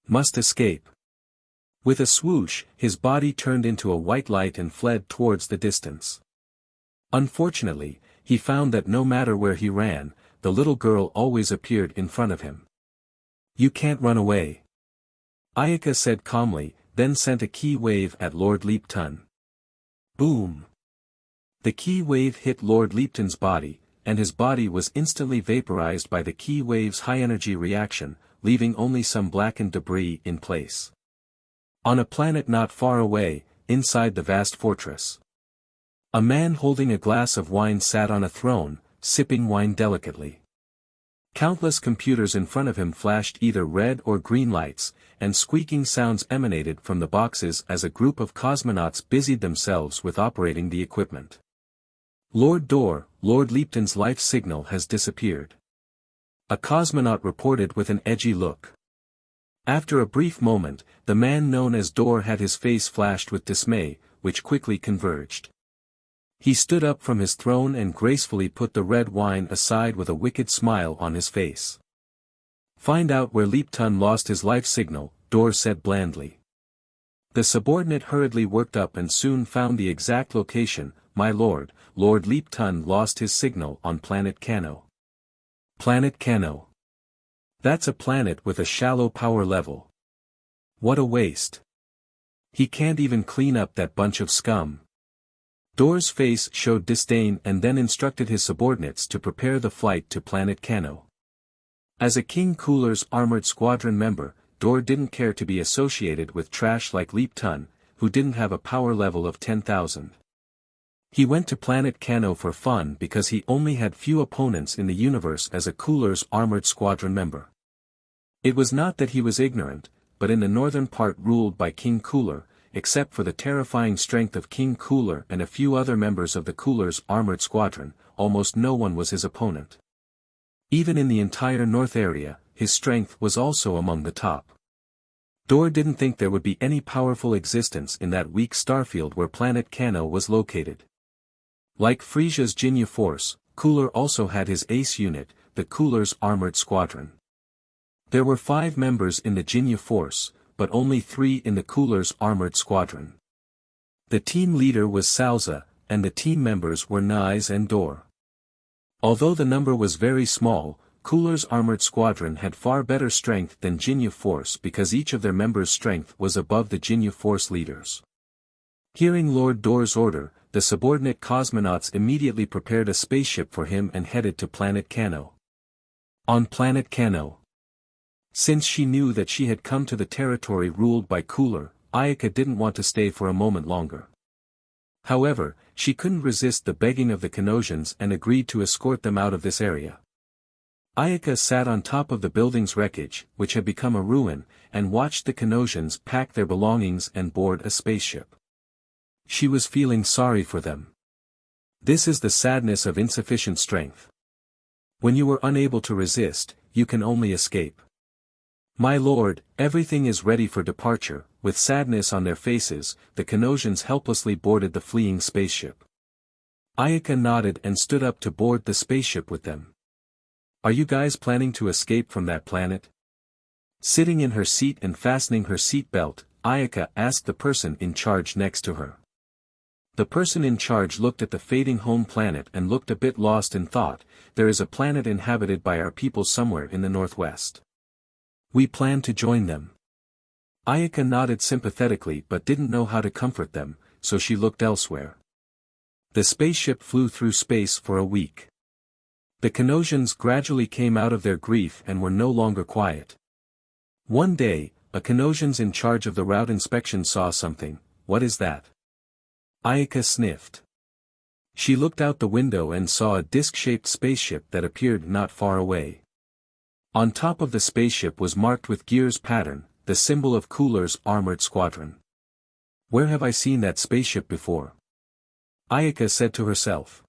Must escape. With a swoosh, his body turned into a white light and fled towards the distance. Unfortunately, he found that no matter where he ran, the little girl always appeared in front of him. You can't run away. Ayaka said calmly, then sent a ki wave at Lord Leapton. Boom! The ki wave hit Lord Leapton's body, and his body was instantly vaporized by the ki wave's high-energy reaction, leaving only some blackened debris in place. On a planet not far away, inside the vast fortress, a man holding a glass of wine sat on a throne, sipping wine delicately. Countless computers in front of him flashed either red or green lights, and squeaking sounds emanated from the boxes as a group of cosmonauts busied themselves with operating the equipment. Lord Leapton's life signal has disappeared. A cosmonaut reported with an edgy look. After a brief moment, the man known as Dor had his face flashed with dismay, which quickly converged. He stood up from his throne and gracefully put the red wine aside with a wicked smile on his face. Find out where Leapton lost his life signal, Dor said blandly. The subordinate hurriedly worked up and soon found the exact location. My lord, Lord Leapton lost his signal on planet Kano. Planet Kano. That's a planet with a shallow power level. What a waste. He can't even clean up that bunch of scum. Dor's face showed disdain and then instructed his subordinates to prepare the flight to planet Kano. As a King Cooler's armored squadron member, Dor didn't care to be associated with trash like Leapton, who didn't have a power level of 10,000. He went to planet Kano for fun because he only had few opponents in the universe as a Cooler's armored squadron member. It was not that he was ignorant, but in the northern part ruled by King Cooler, except for the terrifying strength of King Cooler and a few other members of the Cooler's armored squadron, almost no one was his opponent. Even in the entire north area, his strength was also among the top. Dor didn't think there would be any powerful existence in that weak starfield where planet Kano was located. Like Frisia's Jinyu force, Cooler also had his ace unit, the Cooler's armored squadron. There were 5 members in the Jinyu force, but only 3 in the Cooler's armored squadron. The team leader was Salza, and the team members were Nais and Dor. Although the number was very small, Cooler's armored squadron had far better strength than Jinyu force because each of their members' strength was above the Jinyu force leaders. Hearing Lord Dor's order, the subordinate cosmonauts immediately prepared a spaceship for him and headed to planet Kano. On planet Kano. Since she knew that she had come to the territory ruled by Cooler, Ayaka didn't want to stay for a moment longer. However, she couldn't resist the begging of the Kanosians and agreed to escort them out of this area. Ayaka sat on top of the building's wreckage, which had become a ruin, and watched the Kanosians pack their belongings and board a spaceship. She was feeling sorry for them. This is the sadness of insufficient strength. When you are unable to resist, you can only escape. My lord, everything is ready for departure. With sadness on their faces, the Kanosians helplessly boarded the fleeing spaceship. Ayaka nodded and stood up to board the spaceship with them. Are you guys planning to escape from that planet? Sitting in her seat and fastening her seat belt, Ayaka asked the person in charge next to her. The person in charge looked at the fading home planet and looked a bit lost in thought. There is a planet inhabited by our people somewhere in the northwest. We plan to join them. Ayaka nodded sympathetically but didn't know how to comfort them, so she looked elsewhere. The spaceship flew through space for a week. The Kanosians gradually came out of their grief and were no longer quiet. One day, a Kanosians in charge of the route inspection saw something. What is that? Ayaka sniffed. She looked out the window and saw a disc-shaped spaceship that appeared not far away. On top of the spaceship was marked with gears pattern, the symbol of Cooler's armored squadron. Where have I seen that spaceship before? Ayaka said to herself.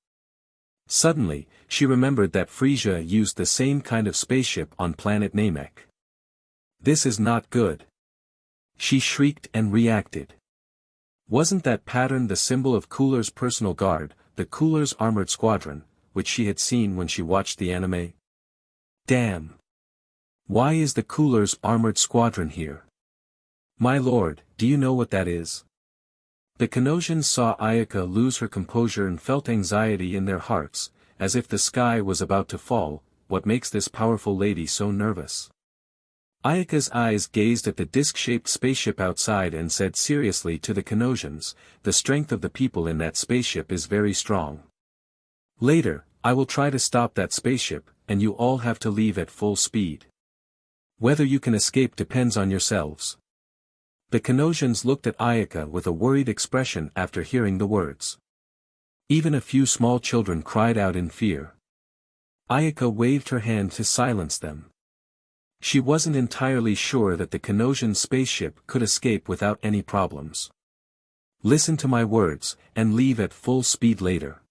Suddenly, she remembered that Frisia used the same kind of spaceship on planet Namek. This is not good. She shrieked and reacted. Wasn't that pattern the symbol of Cooler's personal guard, the Cooler's armored squadron, which she had seen when she watched the anime? Damn! Why is the Cooler's armored squadron here? My lord, do you know what that is? The Kanosians saw Ayaka lose her composure and felt anxiety in their hearts, as if the sky was about to fall. What makes this powerful lady so nervous? Ayaka's eyes gazed at the disc-shaped spaceship outside and said seriously to the Kanosians, the strength of the people in that spaceship is very strong. Later, I will try to stop that spaceship, and you all have to leave at full speed. Whether you can escape depends on yourselves. The Kanosians looked at Ayaka with a worried expression after hearing the words. Even a few small children cried out in fear. Ayaka waved her hand to silence them. She wasn't entirely sure that the Kanosian spaceship could escape without any problems. Listen to my words, and leave at full speed later.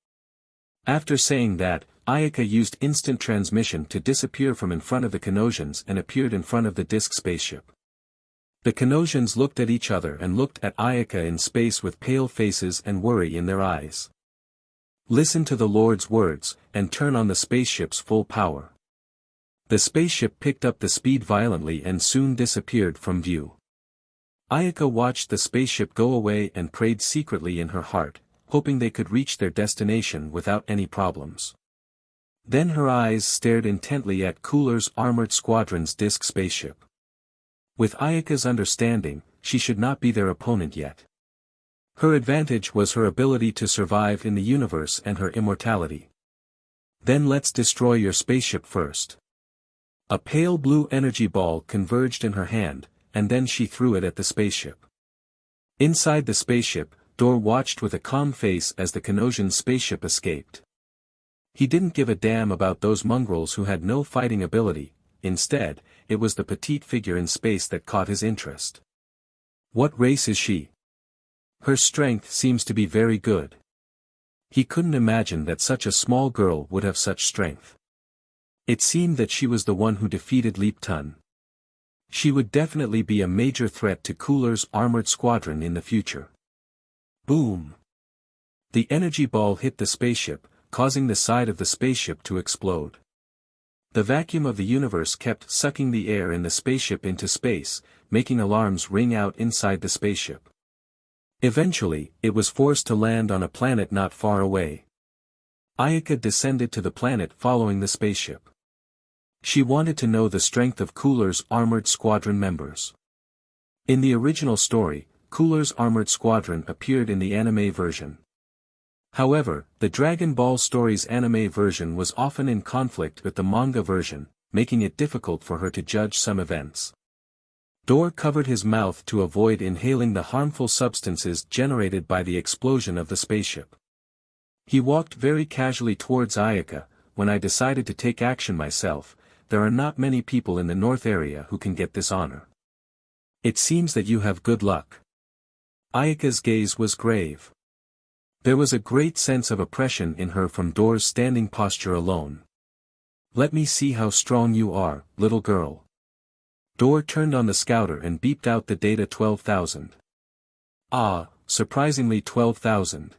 After saying that, Ayaka used instant transmission to disappear from in front of the Kanosians and appeared in front of the disc spaceship. The Kanosians looked at each other and looked at Ayaka in space with pale faces and worry in their eyes. Listen to the Lord's words, and turn on the spaceship's full power. The spaceship picked up the speed violently and soon disappeared from view. Ayaka watched the spaceship go away and prayed secretly in her heart, hoping they could reach their destination without any problems. Then her eyes stared intently at Cooler's armored squadron's disc spaceship. With Ayaka's understanding, she should not be their opponent yet. Her advantage was her ability to survive in the universe and her immortality. Then let's destroy your spaceship first. A pale blue energy ball converged in her hand, and then she threw it at the spaceship. Inside the spaceship, Dor watched with a calm face as the Kanosian spaceship escaped. He didn't give a damn about those mongrels who had no fighting ability. Instead, it was the petite figure in space that caught his interest. What race is she? Her strength seems to be very good. He couldn't imagine that such a small girl would have such strength. It seemed that she was the one who defeated Leap Tun. She would definitely be a major threat to Cooler's armored squadron in the future. Boom! The energy ball hit the spaceship, causing the side of the spaceship to explode. The vacuum of the universe kept sucking the air in the spaceship into space, making alarms ring out inside the spaceship. Eventually, it was forced to land on a planet not far away. Ayaka descended to the planet following the spaceship. She wanted to know the strength of Cooler's armored squadron members. In the original story, Cooler's armored squadron appeared in the anime version. However, the Dragon Ball story's anime version was often in conflict with the manga version, making it difficult for her to judge some events. Dor covered his mouth to avoid inhaling the harmful substances generated by the explosion of the spaceship. He walked very casually towards Ayaka. When I decided to take action myself, there are not many people in the north area who can get this honor. It seems that you have good luck. Ayaka's gaze was grave. There was a great sense of oppression in her from Dor's standing posture alone. Let me see how strong you are, little girl. Dor turned on the scouter and beeped out the data 12,000. Ah, surprisingly 12,000.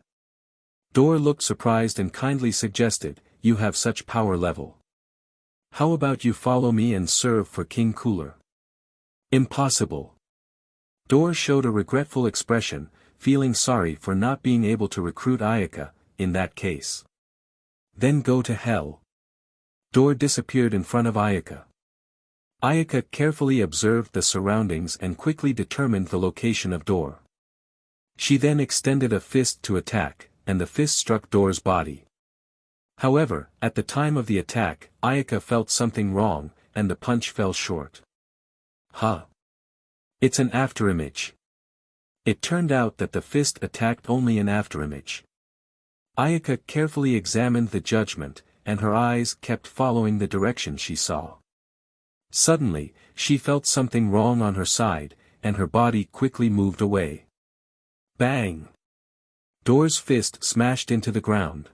Dor looked surprised and kindly suggested, you have such power level. How about you follow me and serve for King Cooler? Impossible. Dor showed a regretful expression, feeling sorry for not being able to recruit Ayaka, in that case. Then go to hell. Dor disappeared in front of Ayaka. Ayaka carefully observed the surroundings and quickly determined the location of Dor. She then extended a fist to attack, and the fist struck Dor's body. However, at the time of the attack, Ayaka felt something wrong, and the punch fell short. Huh. It's an afterimage. It turned out that the fist attacked only an afterimage. Ayaka carefully examined the judgment, and her eyes kept following the direction she saw. Suddenly, she felt something wrong on her side, and her body quickly moved away. Bang! Dor's fist smashed into the ground.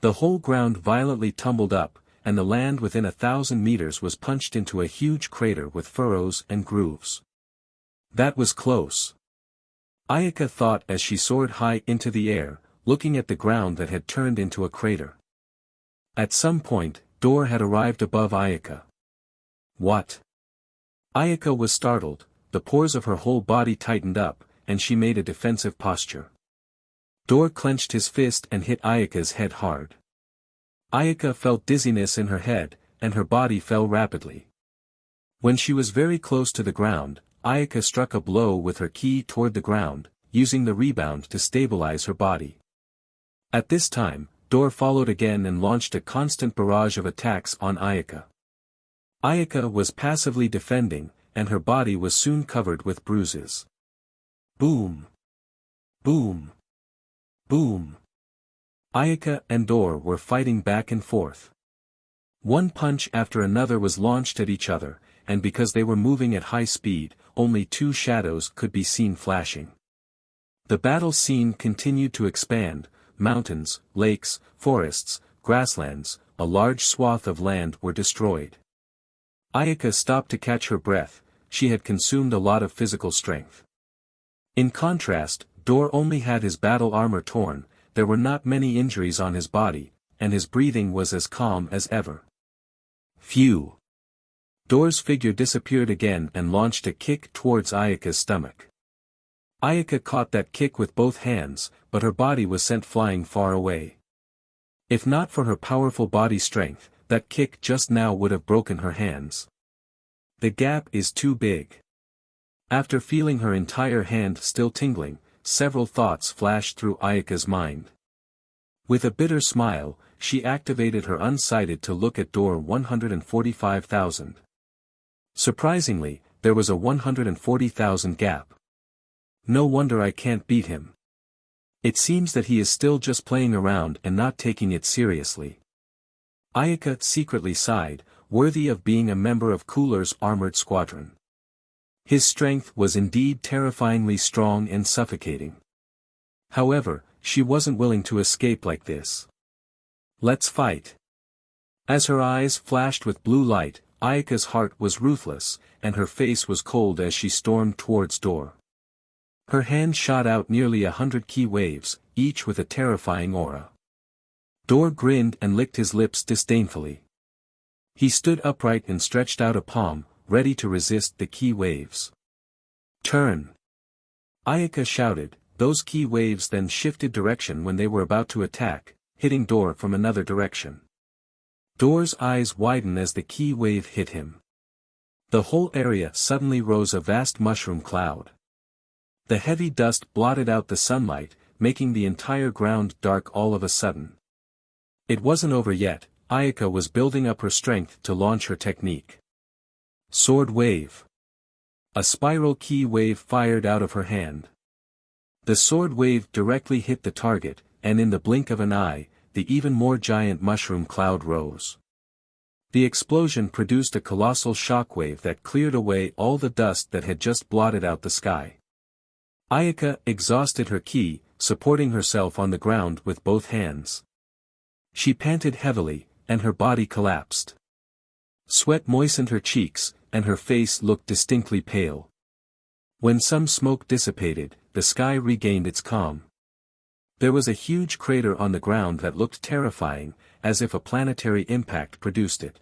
The whole ground violently tumbled up, and the land within 1,000 meters was punched into a huge crater with furrows and grooves. That was close. Ayaka thought as she soared high into the air, looking at the ground that had turned into a crater. At some point, Dor had arrived above Ayaka. What? Ayaka was startled, the pores of her whole body tightened up, and she made a defensive posture. Dor clenched his fist and hit Ayaka's head hard. Ayaka felt dizziness in her head, and her body fell rapidly. When she was very close to the ground, Ayaka struck a blow with her ki toward the ground, using the rebound to stabilize her body. At this time, Dor followed again and launched a constant barrage of attacks on Ayaka. Ayaka was passively defending, and her body was soon covered with bruises. Boom! Boom! Boom! Ayaka and Dor were fighting back and forth. One punch after another was launched at each other, and because they were moving at high speed, only two shadows could be seen flashing. The battle scene continued to expand. Mountains, lakes, forests, grasslands, a large swath of land were destroyed. Ayaka stopped to catch her breath, she had consumed a lot of physical strength. In contrast, Dor only had his battle armor torn, there were not many injuries on his body, and his breathing was as calm as ever. Phew! Dor's figure disappeared again and launched a kick towards Ayaka's stomach. Ayaka caught that kick with both hands, but her body was sent flying far away. If not for her powerful body strength, that kick just now would have broken her hands. The gap is too big. After feeling her entire hand still tingling, several thoughts flashed through Ayaka's mind. With a bitter smile, she activated her unsighted to look at Dor 145,000. Surprisingly, there was a 140,000 gap. No wonder I can't beat him. It seems that he is still just playing around and not taking it seriously. Ayaka secretly sighed, worthy of being a member of Cooler's armored squadron. His strength was indeed terrifyingly strong and suffocating. However, she wasn't willing to escape like this. Let's fight. As her eyes flashed with blue light, Ayaka's heart was ruthless, and her face was cold as she stormed towards Dor. Her hand shot out nearly 100 ki waves, each with a terrifying aura. Dor grinned and licked his lips disdainfully. He stood upright and stretched out a palm, ready to resist the ki waves. Turn! Ayaka shouted, those ki waves then shifted direction when they were about to attack, hitting Dor from another direction. Dor's eyes widened as the ki wave hit him. The whole area suddenly rose a vast mushroom cloud. The heavy dust blotted out the sunlight, making the entire ground dark all of a sudden. It wasn't over yet, Ayaka was building up her strength to launch her technique. Sword wave. A spiral ki wave fired out of her hand. The sword wave directly hit the target, and in the blink of an eye, the even more giant mushroom cloud rose. The explosion produced a colossal shockwave that cleared away all the dust that had just blotted out the sky. Ayaka exhausted her ki, supporting herself on the ground with both hands. She panted heavily, and her body collapsed. Sweat moistened her cheeks, and her face looked distinctly pale. When some smoke dissipated, the sky regained its calm. There was a huge crater on the ground that looked terrifying, as if a planetary impact produced it.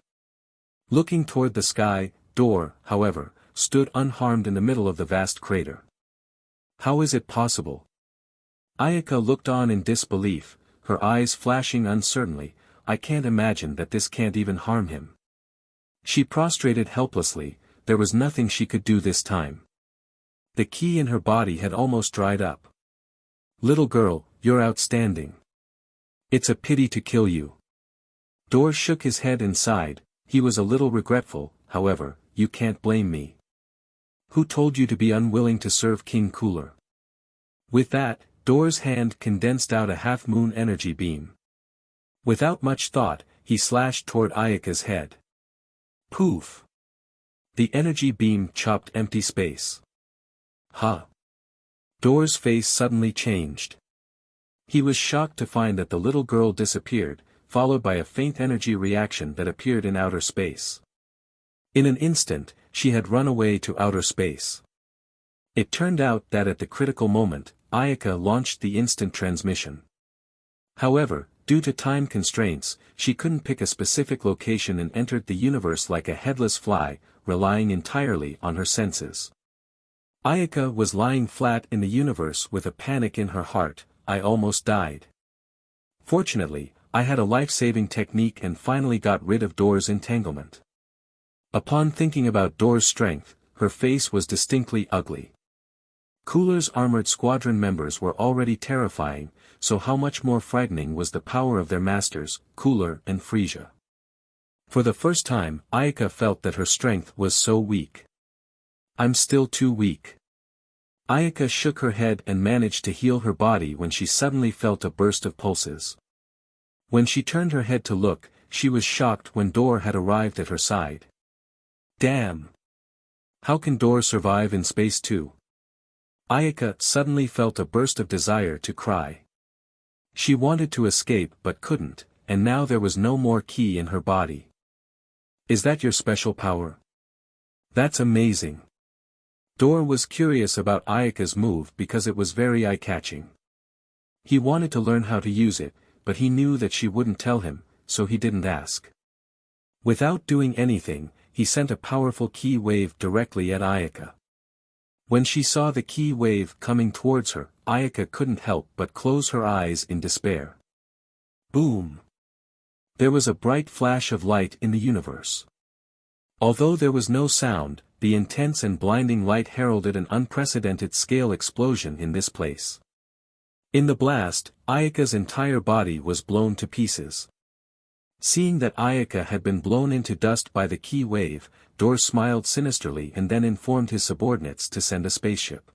Looking toward the sky, Dor, however, stood unharmed in the middle of the vast crater. How is it possible? Ayaka looked on in disbelief, her eyes flashing uncertainly. I can't imagine that this can't even harm him. She prostrated helplessly, there was nothing she could do this time. The ki in her body had almost dried up. Little girl, you're outstanding. It's a pity to kill you. Dor shook his head and sighed, he was a little regretful, however, you can't blame me. Who told you to be unwilling to serve King Cooler? With that, Dor's hand condensed out a half-moon energy beam. Without much thought, he slashed toward Ayaka's head. Poof! The energy beam chopped empty space. Huh! Dor's face suddenly changed. He was shocked to find that the little girl disappeared, followed by a faint energy reaction that appeared in outer space. In an instant, she had run away to outer space. It turned out that at the critical moment, Ayaka launched the instant transmission. However, due to time constraints, she couldn't pick a specific location and entered the universe like a headless fly, relying entirely on her senses. Ayaka was lying flat in the universe with a panic in her heart. I almost died. Fortunately, I had a life-saving technique and finally got rid of Dor's entanglement. Upon thinking about Dor's strength, her face was distinctly ugly. Cooler's armored squadron members were already terrifying, so how much more frightening was the power of their masters, Cooler and Frisia. For the first time, Ayaka felt that her strength was so weak. I'm still too weak. Ayaka shook her head and managed to heal her body when she suddenly felt a burst of pulses. When she turned her head to look, she was shocked when Dor had arrived at her side. Damn! How can Dor survive in space too? Ayaka suddenly felt a burst of desire to cry. She wanted to escape but couldn't, and now there was no more ki in her body. Is that your special power? That's amazing. Dor was curious about Ayaka's move because it was very eye-catching. He wanted to learn how to use it, but he knew that she wouldn't tell him, so he didn't ask. Without doing anything, he sent a powerful ki wave directly at Ayaka. When she saw the ki wave coming towards her, Ayaka couldn't help but close her eyes in despair. Boom! There was a bright flash of light in the universe. Although there was no sound, the intense and blinding light heralded an unprecedented scale explosion in this place. In the blast, Ayaka's entire body was blown to pieces. Seeing that Ayaka had been blown into dust by the ki wave, Dor smiled sinisterly and then informed his subordinates to send a spaceship.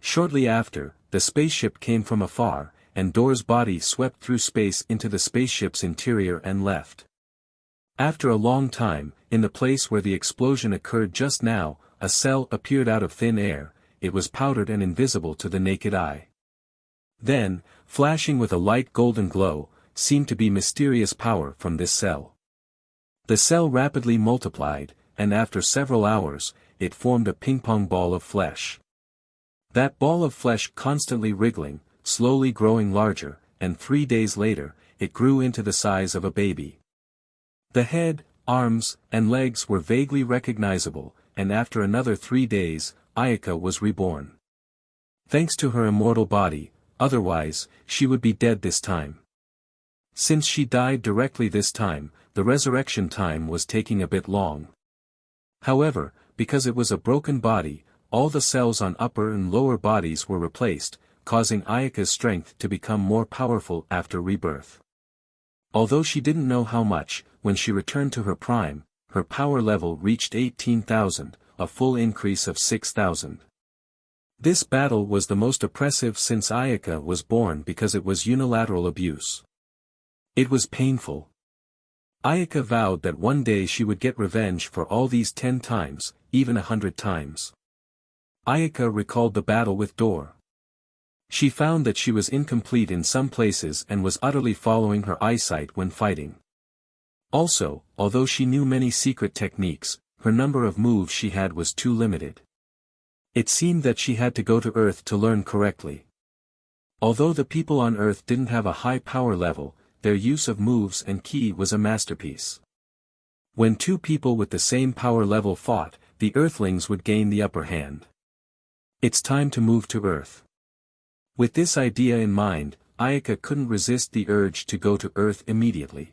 Shortly after, the spaceship came from afar, and Dor's body swept through space into the spaceship's interior and left. After a long time, in the place where the explosion occurred just now, a cell appeared out of thin air. It was powdered and invisible to the naked eye. Then, flashing with a light golden glow, seemed to be mysterious power from this cell. The cell rapidly multiplied, and after several hours, it formed a ping-pong ball of flesh. That ball of flesh constantly wriggling, slowly growing larger, and 3 days later, it grew into the size of a baby. The head, arms, and legs were vaguely recognizable, and after another 3 days, Ayaka was reborn. Thanks to her immortal body, otherwise, she would be dead this time. Since she died directly this time, the resurrection time was taking a bit long. However, because it was a broken body, all the cells on upper and lower bodies were replaced, causing Ayaka's strength to become more powerful after rebirth. Although she didn't know how much, when she returned to her prime, her power level reached 18,000, a full increase of 6,000. This battle was the most oppressive since Ayaka was born because it was unilateral abuse. It was painful. Ayaka vowed that one day she would get revenge for all these 10 times, even 100 times. Ayaka recalled the battle with Dor. She found that she was incomplete in some places and was utterly following her eyesight when fighting. Also, although she knew many secret techniques, her number of moves she had was too limited. It seemed that she had to go to Earth to learn correctly. Although the people on Earth didn't have a high power level, their use of moves and ki was a masterpiece. When two people with the same power level fought, the Earthlings would gain the upper hand. It's time to move to Earth. With this idea in mind, Ayaka couldn't resist the urge to go to Earth immediately.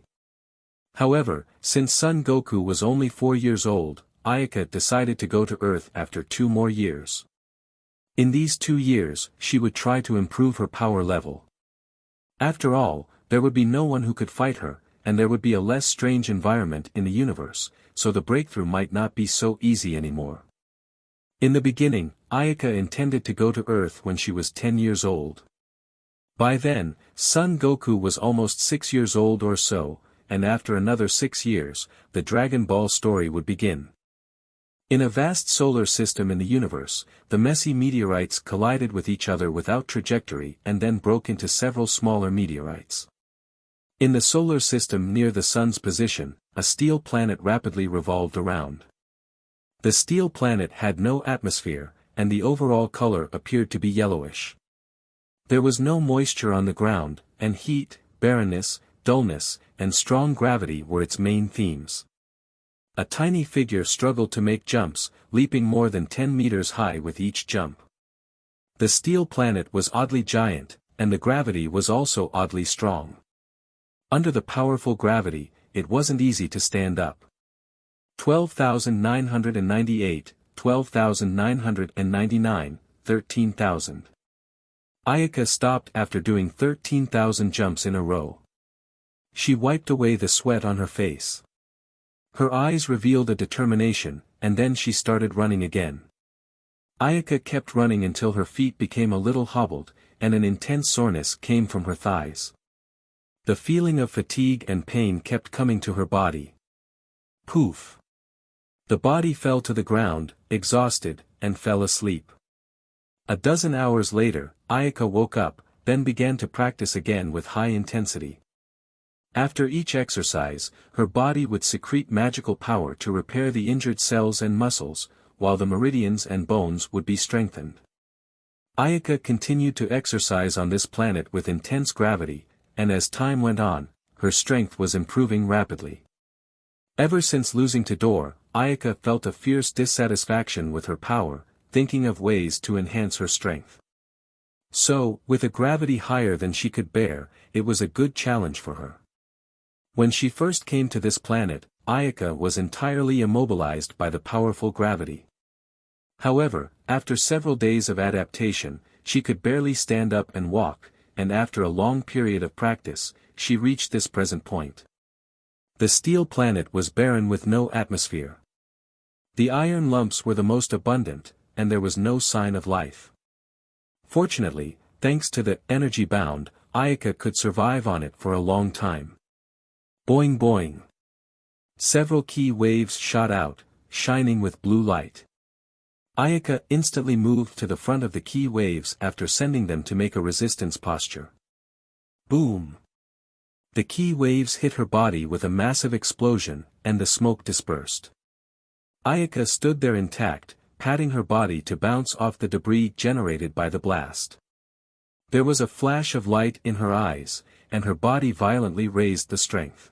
However, since Son Goku was only 4 years old, Ayaka decided to go to Earth after 2 more years. In these 2 years, she would try to improve her power level. After all, there would be no one who could fight her, and there would be a less strange environment in the universe, so the breakthrough might not be so easy anymore. In the beginning, Ayaka intended to go to Earth when she was 10 years old. By then, Son Goku was almost 6 years old or so, and after another 6 years, the Dragon Ball story would begin. In a vast solar system in the universe, the messy meteorites collided with each other without trajectory and then broke into several smaller meteorites. In the solar system near the Sun's position, a steel planet rapidly revolved around. The steel planet had no atmosphere, and the overall color appeared to be yellowish. There was no moisture on the ground, and heat, barrenness, dullness, and strong gravity were its main themes. A tiny figure struggled to make jumps, leaping more than 10 meters high with each jump. The steel planet was oddly giant, and the gravity was also oddly strong. Under the powerful gravity, it wasn't easy to stand up. 12,998, 12,999, 13,000. Ayaka stopped after doing 13,000 jumps in a row. She wiped away the sweat on her face. Her eyes revealed a determination, and then she started running again. Ayaka kept running until her feet became a little hobbled, and an intense soreness came from her thighs. The feeling of fatigue and pain kept coming to her body. Poof! The body fell to the ground, exhausted, and fell asleep. A dozen hours later, Ayaka woke up, then began to practice again with high intensity. After each exercise, her body would secrete magical power to repair the injured cells and muscles, while the meridians and bones would be strengthened. Ayaka continued to exercise on this planet with intense gravity, and as time went on, her strength was improving rapidly. Ever since losing to Dor, Ayaka felt a fierce dissatisfaction with her power, thinking of ways to enhance her strength. So, with a gravity higher than she could bear, it was a good challenge for her. When she first came to this planet, Ayaka was entirely immobilized by the powerful gravity. However, after several days of adaptation, she could barely stand up and walk, and after a long period of practice, she reached this present point. The steel planet was barren with no atmosphere. The iron lumps were the most abundant, and there was no sign of life. Fortunately, thanks to the energy bound, Ayaka could survive on it for a long time. Boing boing. Several key waves shot out, shining with blue light. Ayaka instantly moved to the front of the key waves after sending them to make a resistance posture. Boom! The key waves hit her body with a massive explosion, and the smoke dispersed. Ayaka stood there intact, patting her body to bounce off the debris generated by the blast. There was a flash of light in her eyes, and her body violently raised the strength.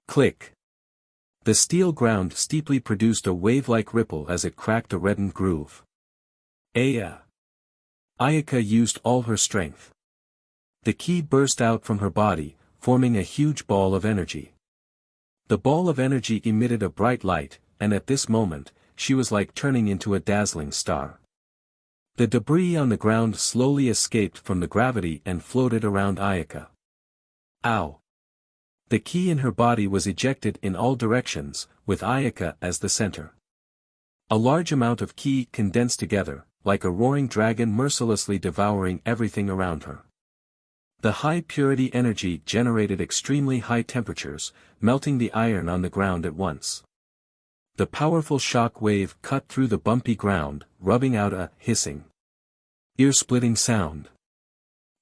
Click! The steel ground steeply produced a wave-like ripple as it cracked a reddened groove. Aya! Ayaka used all her strength. The key burst out from her body, forming a huge ball of energy. The ball of energy emitted a bright light, and at this moment, she was like turning into a dazzling star. The debris on the ground slowly escaped from the gravity and floated around Ayaka. Ow! The key in her body was ejected in all directions, with Ayaka as the center. A large amount of ki condensed together, like a roaring dragon mercilessly devouring everything around her. The high-purity energy generated extremely high temperatures, melting the iron on the ground at once. The powerful shock wave cut through the bumpy ground, rubbing out a hissing, ear-splitting sound.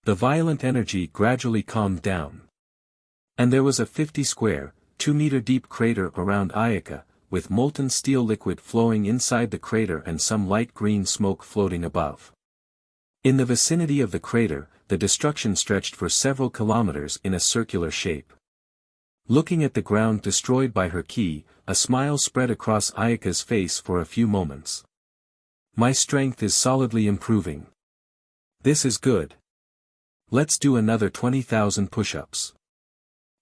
The violent energy gradually calmed down. And there was a 50-square, 2-meter-deep crater around Ayaka, with molten steel liquid flowing inside the crater and some light green smoke floating above. In the vicinity of the crater, the destruction stretched for several kilometers in a circular shape. Looking at the ground destroyed by her ki, a smile spread across Ayaka's face for a few moments. My strength is solidly improving. This is good. Let's do another 20,000 push-ups.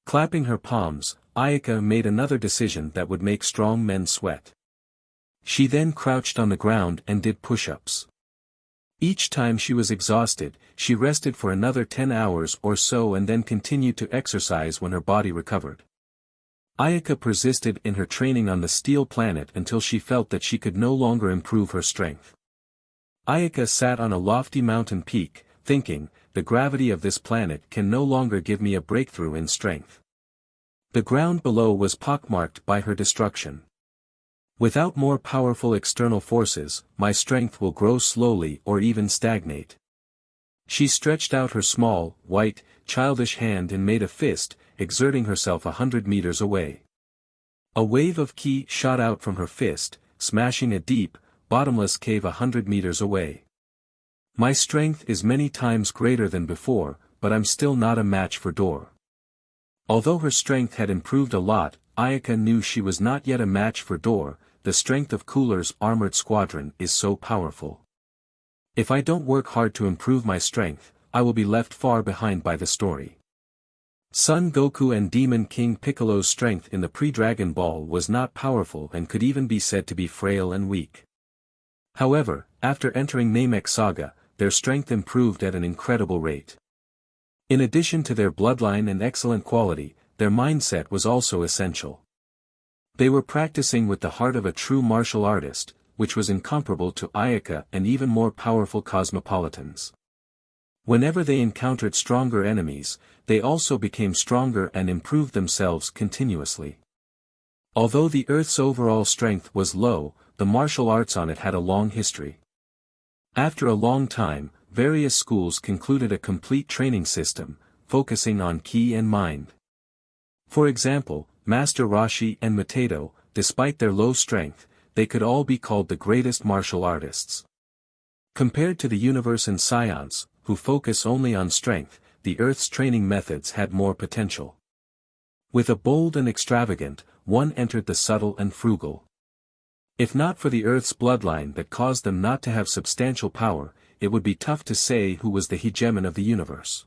Clapping her palms, Ayaka made another decision that would make strong men sweat. She then crouched on the ground and did push-ups. Each time she was exhausted, she rested for another 10 hours or so and then continued to exercise when her body recovered. Ayaka persisted in her training on the steel planet until she felt that she could no longer improve her strength. Ayaka sat on a lofty mountain peak, thinking, the gravity of this planet can no longer give me a breakthrough in strength. The ground below was pockmarked by her destruction. Without more powerful external forces, my strength will grow slowly or even stagnate. She stretched out her small, white, childish hand and made a fist, exerting herself 100 meters away. A wave of ki shot out from her fist, smashing a deep, bottomless cave 100 meters away. My strength is many times greater than before, but I'm still not a match for Door. Although her strength had improved a lot, Ayaka knew she was not yet a match for Door. The strength of Cooler's armored squadron is so powerful. If I don't work hard to improve my strength, I will be left far behind by the story. Son Goku and Demon King Piccolo's strength in the pre-Dragon Ball was not powerful and could even be said to be frail and weak. However, after entering Namek Saga, their strength improved at an incredible rate. In addition to their bloodline and excellent quality, their mindset was also essential. They were practicing with the heart of a true martial artist, which was incomparable to Ayaka and even more powerful cosmopolitans. Whenever they encountered stronger enemies, they also became stronger and improved themselves continuously. Although the Earth's overall strength was low, the martial arts on it had a long history. After a long time, various schools concluded a complete training system, focusing on ki and mind. For example, Master Roshi and Mateto, despite their low strength, they could all be called the greatest martial artists. Compared to the universe and Science, who focus only on strength, the Earth's training methods had more potential. With a bold and extravagant, one entered the subtle and frugal. If not for the Earth's bloodline that caused them not to have substantial power, it would be tough to say who was the hegemon of the universe.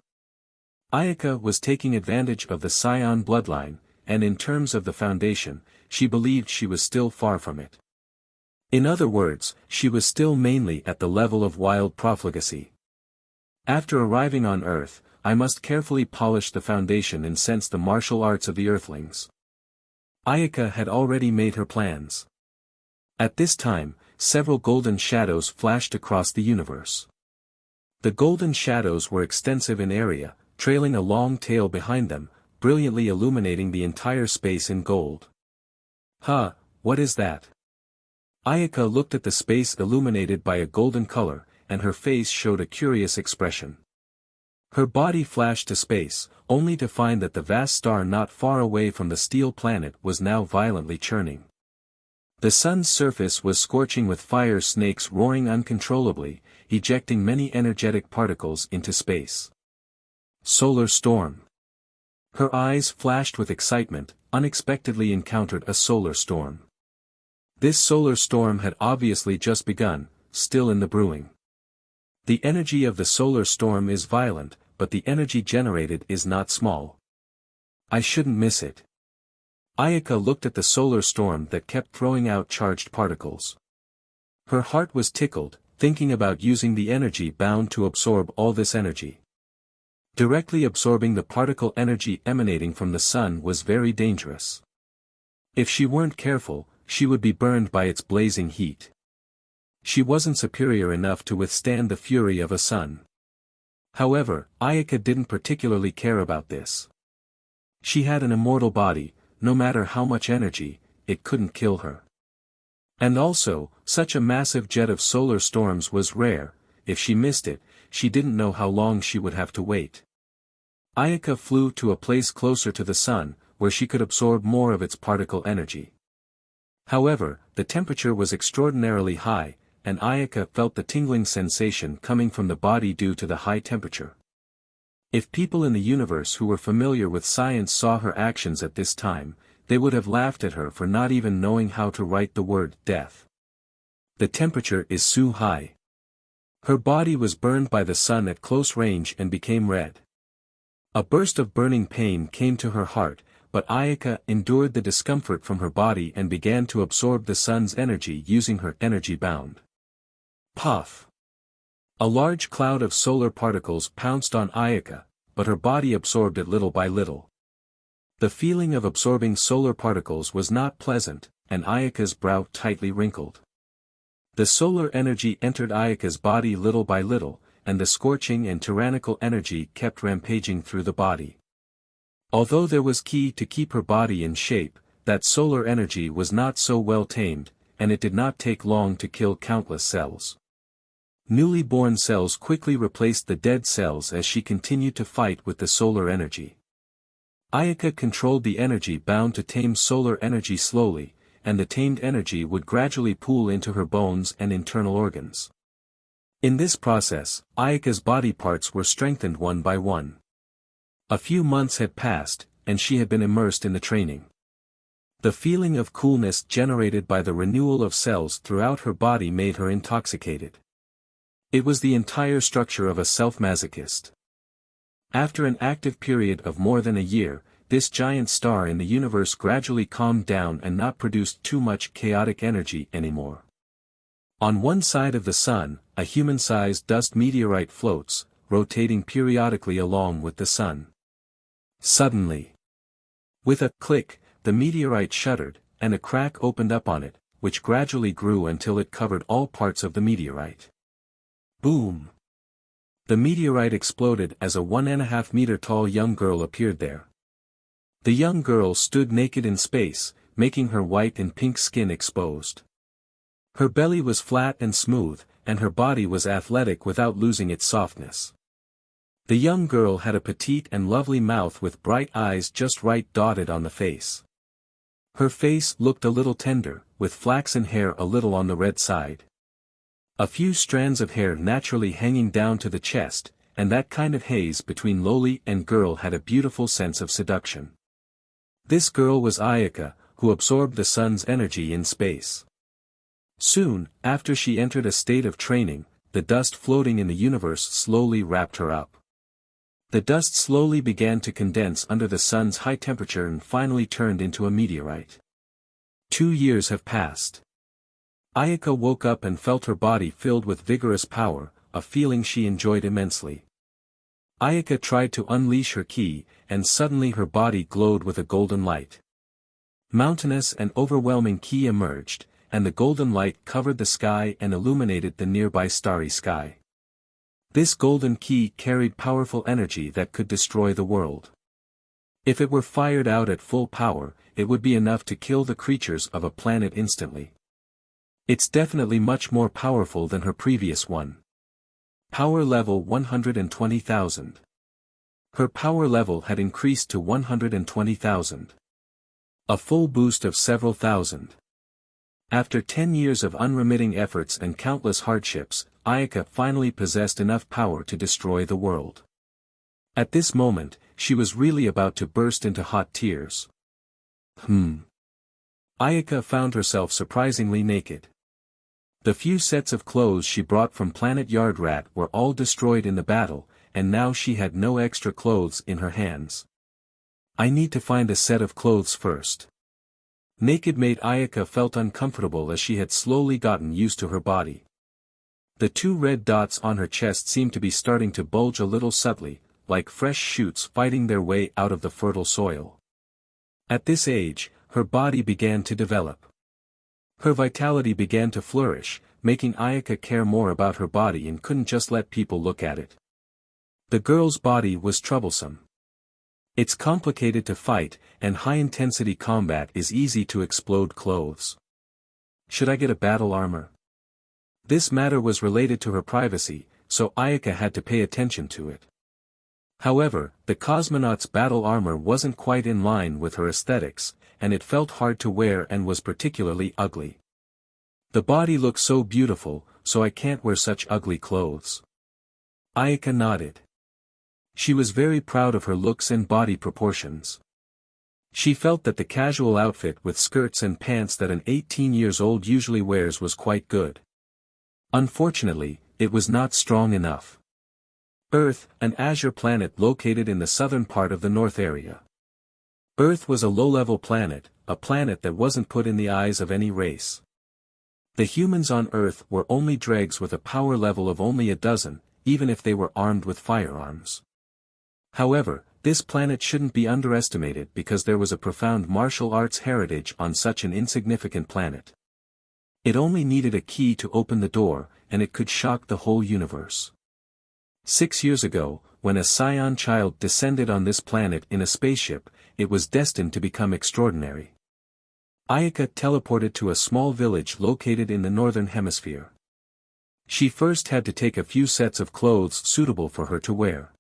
Ayaka was taking advantage of the Saiyan bloodline, and in terms of the foundation, she believed she was still far from it. In other words, she was still mainly at the level of wild profligacy. After arriving on Earth, I must carefully polish the foundation and sense the martial arts of the Earthlings. Ayaka had already made her plans. At this time, several golden shadows flashed across the universe. The golden shadows were extensive in area, trailing a long tail behind them, brilliantly illuminating the entire space in gold. Huh, what is that? Ayaka looked at the space illuminated by a golden color, and her face showed a curious expression. Her body flashed to space, only to find that the vast star not far away from the steel planet was now violently churning. The sun's surface was scorching with fire snakes roaring uncontrollably, ejecting many energetic particles into space. Solar storm. Her eyes flashed with excitement, unexpectedly encountered a solar storm. This solar storm had obviously just begun, still in the brewing. The energy of the solar storm is violent, but the energy generated is not small. I shouldn't miss it. Ayaka looked at the solar storm that kept throwing out charged particles. Her heart was tickled, thinking about using the energy bound to absorb all this energy. Directly absorbing the particle energy emanating from the sun was very dangerous. If she weren't careful, she would be burned by its blazing heat. She wasn't superior enough to withstand the fury of a sun. However, Ayaka didn't particularly care about this. She had an immortal body. No matter how much energy, it couldn't kill her. And also, such a massive jet of solar storms was rare. If she missed it, she didn't know how long she would have to wait. Ayaka flew to a place closer to the sun, where she could absorb more of its particle energy. However, the temperature was extraordinarily high, and Ayaka felt the tingling sensation coming from the body due to the high temperature. If people in the universe who were familiar with science saw her actions at this time, they would have laughed at her for not even knowing how to write the word death. The temperature is so high. Her body was burned by the sun at close range and became red. A burst of burning pain came to her heart, but Ayaka endured the discomfort from her body and began to absorb the sun's energy using her energy bound. Puff! A large cloud of solar particles pounced on Ayaka, but her body absorbed it little by little. The feeling of absorbing solar particles was not pleasant, and Ayaka's brow tightly wrinkled. The solar energy entered Ayaka's body little by little, and the scorching and tyrannical energy kept rampaging through the body. Although there was key to keep her body in shape, that solar energy was not so well tamed, and it did not take long to kill countless cells. Newly born cells quickly replaced the dead cells as she continued to fight with the solar energy. Ayaka controlled the energy bound to tame solar energy slowly, and the tamed energy would gradually pool into her bones and internal organs. In this process, Ayaka's body parts were strengthened one by one. A few months had passed, and she had been immersed in the training. The feeling of coolness generated by the renewal of cells throughout her body made her intoxicated. It was the entire structure of a self-masochist. After an active period of more than a year, this giant star in the universe gradually calmed down and not produced too much chaotic energy anymore. On one side of the sun, a human-sized dust meteorite floats, rotating periodically along with the sun. Suddenly, with a click, the meteorite shuddered, and a crack opened up on it, which gradually grew until it covered all parts of the meteorite. Boom! The meteorite exploded as a 1.5 meter tall young girl appeared there. The young girl stood naked in space, making her white and pink skin exposed. Her belly was flat and smooth, and her body was athletic without losing its softness. The young girl had a petite and lovely mouth with bright eyes just right dotted on the face. Her face looked a little tender, with flaxen hair a little on the red side. A few strands of hair naturally hanging down to the chest, and that kind of haze between lowly and girl had a beautiful sense of seduction. This girl was Ayaka, who absorbed the sun's energy in space. Soon, after she entered a state of training, the dust floating in the universe slowly wrapped her up. The dust slowly began to condense under the sun's high temperature and finally turned into a meteorite. 2 years have passed. Ayaka woke up and felt her body filled with vigorous power, a feeling she enjoyed immensely. Ayaka tried to unleash her ki, and suddenly her body glowed with a golden light. Mountainous and overwhelming ki emerged, and the golden light covered the sky and illuminated the nearby starry sky. This golden ki carried powerful energy that could destroy the world. If it were fired out at full power, it would be enough to kill the creatures of a planet instantly. It's definitely much more powerful than her previous one. Power level 120,000. Her power level had increased to 120,000. A full boost of several thousand. After 10 years of unremitting efforts and countless hardships, Ayaka finally possessed enough power to destroy the world. At this moment, she was really about to burst into hot tears. Ayaka found herself surprisingly naked. The few sets of clothes she brought from Planet Yardrat were all destroyed in the battle, and now she had no extra clothes in her hands. I need to find a set of clothes first. Naked made Ayaka felt uncomfortable as she had slowly gotten used to her body. The 2 red dots on her chest seemed to be starting to bulge a little subtly, like fresh shoots fighting their way out of the fertile soil. At this age, her body began to develop. Her vitality began to flourish, making Ayaka care more about her body and couldn't just let people look at it. The girl's body was troublesome. It's complicated to fight, and high-intensity combat is easy to explode clothes. Should I get a battle armor? This matter was related to her privacy, so Ayaka had to pay attention to it. However, the cosmonaut's battle armor wasn't quite in line with her aesthetics, and it felt hard to wear and was particularly ugly. The body looks so beautiful, so I can't wear such ugly clothes. Ayaka nodded. She was very proud of her looks and body proportions. She felt that the casual outfit with skirts and pants that an 18-years-old usually wears was quite good. Unfortunately, it was not strong enough. Earth, an azure planet located in the southern part of the North area. Earth was a low-level planet, a planet that wasn't put in the eyes of any race. The humans on Earth were only dregs with a power level of only a dozen, even if they were armed with firearms. However, this planet shouldn't be underestimated because there was a profound martial arts heritage on such an insignificant planet. It only needed a key to open the door, and it could shock the whole universe. 6 years ago, when a Saiyan child descended on this planet in a spaceship, it was destined to become extraordinary. Ayaka teleported to a small village located in the northern hemisphere. She first had to take a few sets of clothes suitable for her to wear.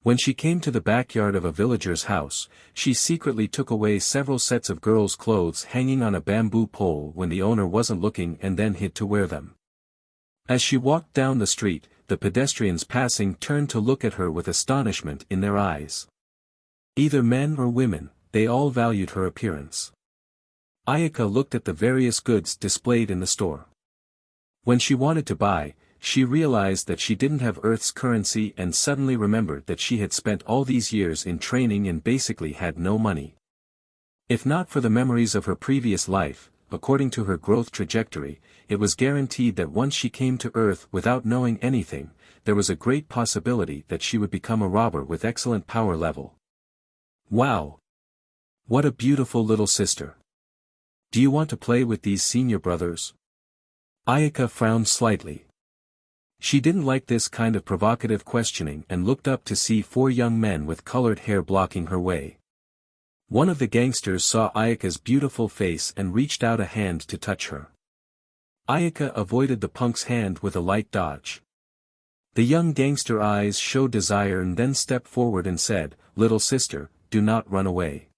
When she came to the backyard of a villager's house, she secretly took away several sets of girls' clothes hanging on a bamboo pole when the owner wasn't looking and then hid to wear them. As she walked down the street, the pedestrians passing turned to look at her with astonishment in their eyes. Either men or women, they all valued her appearance. Ayaka looked at the various goods displayed in the store. When she wanted to buy, she realized that she didn't have Earth's currency and suddenly remembered that she had spent all these years in training and basically had no money. If not for the memories of her previous life, according to her growth trajectory, it was guaranteed that once she came to Earth without knowing anything, there was a great possibility that she would become a robber with excellent power level. Wow! What a beautiful little sister. Do you want to play with these senior brothers? Ayaka frowned slightly. She didn't like this kind of provocative questioning and looked up to see 4 young men with colored hair blocking her way. One of the gangsters saw Ayaka's beautiful face and reached out a hand to touch her. Ayaka avoided the punk's hand with a light dodge. The young gangster eyes showed desire and then stepped forward and said, "Little sister, do not run away.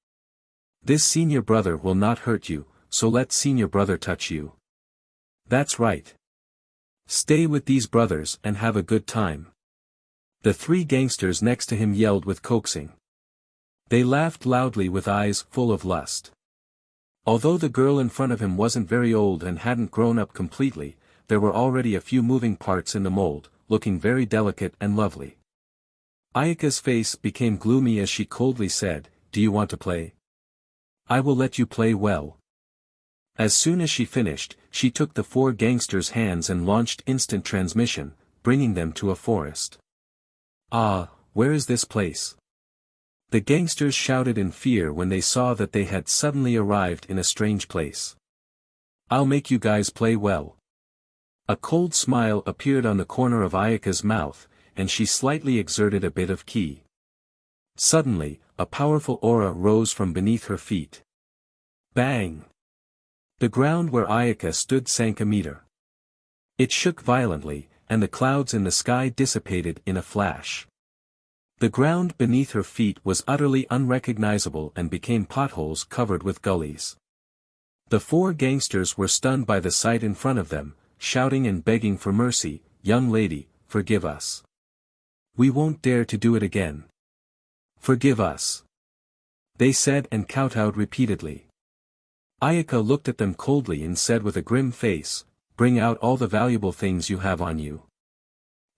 This senior brother will not hurt you, so let senior brother touch you." That's right. Stay with these brothers and have a good time. The 3 gangsters next to him yelled with coaxing. They laughed loudly with eyes full of lust. Although the girl in front of him wasn't very old and hadn't grown up completely, there were already a few moving parts in the mold, looking very delicate and lovely. Ayaka's face became gloomy as she coldly said, "Do you want to play? I will let you play well." As soon as she finished, she took the 4 gangsters' hands and launched instant transmission, bringing them to a forest. "Ah, where is this place?" The gangsters shouted in fear when they saw that they had suddenly arrived in a strange place. "I'll make you guys play well." A cold smile appeared on the corner of Ayaka's mouth, and she slightly exerted a bit of ki. Suddenly, a powerful aura rose from beneath her feet. Bang! The ground where Ayaka stood sank a meter. It shook violently, and the clouds in the sky dissipated in a flash. The ground beneath her feet was utterly unrecognizable and became potholes covered with gullies. The 4 gangsters were stunned by the sight in front of them, shouting and begging for mercy, "Young lady, forgive us. We won't dare to do it again. Forgive us," they said and kowtowed repeatedly. Ayaka looked at them coldly and said with a grim face, "Bring out all the valuable things you have on you."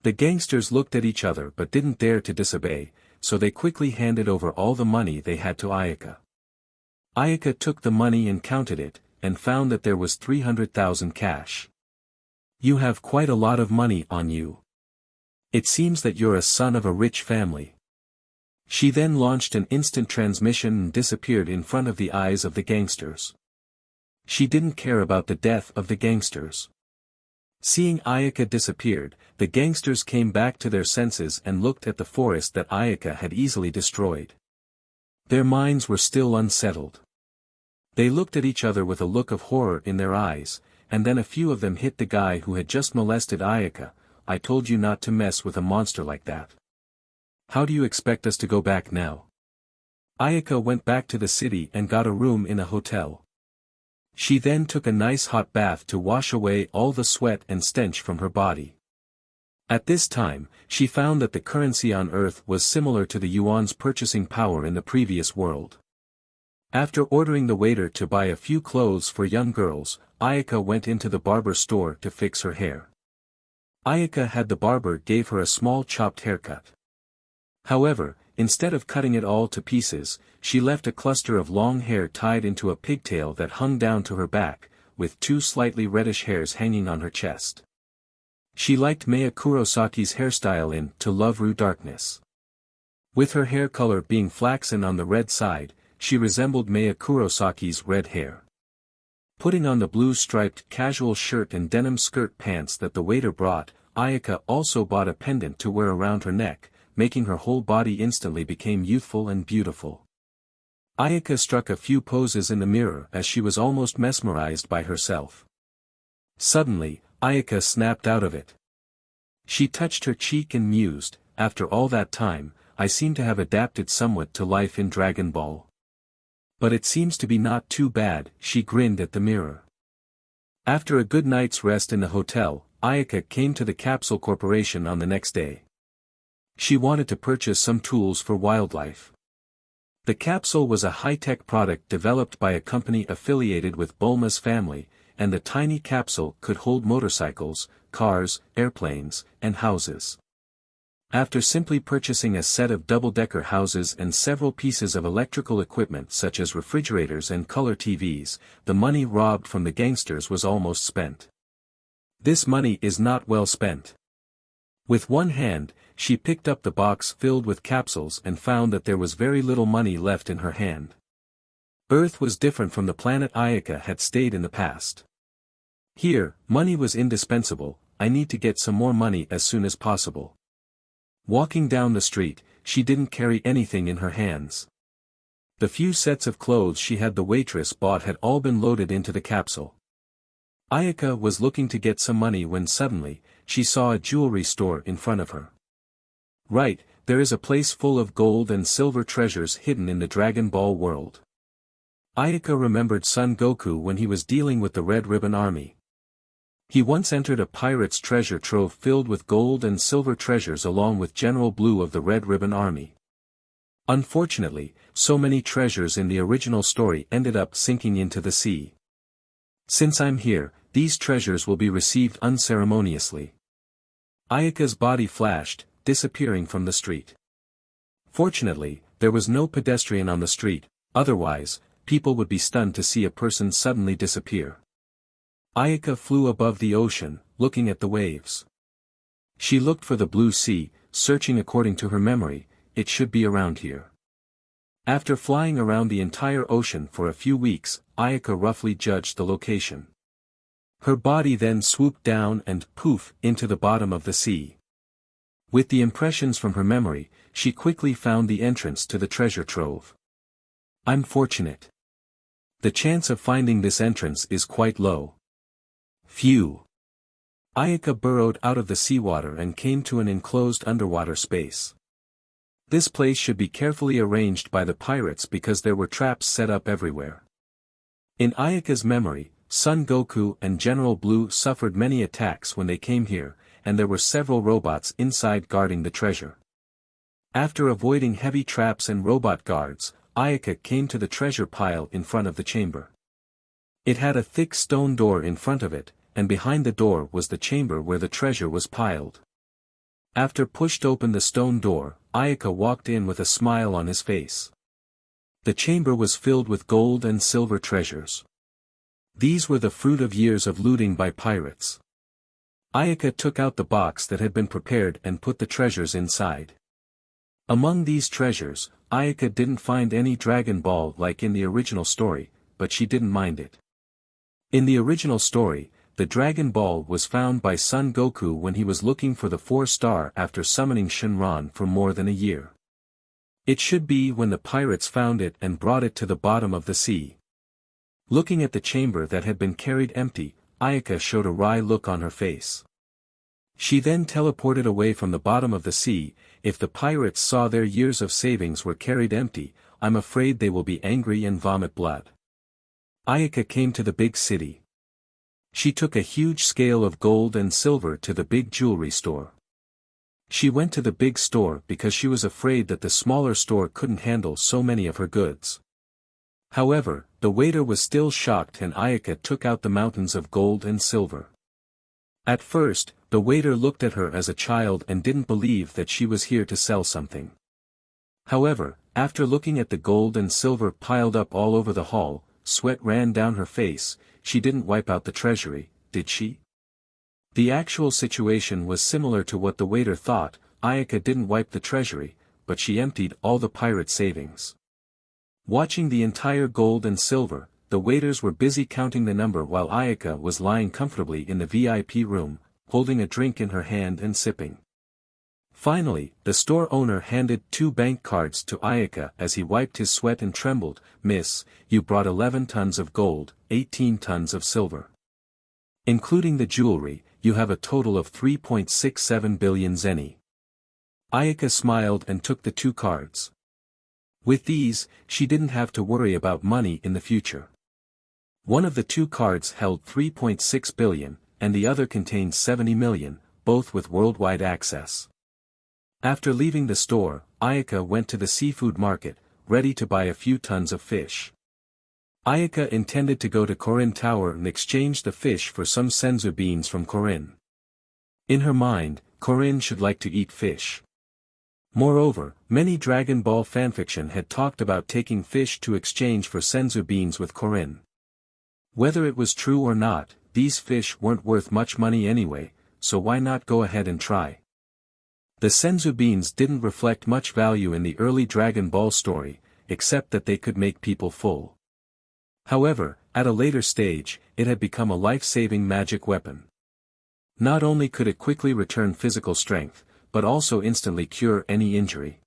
The gangsters looked at each other but didn't dare to disobey, so they quickly handed over all the money they had to Ayaka. Ayaka took the money and counted it, and found that there was 300,000 cash. "You have quite a lot of money on you. It seems that you're a son of a rich family." She then launched an instant transmission and disappeared in front of the eyes of the gangsters. She didn't care about the death of the gangsters. Seeing Ayaka disappeared, the gangsters came back to their senses and looked at the forest that Ayaka had easily destroyed. Their minds were still unsettled. They looked at each other with a look of horror in their eyes, and then a few of them hit the guy who had just molested Ayaka. "I told you not to mess with a monster like that. How do you expect us to go back now?" Ayaka went back to the city and got a room in a hotel. She then took a nice hot bath to wash away all the sweat and stench from her body. At this time, she found that the currency on Earth was similar to the yuan's purchasing power in the previous world. After ordering the waiter to buy a few clothes for young girls, Ayaka went into the barber store to fix her hair. Ayaka had the barber gave her a small chopped haircut. However, instead of cutting it all to pieces, she left a cluster of long hair tied into a pigtail that hung down to her back, with two slightly reddish hairs hanging on her chest. She liked Maya Kurosaki's hairstyle in To Love Ru Darkness. With her hair color being flaxen on the red side, she resembled Maya Kurosaki's red hair. Putting on the blue striped casual shirt and denim skirt pants that the waiter brought, Ayaka also bought a pendant to wear around her neck, making her whole body instantly become youthful and beautiful. Ayaka struck a few poses in the mirror as she was almost mesmerized by herself. Suddenly, Ayaka snapped out of it. She touched her cheek and mused, after all that time, I seem to have adapted somewhat to life in Dragon Ball. But it seems to be not too bad, she grinned at the mirror. After a good night's rest in the hotel, Ayaka came to the Capsule Corporation on the next day. She wanted to purchase some tools for wildlife. The capsule was a high-tech product developed by a company affiliated with Bulma's family, and the tiny capsule could hold motorcycles, cars, airplanes, and houses. After simply purchasing a set of double-decker houses and several pieces of electrical equipment such as refrigerators and color TVs, the money robbed from the gangsters was almost spent. This money is not well spent. With one hand, she picked up the box filled with capsules and found that there was very little money left in her hand. Earth was different from the planet Ayaka had stayed in the past. Here, money was indispensable, I need to get some more money as soon as possible. Walking down the street, she didn't carry anything in her hands. The few sets of clothes she had the waitress bought had all been loaded into the capsule. Ayaka was looking to get some money when suddenly, she saw a jewelry store in front of her. Right, there is a place full of gold and silver treasures hidden in the Dragon Ball world. Ayaka remembered Son Goku when he was dealing with the Red Ribbon Army. He once entered a pirate's treasure trove filled with gold and silver treasures along with General Blue of the Red Ribbon Army. Unfortunately, so many treasures in the original story ended up sinking into the sea. Since I'm here, these treasures will be received unceremoniously. Ayaka's body flashed, disappearing from the street. Fortunately, there was no pedestrian on the street, otherwise, people would be stunned to see a person suddenly disappear. Ayaka flew above the ocean, looking at the waves. She looked for the blue sea, searching according to her memory, it should be around here. After flying around the entire ocean for a few weeks, Ayaka roughly judged the location. Her body then swooped down and, poof, into the bottom of the sea. With the impressions from her memory, she quickly found the entrance to the treasure trove. I'm fortunate. The chance of finding this entrance is quite low. Phew. Ayaka burrowed out of the seawater and came to an enclosed underwater space. This place should be carefully arranged by the pirates because there were traps set up everywhere. In Ayaka's memory, Son Goku and General Blue suffered many attacks when they came here, and there were several robots inside guarding the treasure. After avoiding heavy traps and robot guards, Ayaka came to the treasure pile in front of the chamber. It had a thick stone door in front of it, and behind the door was the chamber where the treasure was piled. After pushed open the stone door, Ayaka walked in with a smile on his face. The chamber was filled with gold and silver treasures. These were the fruit of years of looting by pirates. Ayaka took out the box that had been prepared and put the treasures inside. Among these treasures, Ayaka didn't find any Dragon Ball like in the original story, but she didn't mind it. In the original story, the Dragon Ball was found by Son Goku when he was looking for the 4-star after summoning Shenron for more than a year. It should be when the pirates found it and brought it to the bottom of the sea. Looking at the chamber that had been carried empty, Ayaka showed a wry look on her face. She then teleported away from the bottom of the sea. If the pirates saw their years of savings were carried empty, I'm afraid they will be angry and vomit blood. Ayaka came to the big city. She took a huge scale of gold and silver to the big jewelry store. She went to the big store because she was afraid that the smaller store couldn't handle so many of her goods. However, the waiter was still shocked and Ayaka took out the mountains of gold and silver. At first, the waiter looked at her as a child and didn't believe that she was here to sell something. However, after looking at the gold and silver piled up all over the hall, sweat ran down her face. She didn't wipe out the treasury, did she? The actual situation was similar to what the waiter thought. Ayaka didn't wipe the treasury, but she emptied all the pirate savings. Watching the entire gold and silver, the waiters were busy counting the number while Ayaka was lying comfortably in the VIP room, holding a drink in her hand and sipping. Finally, the store owner handed 2 bank cards to Ayaka as he wiped his sweat and trembled. "Miss, you brought 11 tons of gold, 18 tons of silver. Including the jewelry, you have a total of 3.67 billion zeni." Ayaka smiled and took the 2 cards. With these, she didn't have to worry about money in the future. One of the 2 cards held 3.6 billion, and the other contained 70 million, both with worldwide access. After leaving the store, Ayaka went to the seafood market, ready to buy a few tons of fish. Ayaka intended to go to Korin Tower and exchange the fish for some senzu beans from Korin. In her mind, Korin should like to eat fish. Moreover, many Dragon Ball fanfiction had talked about taking fish to exchange for senzu beans with Korin. Whether it was true or not, these fish weren't worth much money anyway, so why not go ahead and try? The senzu beans didn't reflect much value in the early Dragon Ball story, except that they could make people full. However, at a later stage, it had become a life-saving magic weapon. Not only could it quickly return physical strength, but also instantly cure any injury.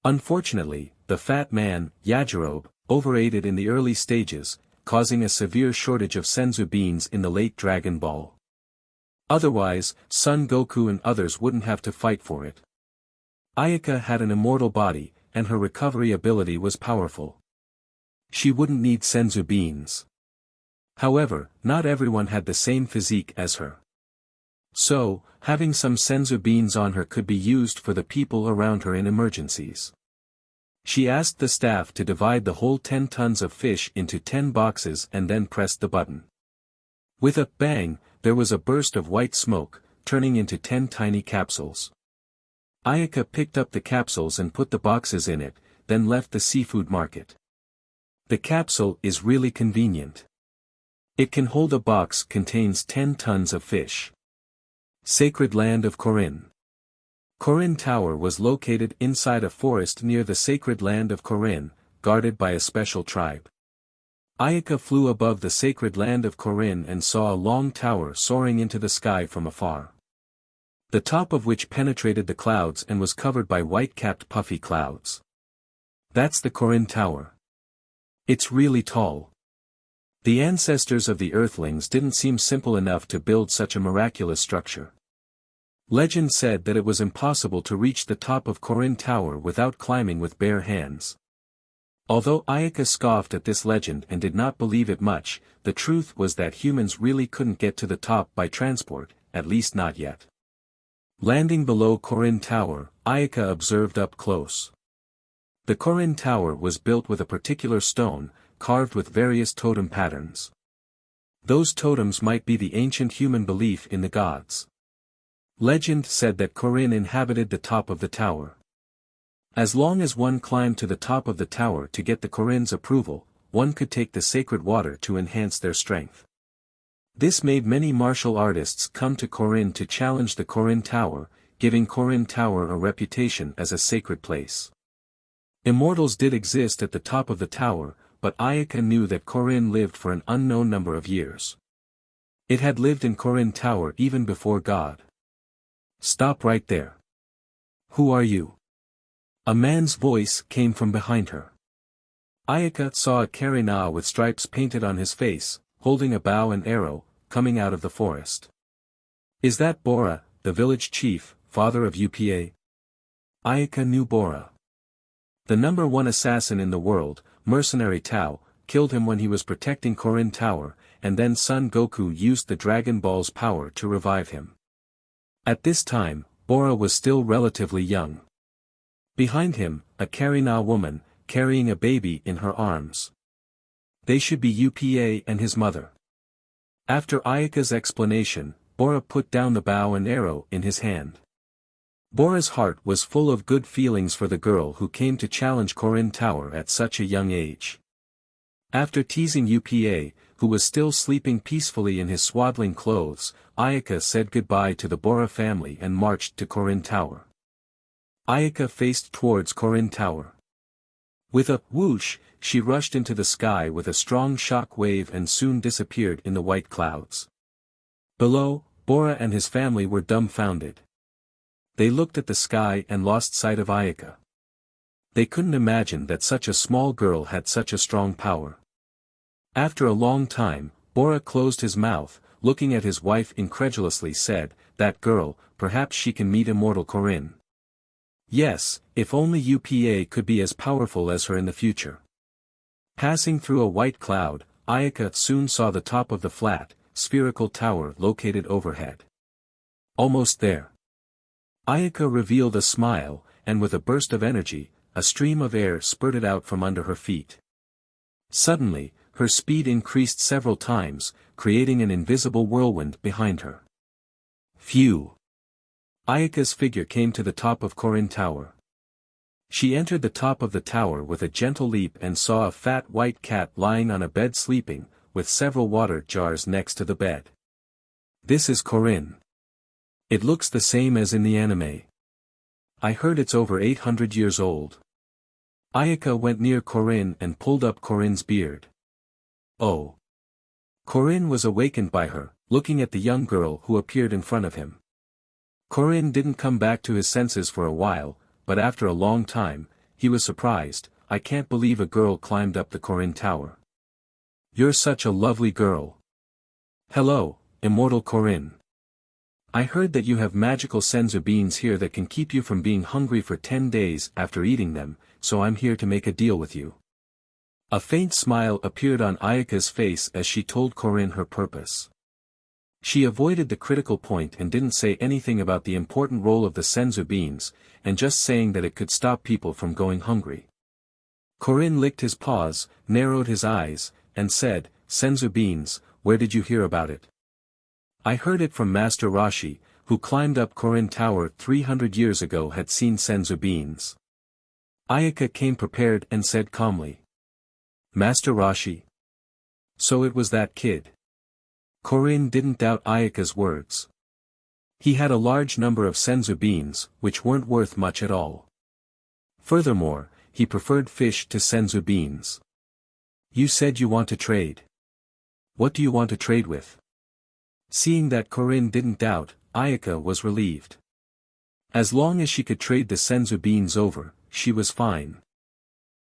Unfortunately, the fat man, Yajirobe, overate it in the early stages, causing a severe shortage of senzu beans in the late Dragon Ball. Otherwise, Son Goku and others wouldn't have to fight for it. Ayaka had an immortal body, and her recovery ability was powerful. She wouldn't need senzu beans. However, not everyone had the same physique as her. So, having some senzu beans on her could be used for the people around her in emergencies. She asked the staff to divide the whole 10 tons of fish into 10 boxes and then pressed the button. With a bang, there was a burst of white smoke, turning into 10 tiny capsules. Ayaka picked up the capsules and put the boxes in it, then left the seafood market. The capsule is really convenient. It can hold a box contains 10 tons of fish. Sacred Land of Korin. Korin Tower was located inside a forest near the Sacred Land of Korin, guarded by a special tribe. Ayaka flew above the Sacred Land of Korin and saw a long tower soaring into the sky from afar. The top of which penetrated the clouds and was covered by white-capped puffy clouds. That's the Korin Tower. It's really tall. The ancestors of the Earthlings didn't seem simple enough to build such a miraculous structure. Legend said that it was impossible to reach the top of Korin Tower without climbing with bare hands. Although Ayaka scoffed at this legend and did not believe it much, the truth was that humans really couldn't get to the top by transport, at least not yet. Landing below Korin Tower, Ayaka observed up close. The Korin Tower was built with a particular stone, carved with various totem patterns. Those totems might be the ancient human belief in the gods. Legend said that Korin inhabited the top of the tower. As long as one climbed to the top of the tower to get the Korin's approval, one could take the sacred water to enhance their strength. This made many martial artists come to Korin to challenge the Korin Tower, giving Korin Tower a reputation as a sacred place. Immortals did exist at the top of the tower, but Ayaka knew that Korin lived for an unknown number of years. It had lived in Korin Tower even before God. Stop right there. Who are you? A man's voice came from behind her. Ayaka saw a Karina with stripes painted on his face, holding a bow and arrow, coming out of the forest. Is that Bora, the village chief, father of Upa? Ayaka knew Bora. The #1 assassin in the world, mercenary Tao, killed him when he was protecting Korin Tower, and then Son Goku used the Dragon Ball's power to revive him. At this time, Bora was still relatively young. Behind him, a Karina woman, carrying a baby in her arms. They should be Upa and his mother. After Ayaka's explanation, Bora put down the bow and arrow in his hand. Bora's heart was full of good feelings for the girl who came to challenge Korin Tower at such a young age. After teasing Upa, who was still sleeping peacefully in his swaddling clothes, Ayaka said goodbye to the Bora family and marched to Korin Tower. Ayaka faced towards Korin Tower. With a whoosh, she rushed into the sky with a strong shock wave and soon disappeared in the white clouds. Below, Bora and his family were dumbfounded. They looked at the sky and lost sight of Ayaka. They couldn't imagine that such a small girl had such a strong power. After a long time, Bora closed his mouth, looking at his wife incredulously said, "That girl, perhaps she can meet immortal Korin." Yes, if only Upa could be as powerful as her in the future. Passing through a white cloud, Ayaka soon saw the top of the flat, spherical tower located overhead. Almost there. Ayaka revealed a smile, and with a burst of energy, a stream of air spurted out from under her feet. Suddenly, her speed increased several times, creating an invisible whirlwind behind her. Phew! Ayaka's figure came to the top of Korin Tower. She entered the top of the tower with a gentle leap and saw a fat white cat lying on a bed sleeping, with several water jars next to the bed. This is Korin. It looks the same as in the anime. I heard it's over 800 years old. Ayaka went near Korin and pulled up Korin's beard. Oh! Korin was awakened by her, looking at the young girl who appeared in front of him. Korin didn't come back to his senses for a while, but after a long time, he was surprised. "I can't believe a girl climbed up the Korin Tower. You're such a lovely girl." "Hello, immortal Korin. I heard that you have magical senzu beans here that can keep you from being hungry for 10 days after eating them, so I'm here to make a deal with you." A faint smile appeared on Ayaka's face as she told Korin her purpose. She avoided the critical point and didn't say anything about the important role of the senzu beans, and just saying that it could stop people from going hungry. Korin licked his paws, narrowed his eyes, and said, "Senzu beans, where did you hear about it?" "I heard it from Master Rashi, who climbed up Korin Tower 300 years ago had seen senzu beans." Ayaka came prepared and said calmly. "Master Rashi? So it was that kid." Korin didn't doubt Ayaka's words. He had a large number of senzu beans, which weren't worth much at all. Furthermore, he preferred fish to senzu beans. "You said you want to trade. What do you want to trade with?" Seeing that Korin didn't doubt, Ayaka was relieved. As long as she could trade the senzu beans over, she was fine.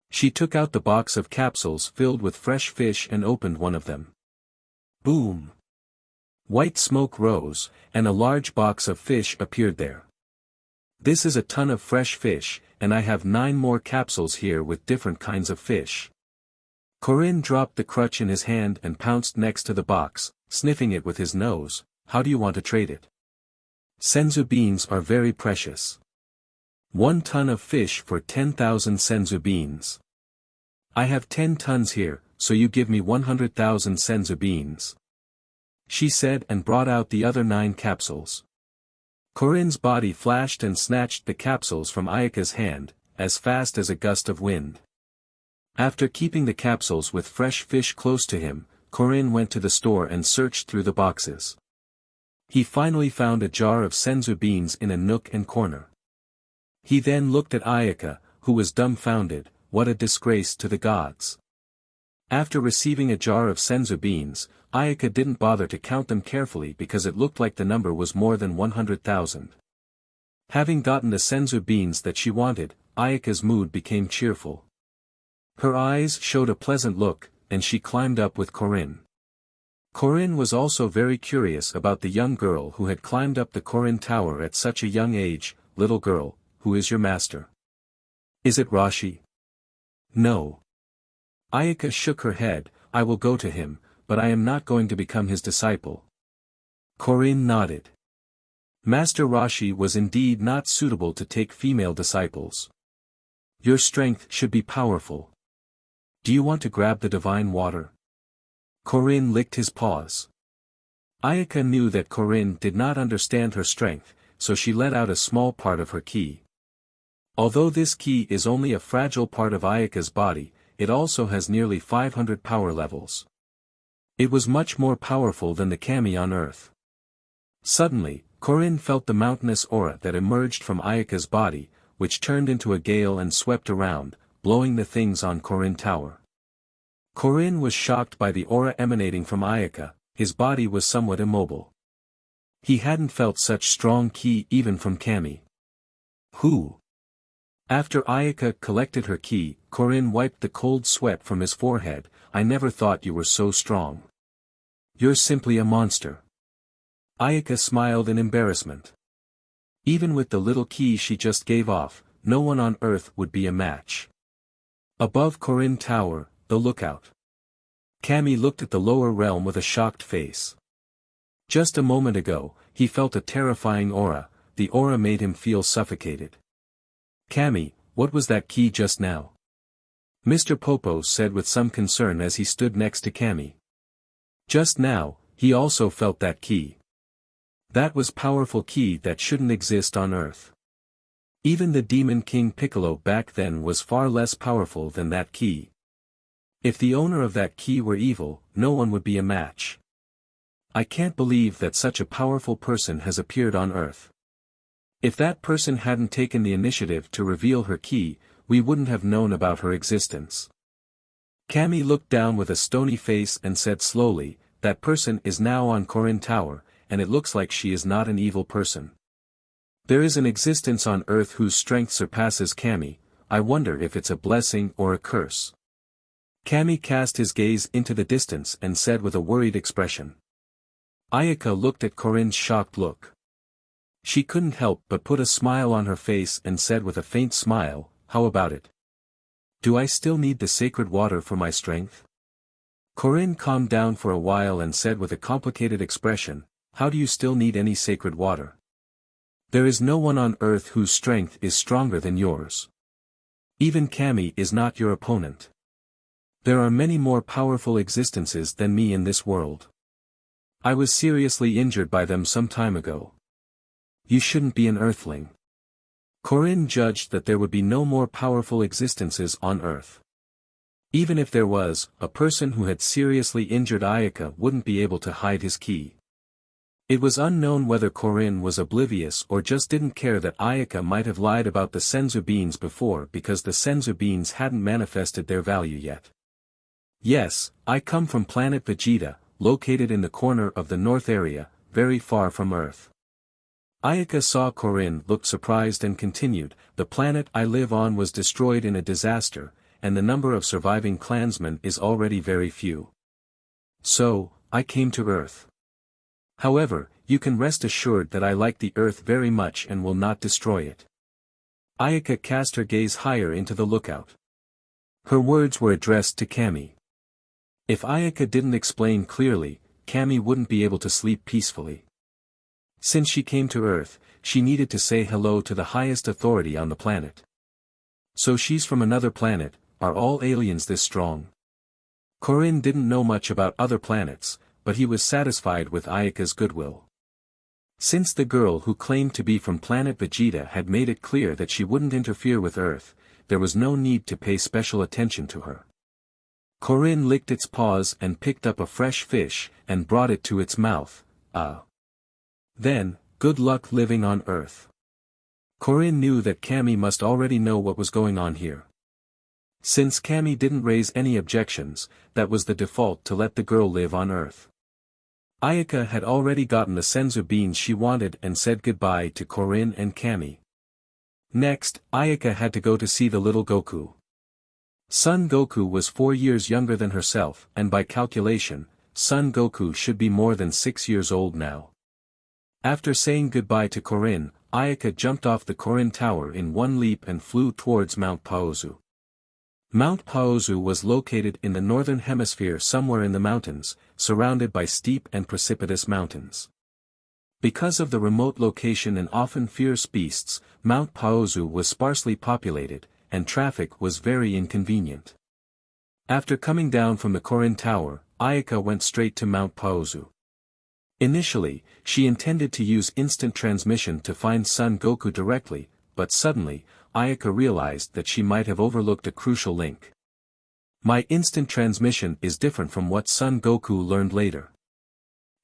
She took out the box of capsules filled with fresh fish and opened one of them. Boom! White smoke rose, and a large box of fish appeared there. "This is a ton of fresh fish, and I have 9 more capsules here with different kinds of fish." Korin dropped the crutch in his hand and pounced next to the box, sniffing it with his nose. "How do you want to trade it?" "Senzu beans are very precious. 1 ton of fish for 10,000 senzu beans. I have 10 tons here, so you give me 100,000 senzu beans," she said and brought out the other 9 capsules. Korin's body flashed and snatched the capsules from Ayaka's hand, as fast as a gust of wind. After keeping the capsules with fresh fish close to him, Korin went to the store and searched through the boxes. He finally found a jar of senzu beans in a nook and corner. He then looked at Ayaka, who was dumbfounded. What a disgrace to the gods. After receiving a jar of senzu beans, Ayaka didn't bother to count them carefully because it looked like the number was more than 100,000. Having gotten the senzu beans that she wanted, Ayaka's mood became cheerful. Her eyes showed a pleasant look, and she climbed up with Korin. Korin was also very curious about the young girl who had climbed up the Korin Tower at such a young age. "Little girl, who is your master? Is it Rashi?" "No." Ayaka shook her head. "I will go to him, but I am not going to become his disciple." Korin nodded. Master Rashi was indeed not suitable to take female disciples. "Your strength should be powerful. Do you want to grab the divine water?" Corinne licked his paws. Ayaka knew that Corinne did not understand her strength, so she let out a small part of her ki. Although this ki is only a fragile part of Ayaka's body, it also has nearly 500 power levels. It was much more powerful than the kami on Earth. Suddenly, Corinne felt the mountainous aura that emerged from Ayaka's body, which turned into a gale and swept around, blowing the things on Corinne Tower. Corinne was shocked by the aura emanating from Ayaka. His body was somewhat immobile. He hadn't felt such strong ki even from kami. Who? After Ayaka collected her ki, Corinne wiped the cold sweat from his forehead. I never thought you were so strong. You're simply a monster. Ayaka smiled in embarrassment. Even with the little ki she just gave off, no one on Earth would be a match. Above Corinne Tower, the lookout. Kami looked at the lower realm with a shocked face. Just a moment ago, he felt a terrifying aura. The aura made him feel suffocated. Kami, what was that ki just now? Mr. Popo said with some concern as he stood next to Kami. Just now, he also felt that ki. That was powerful ki that shouldn't exist on Earth. Even the Demon King Piccolo back then was far less powerful than that ki. If the owner of that ki were evil, no one would be a match. I can't believe that such a powerful person has appeared on Earth. If that person hadn't taken the initiative to reveal her ki, we wouldn't have known about her existence. Kami looked down with a stony face and said slowly, that person is now on Corinne Tower, and it looks like she is not an evil person. There is an existence on Earth whose strength surpasses Kami. I wonder if it's a blessing or a curse. Kami cast his gaze into the distance and said with a worried expression. Ayaka looked at Corinne's shocked look. She couldn't help but put a smile on her face and said with a faint smile, how about it? Do I still need the sacred water for my strength? Corinne calmed down for a while and said with a complicated expression, how do you still need any sacred water? There is no one on Earth whose strength is stronger than yours. Even Kami is not your opponent. There are many more powerful existences than me in this world. I was seriously injured by them some time ago. You shouldn't be an Earthling. Corinne judged that there would be no more powerful existences on Earth. Even if there was, a person who had seriously injured Ayaka wouldn't be able to hide his ki. It was unknown whether Corinne was oblivious or just didn't care that Ayaka might have lied about the senzu beans before because the senzu beans hadn't manifested their value yet. Yes, I come from planet Vegeta, located in the corner of the north area, very far from Earth. Ayaka saw Corinne looked surprised and continued, the planet I live on was destroyed in a disaster, and the number of surviving clansmen is already very few. So, I came to Earth. However, you can rest assured that I like the Earth very much and will not destroy it. Ayaka cast her gaze higher into the lookout. Her words were addressed to Kami. If Ayaka didn't explain clearly, Kami wouldn't be able to sleep peacefully. Since she came to Earth, she needed to say hello to the highest authority on the planet. So she's from another planet, are all aliens this strong? Corinne didn't know much about other planets, but he was satisfied with Ayaka's goodwill. Since the girl who claimed to be from planet Vegeta had made it clear that she wouldn't interfere with Earth, there was no need to pay special attention to her. Corinne licked its paws and picked up a fresh fish, and brought it to its mouth. Then, good luck living on Earth. Corinne knew that Kami must already know what was going on here. Since Kami didn't raise any objections, that was the default to let the girl live on Earth. Ayaka had already gotten the senzu beans she wanted and said goodbye to Corinne and Kami. Next, Ayaka had to go to see the little Goku. Son Goku was 4 years younger than herself, and by calculation, Son Goku should be more than 6 years old now. After saying goodbye to Corinne, Ayaka jumped off the Corinne Tower in one leap and flew towards Mount Paozu. Mount Paozu was located in the northern hemisphere somewhere in the mountains, surrounded by steep and precipitous mountains. Because of the remote location and often fierce beasts, Mount Paozu was sparsely populated, and traffic was very inconvenient. After coming down from the Corinne Tower, Ayaka went straight to Mount Paozu. Initially, she intended to use instant transmission to find Son Goku directly, but suddenly, Ayaka realized that she might have overlooked a crucial link. My instant transmission is different from what Son Goku learned later.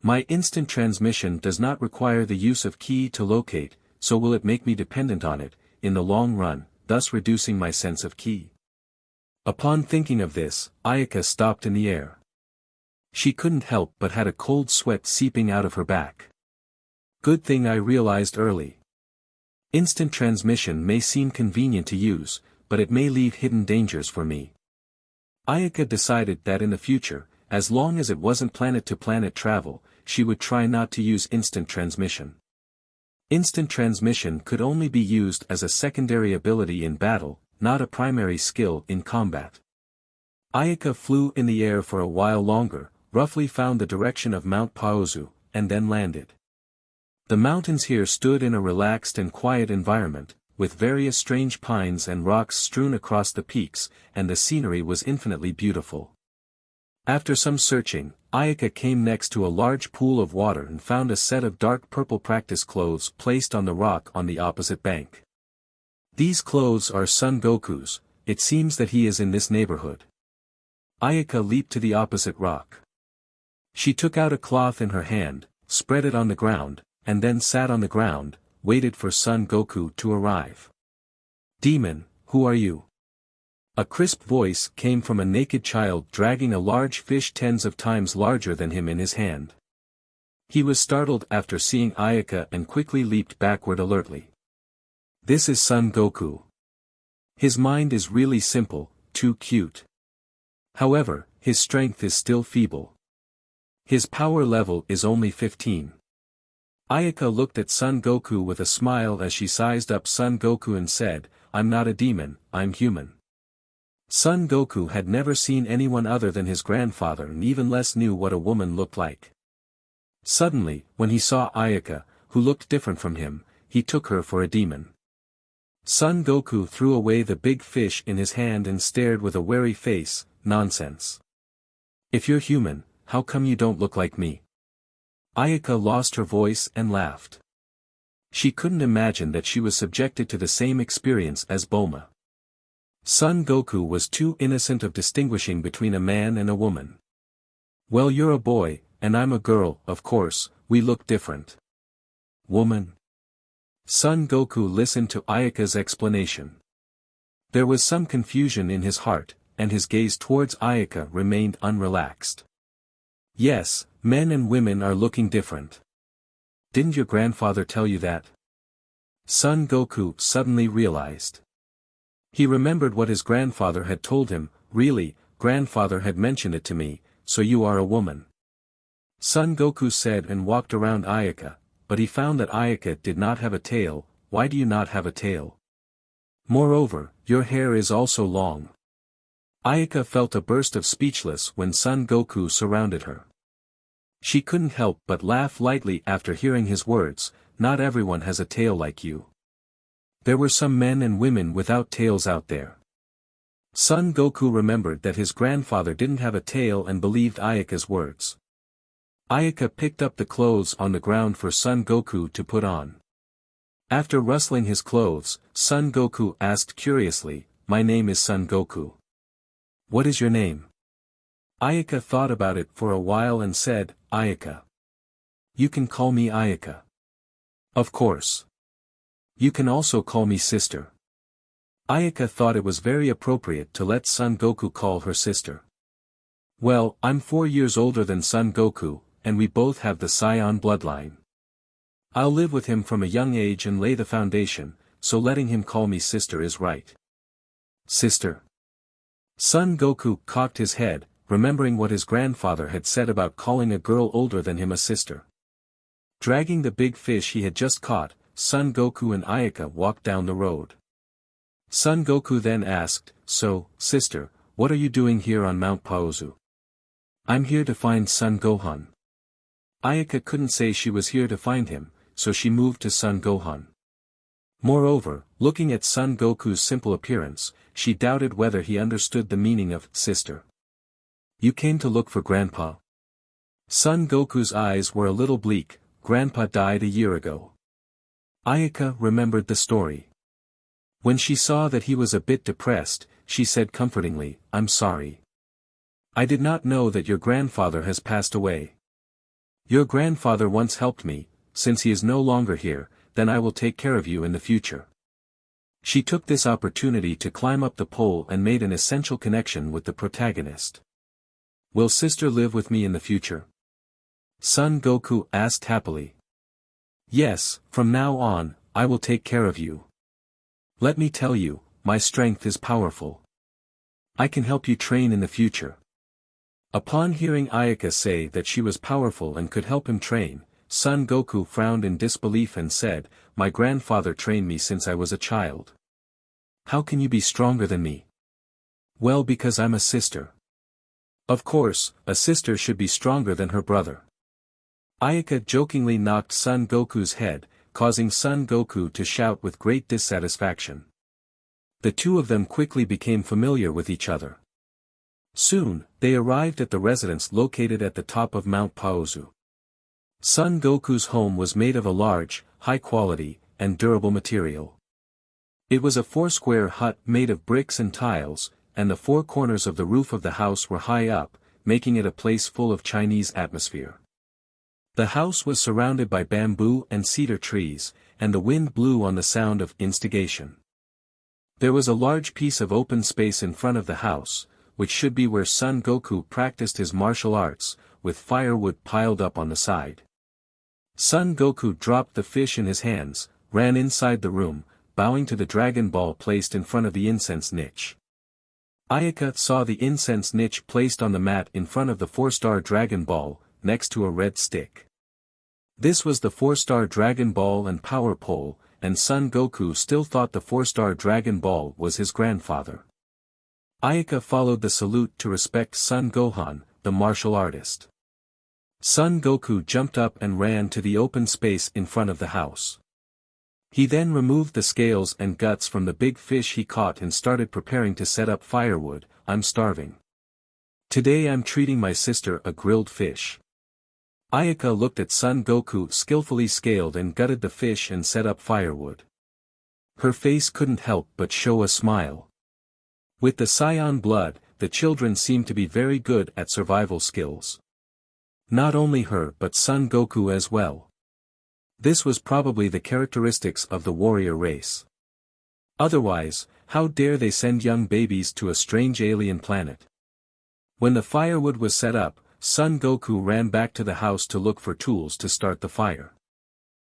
My instant transmission does not require the use of ki to locate, so will it make me dependent on it, in the long run, thus reducing my sense of ki. Upon thinking of this, Ayaka stopped in the air. She couldn't help but had a cold sweat seeping out of her back. Good thing I realized early. Instant transmission may seem convenient to use, but it may leave hidden dangers for me. Ayaka decided that in the future, as long as it wasn't planet-to-planet travel, she would try not to use instant transmission. Instant transmission could only be used as a secondary ability in battle, not a primary skill in combat. Ayaka flew in the air for a while longer, roughly found the direction of Mount Paozu, and then landed. The mountains here stood in a relaxed and quiet environment, with various strange pines and rocks strewn across the peaks, and the scenery was infinitely beautiful. After some searching, Ayaka came next to a large pool of water and found a set of dark purple practice clothes placed on the rock on the opposite bank. These clothes are Son Goku's, it seems that he is in this neighborhood. Ayaka leaped to the opposite rock. She took out a cloth in her hand, spread it on the ground, and then sat on the ground, waited for Son Goku to arrive. Demon, who are you? A crisp voice came from a naked child dragging a large fish tens of times larger than him in his hand. He was startled after seeing Ayaka and quickly leaped backward alertly. This is Son Goku. His mind is really simple, too cute. However, his strength is still feeble. His power level is only 15. Ayaka looked at Son Goku with a smile as she sized up Son Goku and said, I'm not a demon, I'm human. Son Goku had never seen anyone other than his grandfather and even less knew what a woman looked like. Suddenly, when he saw Ayaka, who looked different from him, he took her for a demon. Son Goku threw away the big fish in his hand and stared with a wary face, nonsense. If you're human, how come you don't look like me? Ayaka lost her voice and laughed. She couldn't imagine that she was subjected to the same experience as Bulma. Son Goku was too innocent of distinguishing between a man and a woman. Well, you're a boy, and I'm a girl, of course, we look different. Woman? Son Goku listened to Ayaka's explanation. There was some confusion in his heart, and his gaze towards Ayaka remained unrelaxed. Yes, men and women are looking different. Didn't your grandfather tell you that? Son Goku suddenly realized. He remembered what his grandfather had told him, really, grandfather had mentioned it to me, so you are a woman. Son Goku said and walked around Ayaka, but he found that Ayaka did not have a tail. Why do you not have a tail? Moreover, your hair is also long. Ayaka felt a burst of speechless when Son Goku surrounded her. She couldn't help but laugh lightly after hearing his words, not everyone has a tail like you. There were some men and women without tails out there. Son Goku remembered that his grandfather didn't have a tail and believed Ayaka's words. Ayaka picked up the clothes on the ground for Son Goku to put on. After rustling his clothes, Son Goku asked curiously, my name is Son Goku. What is your name? Ayaka thought about it for a while and said, Ayaka. You can call me Ayaka. Of course. You can also call me sister. Ayaka thought it was very appropriate to let Son Goku call her sister. Well, I'm 4 years older than Son Goku, and we both have the Saiyan bloodline. I'll live with him from a young age and lay the foundation, so letting him call me sister is right. Sister. Son Goku cocked his head, remembering what his grandfather had said about calling a girl older than him a sister. Dragging the big fish he had just caught, Son Goku and Ayaka walked down the road. Son Goku then asked, so, sister, what are you doing here on Mount Paozu? I'm here to find Son Gohan. Ayaka couldn't say she was here to find him, so she moved to Son Gohan. Moreover, looking at Son Goku's simple appearance, she doubted whether he understood the meaning of sister. You came to look for Grandpa? Son Goku's eyes were a little bleak. Grandpa died a year ago. Ayaka remembered the story. When she saw that he was a bit depressed, she said comfortingly, I'm sorry. I did not know that your grandfather has passed away. Your grandfather once helped me. Since he is no longer here, then I will take care of you in the future. She took this opportunity to climb up the pole and made an essential connection with the protagonist. Will sister live with me in the future? Son Goku asked happily. Yes, from now on, I will take care of you. Let me tell you, my strength is powerful. I can help you train in the future. Upon hearing Ayaka say that she was powerful and could help him train, Son Goku frowned in disbelief and said, My grandfather trained me since I was a child. How can you be stronger than me? Well, because I'm a sister. Of course, a sister should be stronger than her brother. Ayaka jokingly knocked Son Goku's head, causing Son Goku to shout with great dissatisfaction. The two of them quickly became familiar with each other. Soon, they arrived at the residence located at the top of Mount Paozu. Son Goku's home was made of a large, high-quality, and durable material. It was a four-square hut made of bricks and tiles, and the four corners of the roof of the house were high up, making it a place full of Chinese atmosphere. The house was surrounded by bamboo and cedar trees, and the wind blew on the sound of instigation. There was a large piece of open space in front of the house, which should be where Son Goku practiced his martial arts, with firewood piled up on the side. Son Goku dropped the fish in his hands, ran inside the room, bowing to the Dragon Ball placed in front of the incense niche. Ayaka saw the incense niche placed on the mat in front of the 4-star Dragon Ball, next to a red stick. This was the 4-star Dragon Ball and power pole, and Son Goku still thought the 4-star Dragon Ball was his grandfather. Ayaka followed the salute to respect Son Gohan, the martial artist. Son Goku jumped up and ran to the open space in front of the house. He then removed the scales and guts from the big fish he caught and started preparing to set up firewood. I'm starving. Today I'm treating my sister a grilled fish. Ayaka looked at Son Goku skillfully scaled and gutted the fish and set up firewood. Her face couldn't help but show a smile. With the Saiyan blood, the children seemed to be very good at survival skills. Not only her but Son Goku as well. This was probably the characteristics of the warrior race. Otherwise, how dare they send young babies to a strange alien planet? When the firewood was set up, Son Goku ran back to the house to look for tools to start the fire.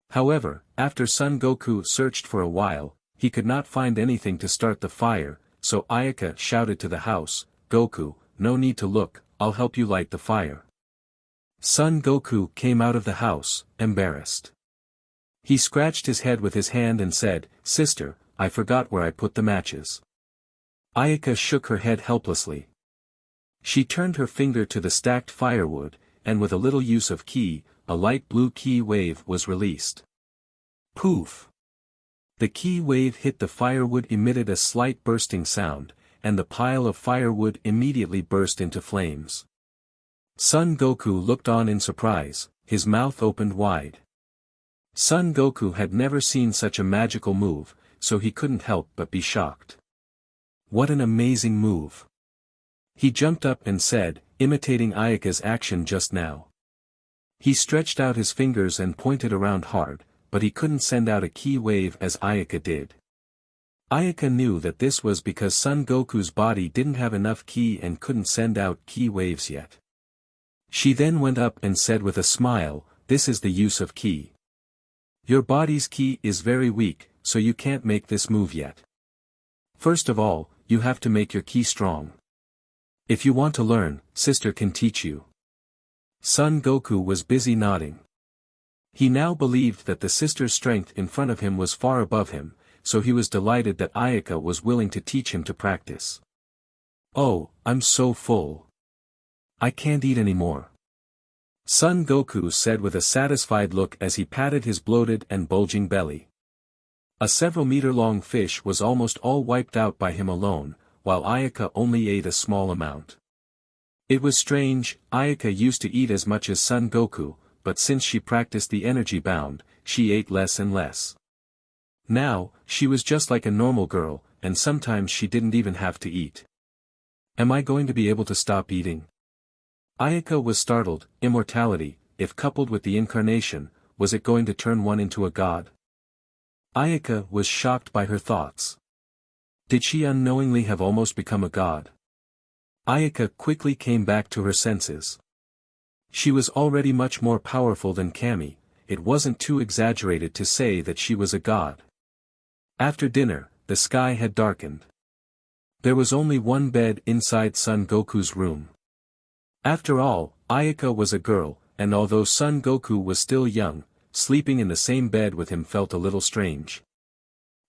However, after Son Goku searched for a while, he could not find anything to start the fire, so Ayaka shouted to the house, Goku, no need to look, I'll help you light the fire. Son Goku came out of the house, embarrassed. He scratched his head with his hand and said, Sister, I forgot where I put the matches. Ayaka shook her head helplessly. She turned her finger to the stacked firewood, and with a little use of ki, a light blue ki wave was released. Poof! The ki wave hit the firewood, emitted a slight bursting sound, and the pile of firewood immediately burst into flames. Son Goku looked on in surprise, his mouth opened wide. Son Goku had never seen such a magical move, so he couldn't help but be shocked. What an amazing move! He jumped up and said, imitating Ayaka's action just now. He stretched out his fingers and pointed around hard, but he couldn't send out a ki wave as Ayaka did. Ayaka knew that this was because Son Goku's body didn't have enough ki and couldn't send out ki waves yet. She then went up and said with a smile, this is the use of ki. Your body's ki is very weak, so you can't make this move yet. First of all, you have to make your ki strong. If you want to learn, sister can teach you. Son Goku was busy nodding. He now believed that the sister's strength in front of him was far above him, so he was delighted that Ayaka was willing to teach him to practice. Oh, I'm so full. I can't eat anymore. Son Goku said with a satisfied look as he patted his bloated and bulging belly. A several-meter-long fish was almost all wiped out by him alone, while Ayaka only ate a small amount. It was strange, Ayaka used to eat as much as Son Goku, but since she practiced the energy bound, she ate less and less. Now, she was just like a normal girl, and sometimes she didn't even have to eat. Am I going to be able to stop eating? Ayaka was startled. Immortality, if coupled with the incarnation, was it going to turn one into a god? Ayaka was shocked by her thoughts. Did she unknowingly have almost become a god? Ayaka quickly came back to her senses. She was already much more powerful than Kami. It wasn't too exaggerated to say that she was a god. After dinner, the sky had darkened. There was only one bed inside Son Goku's room. After all, Ayaka was a girl, and although Son Goku was still young, sleeping in the same bed with him felt a little strange.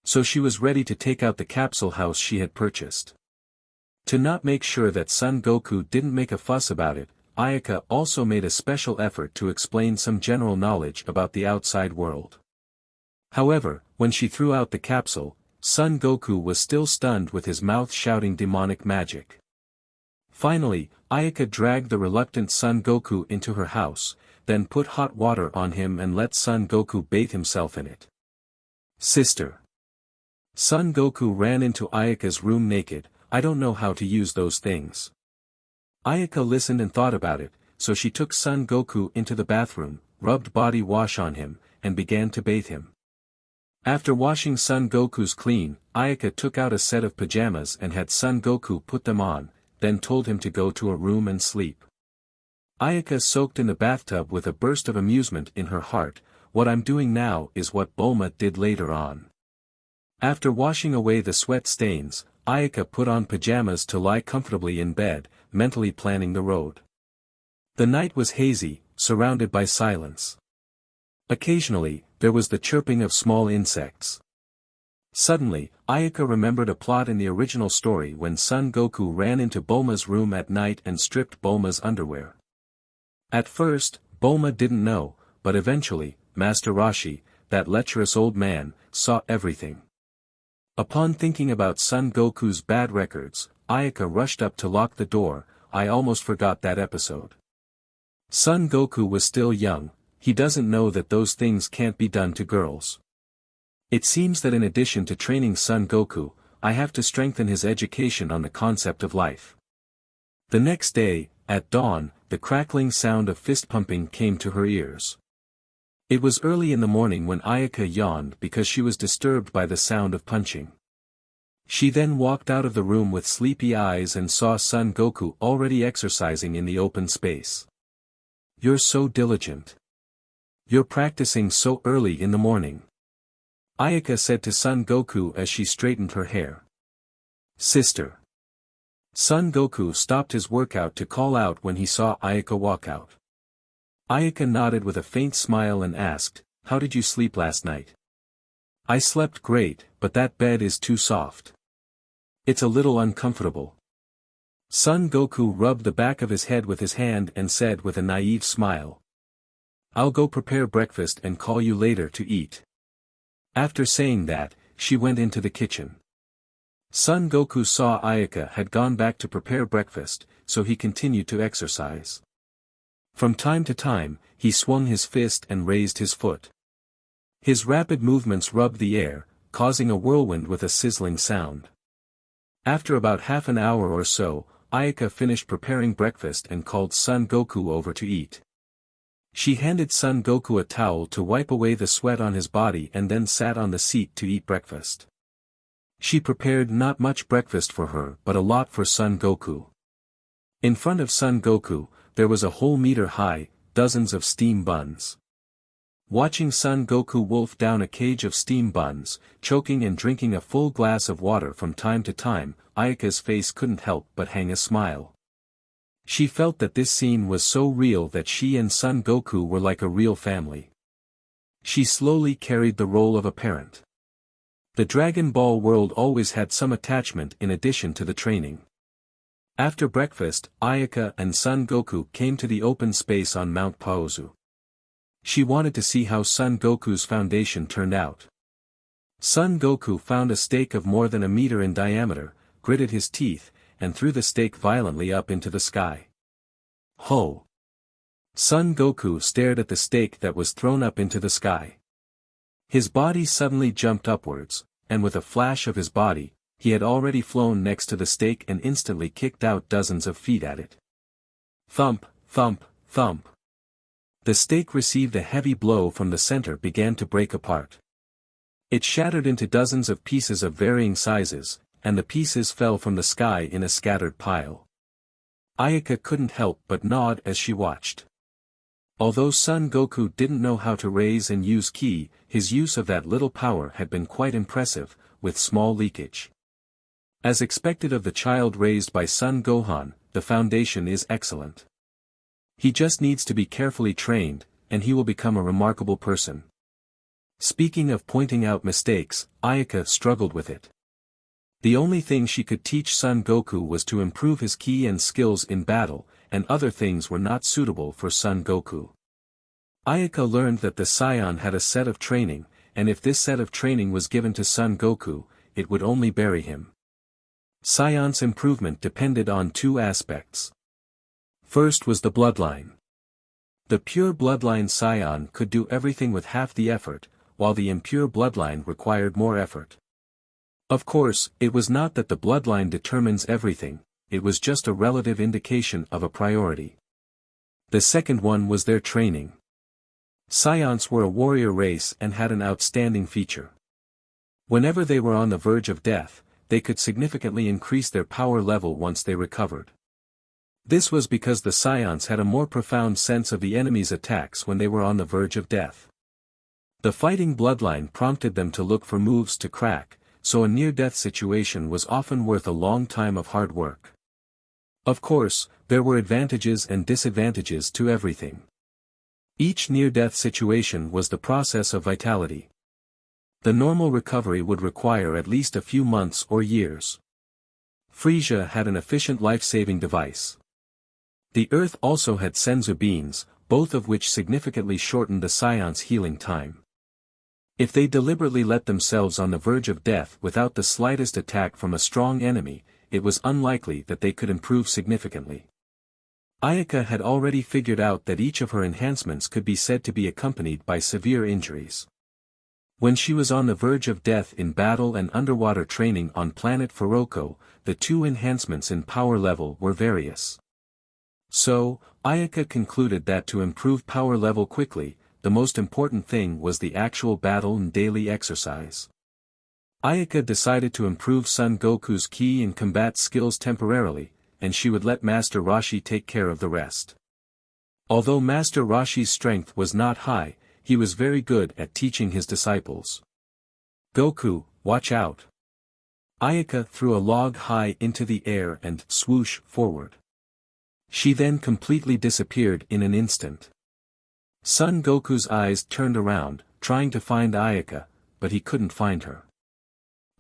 So she was ready to take out the capsule house she had purchased. To not make sure that Son Goku didn't make a fuss about it, Ayaka also made a special effort to explain some general knowledge about the outside world. However, when she threw out the capsule, Son Goku was still stunned with his mouth shouting demonic magic. Finally, Ayaka dragged the reluctant Son Goku into her house, then put hot water on him and let Son Goku bathe himself in it. Sister. Son Goku ran into Ayaka's room naked. I don't know how to use those things. Ayaka listened and thought about it, so she took Son Goku into the bathroom, rubbed body wash on him, and began to bathe him. After washing Son Goku's clean, Ayaka took out a set of pajamas and had Son Goku put them on, then told him to go to a room and sleep. Ayaka soaked in the bathtub with a burst of amusement in her heart. What I'm doing now is what Bulma did later on. After washing away the sweat stains, Ayaka put on pajamas to lie comfortably in bed, mentally planning the road. The night was hazy, surrounded by silence. Occasionally, there was the chirping of small insects. Suddenly, Ayaka remembered a plot in the original story when Son Goku ran into Bulma's room at night and stripped Bulma's underwear. At first, Bulma didn't know, but eventually, Master Roshi, that lecherous old man, saw everything. Upon thinking about Son Goku's bad records, Ayaka rushed up to lock the door. I almost forgot that episode. Son Goku was still young, he doesn't know that those things can't be done to girls. It seems that in addition to training Son Goku, I have to strengthen his education on the concept of life. The next day, at dawn, the crackling sound of fist pumping came to her ears. It was early in the morning when Ayaka yawned because she was disturbed by the sound of punching. She then walked out of the room with sleepy eyes and saw Son Goku already exercising in the open space. You're so diligent. You're practicing so early in the morning. Ayaka said to Son Goku as she straightened her hair. Sister. Son Goku stopped his workout to call out when he saw Ayaka walk out. Ayaka nodded with a faint smile and asked, "How did you sleep last night?" "I slept great, but that bed is too soft. It's a little uncomfortable." Son Goku rubbed the back of his head with his hand and said with a naive smile, "I'll go prepare breakfast and call you later to eat." After saying that, she went into the kitchen. Son Goku saw Ayaka had gone back to prepare breakfast, so he continued to exercise. From time to time, he swung his fist and raised his foot. His rapid movements rubbed the air, causing a whirlwind with a sizzling sound. After about half an hour or so, Ayaka finished preparing breakfast and called Son Goku over to eat. She handed Son Goku a towel to wipe away the sweat on his body and then sat on the seat to eat breakfast. She prepared not much breakfast for her but a lot for Son Goku. In front of Son Goku, there was a whole meter high, dozens of steam buns. Watching Son Goku wolf down a cage of steam buns, choking and drinking a full glass of water from time to time, Ayaka's face couldn't help but hang a smile. She felt that this scene was so real that she and Son Goku were like a real family. She slowly carried the role of a parent. The Dragon Ball world always had some attachment in addition to the training. After breakfast, Ayaka and Son Goku came to the open space on Mount Paozu. She wanted to see how Son Goku's foundation turned out. Son Goku found a stake of more than a meter in diameter, gritted his teeth, and threw the stake violently up into the sky. Ho! Son Goku stared at the stake that was thrown up into the sky. His body suddenly jumped upwards, and with a flash of his body, he had already flown next to the stake and instantly kicked out dozens of feet at it. Thump, thump, thump. The stake received a heavy blow from the center began to break apart. It shattered into dozens of pieces of varying sizes, and the pieces fell from the sky in a scattered pile. Ayaka couldn't help but nod as she watched. Although Son Goku didn't know how to raise and use ki, his use of that little power had been quite impressive, with small leakage. As expected of the child raised by Son Gohan, the foundation is excellent. He just needs to be carefully trained, and he will become a remarkable person. Speaking of pointing out mistakes, Ayaka struggled with it. The only thing she could teach Son Goku was to improve his ki and skills in battle, and other things were not suitable for Son Goku. Ayaka learned that the Saiyan had a set of training, and if this set of training was given to Son Goku, it would only bury him. Saiyan's improvement depended on two aspects. First was the bloodline. The pure bloodline Saiyan could do everything with half the effort, while the impure bloodline required more effort. Of course, it was not that the bloodline determines everything, it was just a relative indication of a priority. The second one was their training. Saiyans were a warrior race and had an outstanding feature. Whenever they were on the verge of death, they could significantly increase their power level once they recovered. This was because the Saiyans had a more profound sense of the enemy's attacks when they were on the verge of death. The fighting bloodline prompted them to look for moves to crack, so a near-death situation was often worth a long time of hard work. Of course, there were advantages and disadvantages to everything. Each near-death situation was the process of vitality. The normal recovery would require at least a few months or years. Frieza had an efficient life-saving device. The Earth also had senzu beans, both of which significantly shortened the Saiyans' healing time. If they deliberately let themselves on the verge of death without the slightest attack from a strong enemy, it was unlikely that they could improve significantly. Ayaka had already figured out that each of her enhancements could be said to be accompanied by severe injuries. When she was on the verge of death in battle and underwater training on planet Faroko, the two enhancements in power level were various. So, Ayaka concluded that to improve power level quickly, the most important thing was the actual battle and daily exercise. Ayaka decided to improve Son Goku's ki and combat skills temporarily, and she would let Master Roshi take care of the rest. Although Master Roshi's strength was not high, he was very good at teaching his disciples. Goku, watch out! Ayaka threw a log high into the air and swoosh forward. She then completely disappeared in an instant. Son Goku's eyes turned around, trying to find Ayaka, but he couldn't find her.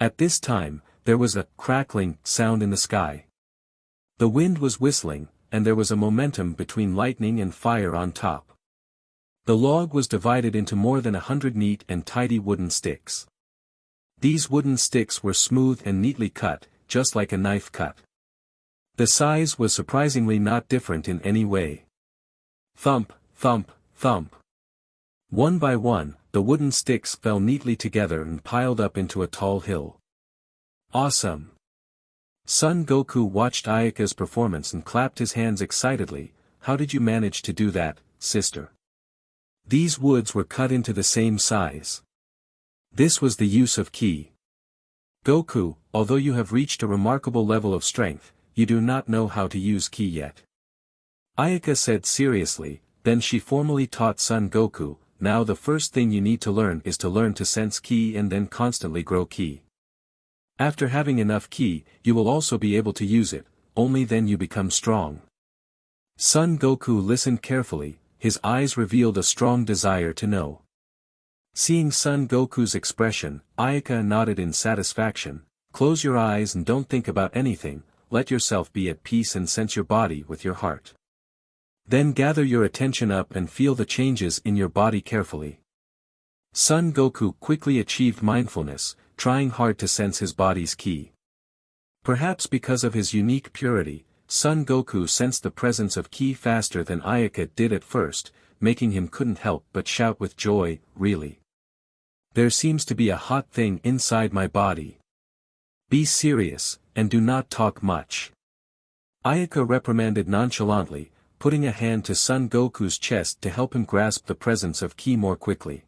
At this time, there was a crackling sound in the sky. The wind was whistling, and there was a momentum between lightning and fire on top. The log was divided into more than 100 neat and tidy wooden sticks. These wooden sticks were smooth and neatly cut, just like a knife cut. The size was surprisingly not different in any way. Thump, thump, thump. One by one, the wooden sticks fell neatly together and piled up into a tall hill. Awesome! Son Goku watched Ayaka's performance and clapped his hands excitedly. How did you manage to do that, sister? These woods were cut into the same size. This was the use of ki. Goku, although you have reached a remarkable level of strength, you do not know how to use ki yet. Ayaka said seriously, then she formally taught Son Goku, now the first thing you need to learn is to learn to sense ki and then constantly grow ki. After having enough ki, you will also be able to use it, only then you become strong. Son Goku listened carefully, his eyes revealed a strong desire to know. Seeing Son Goku's expression, Ayaka nodded in satisfaction. Close your eyes and don't think about anything, let yourself be at peace and sense your body with your heart. Then gather your attention up and feel the changes in your body carefully. Son Goku quickly achieved mindfulness, trying hard to sense his body's ki. Perhaps because of his unique purity, Son Goku sensed the presence of ki faster than Ayaka did at first, making him couldn't help but shout with joy, "Really? There seems to be a hot thing inside my body. Be serious, and do not talk much." Ayaka reprimanded nonchalantly, putting a hand to Son Goku's chest to help him grasp the presence of ki more quickly.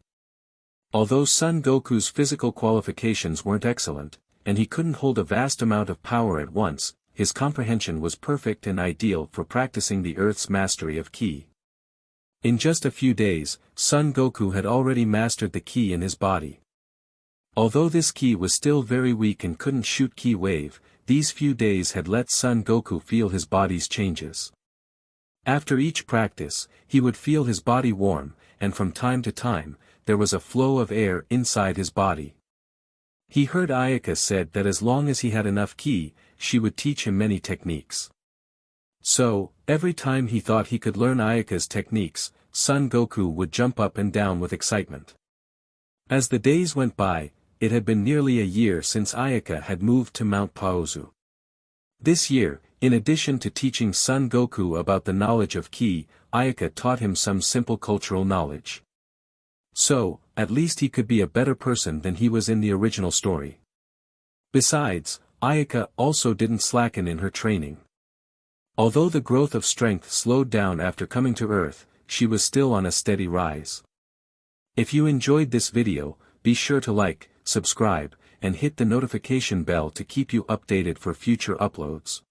Although Son Goku's physical qualifications weren't excellent, and he couldn't hold a vast amount of power at once, his comprehension was perfect and ideal for practicing the Earth's mastery of ki. In just a few days, Son Goku had already mastered the ki in his body. Although this ki was still very weak and couldn't shoot ki wave, these few days had let Son Goku feel his body's changes. After each practice, he would feel his body warm, and from time to time, there was a flow of air inside his body. He heard Ayaka said that as long as he had enough ki, she would teach him many techniques. So, every time he thought he could learn Ayaka's techniques, Son Goku would jump up and down with excitement. As the days went by, it had been nearly a year since Ayaka had moved to Mount Paozu. This year, in addition to teaching Son Goku about the knowledge of ki, Ayaka taught him some simple cultural knowledge. So, at least he could be a better person than he was in the original story. Besides, Ayaka also didn't slacken in her training. Although the growth of strength slowed down after coming to Earth, she was still on a steady rise. If you enjoyed this video, be sure to like, subscribe, and hit the notification bell to keep you updated for future uploads.